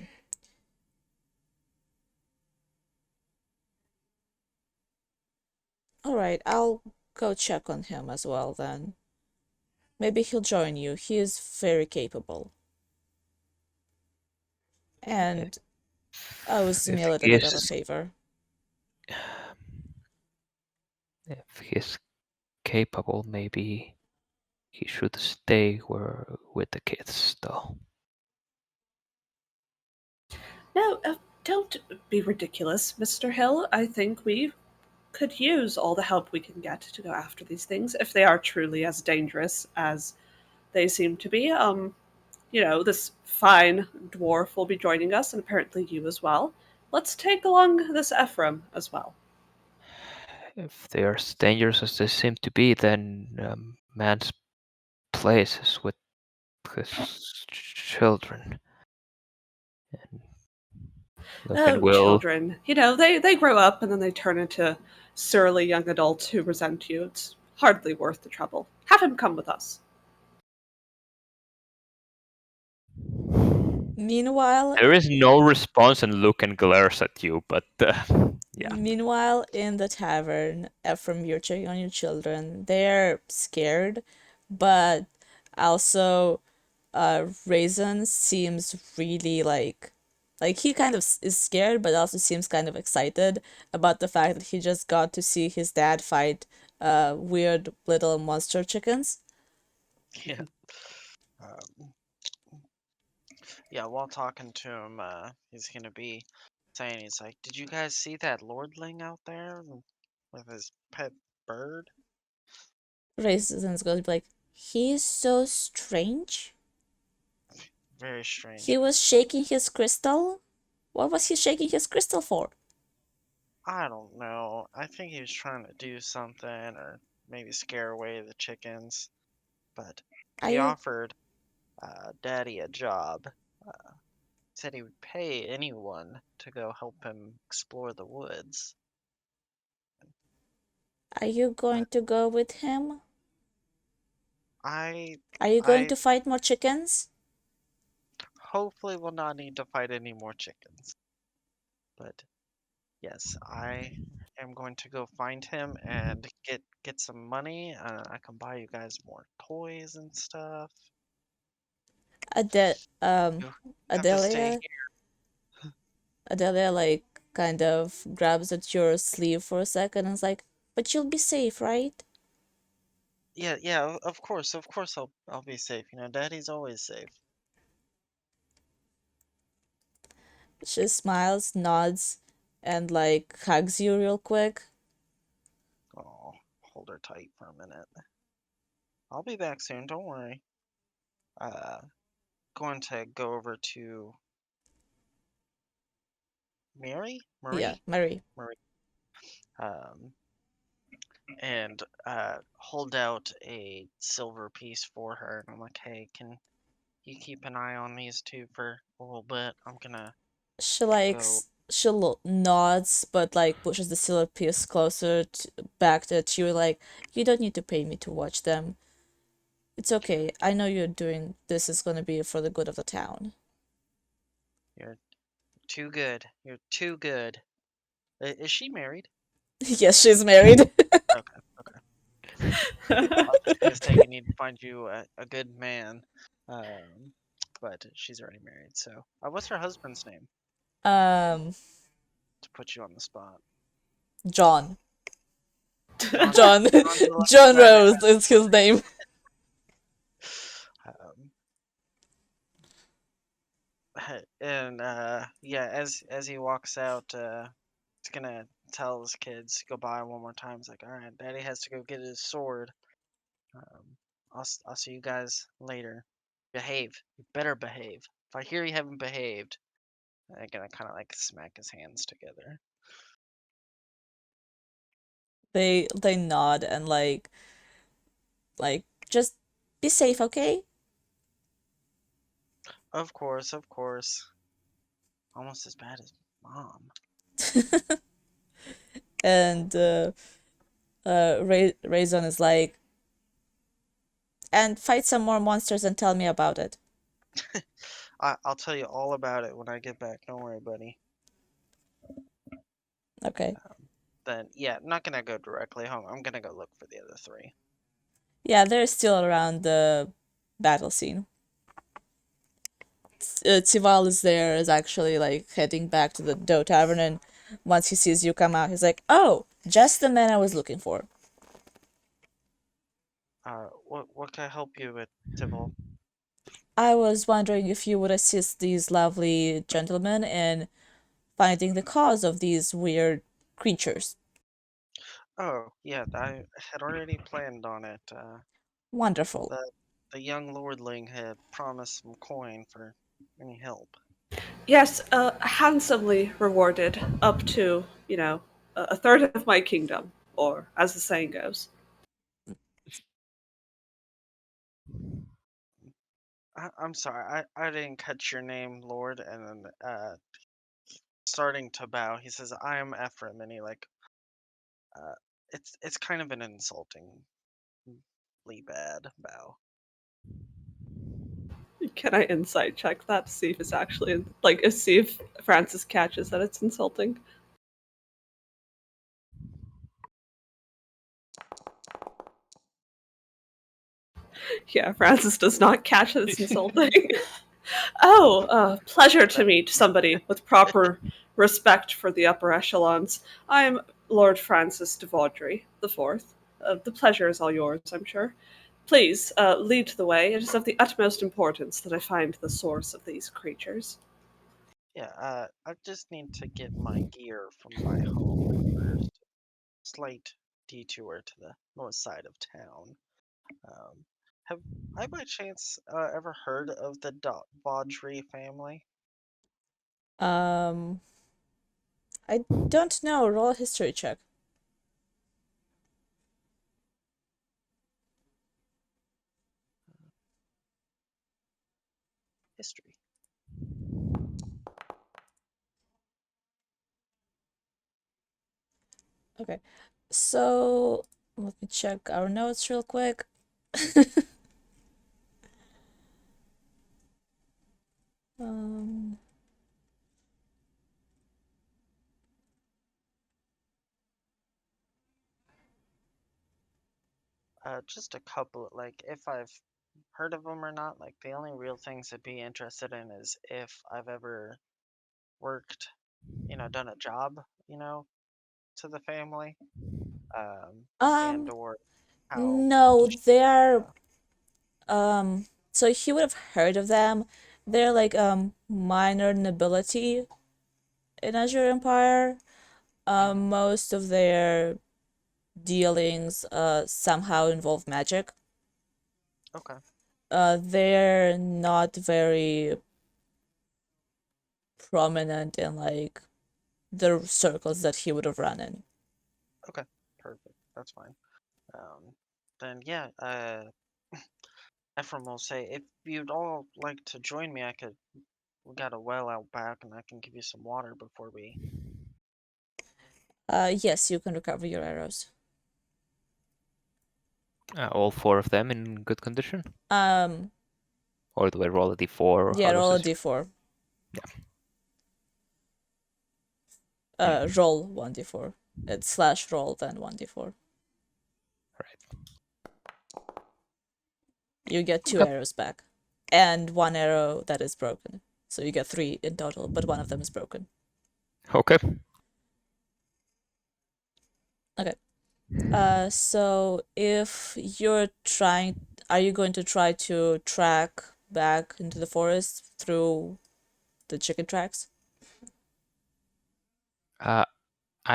All right, I'll go check on him as well then. Maybe he'll join you. He is very capable. And I owes me a If little he bit of a is, favor. if he's capable, maybe he should stay with the kids, though. No, don't be ridiculous, Mr. Hill. I think we could use all the help we can get to go after these things if they are truly as dangerous as they seem to be. This fine dwarf will be joining us, and apparently you as well. Let's take along this Ephraim as well. If they are as dangerous as they seem to be, then man's place is with his children. And look, and Children. They grow up and then they turn into surly young adults who resent you. It's hardly worth the trouble. Have him come with us. Meanwhile, there is no response, and Lucan glares at you, but yeah. Meanwhile, in the tavern, Ephraim, you're checking on your children. They're scared, but also, Raisin seems really like he kind of is scared, but also seems kind of excited about the fact that he just got to see his dad fight weird little monster chickens. Yeah. Yeah, while talking to him, he's gonna be saying, he's like, "Did you guys see that lordling out there with his pet bird?" Raisin's going to be like, he's so strange. Very strange. He was shaking his crystal. What was he shaking his crystal for? I don't know. I think he was trying to do something, or maybe scare away the chickens. But Are he you offered Daddy a job. Said he would pay anyone to go help him explore the woods. are you going to go with him? I Are you going I to fight more chickens? hopefully will not need to fight any more chickens. But yes, I am going to go find him and get some money. I can buy you guys more toys and stuff. Ade You have to stay Adelia, here. Adelia, like, kind of grabs at your sleeve for a second and is like, "But you'll be safe, right?" Yeah, of course, I'll be safe. You know, Daddy's always safe. She smiles, nods, and like hugs you real quick. Oh, hold her tight for a minute. I'll be back soon. Don't worry. Uh, going to go over to Mary, Yeah, Marie, Marie. Marie. Um, and hold out a silver piece for her. And I'm like, hey, can you keep an eye on these two for a little bit? I'm gonna She like go. nods, but like pushes the silver piece closer back to you. Like, you don't need to pay me to watch them. It's okay. I know you're doing this is gonna be for the good of the town. You're too good. You're too good. Is she married? Yes, she's married. Okay, okay. I was just gonna say you need to find you a good man, um, but she's already married. So, what's her husband's name? Um, To put you on the spot. John. John. John. John the John Lad. Rose is his name. Um, and yeah, as he walks out, he's gonna tell his kids goodbye one more time. He's like, all right, Daddy has to go get his sword. Um, I'll see you guys later. Behave. You better behave. If I hear you haven't behaved, I'm gonna kind of like smack his hands together. They nod and like just be safe, okay? Of course, of course. Almost as bad as Mom. And Raison is like, and fight some more monsters and tell me about it. I'll tell you all about it when I get back. Don't worry, buddy. Okay. Then, yeah, I'm not gonna go directly home. I'm gonna go look for the other three. Yeah, they're still around the battle scene. Tival is there, is actually like heading back to the Dough Tavern, and once he sees you come out, he's like, "Oh, just the man I was looking for." What can I help you with, Tybalt? I was wondering if you would assist these lovely gentlemen in finding the cause of these weird creatures. Oh, yeah, I had already planned on it. Wonderful. The young lordling had promised some coin for any help. Yes, handsomely rewarded, up to, a third of my kingdom, or as the saying goes. I'm sorry, I didn't catch your name, Lord. And then, starting to bow, he says, "I am Ephraim," and he uh, it's kind of an insultingly bad bow. Can I insight check that to see if it's actually, see if Francis catches that it's insulting? Yeah, Francis does not catch that it's insulting. Oh, pleasure to meet somebody with proper respect for the upper echelons. I'm Lord Francis de Vaudry, the Fourth. The pleasure is all yours, I'm sure. Please, lead the way. It is of the utmost importance that I find the source of these creatures. Yeah, I just need to get my gear from my home first. Slight detour to the north side of town. Um, have I by chance ever heard of the Vaudry family? Um, I don't know. Roll a history check. History. Okay. So, let me check our notes real quick. Um, Just a couple. Like if I've heard of them or not. Like the only real things I'd be interested in is if I've ever worked, done a job, to the family, and or how No, much. they're so he would have heard of them. They're like minor nobility in Azure Empire. Most of their dealings somehow involve magic. Okay. They're not very prominent in like the circles that he would have run in. Okay. Perfect. That's fine. Then yeah. Ephraim will say, if you'd all like to join me, we got a well out back, and I can give you some water before we. Yes, you can recover your arrows. All 4 of them in good condition? Um, Or do I roll a d4? yeah, roll a d4. Roll 1d4. It's /roll, then 1d4. Right. You get 2 arrows back. And 1 arrow that is broken. So you get 3 in total, but 1 of them is broken. Okay. Okay. So if you're trying, are you going to try to track back into the forest through the chicken tracks? I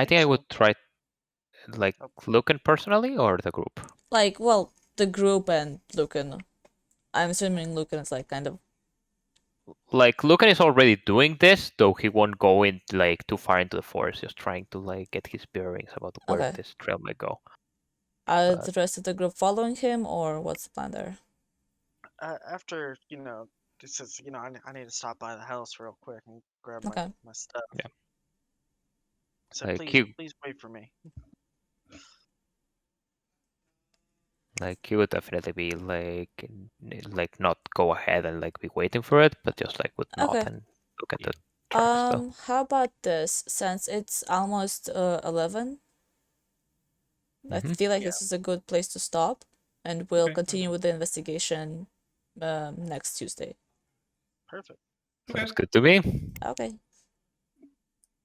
think I would try, like, Lucan personally or the group? Like, well, the group and Lucan. I'm assuming Lucan is like kind of. Like, Lucan is already doing this, though he won't go in like too far into the forest, just trying to like get his bearings about where Okay. this trail might go. Are the rest of the group following him, or what's the plan there? After this is I need to stop by the house real quick and grab Okay. my stuff. Yeah. So Like please wait for me. Like he would definitely be like not go ahead and like be waiting for it, but just like would nod Okay. and look at the tracks though. How about this? Since it's almost 11, I feel like this is a good place to stop, and we'll continue with the investigation next Tuesday. Perfect. Sounds good to me. Okay.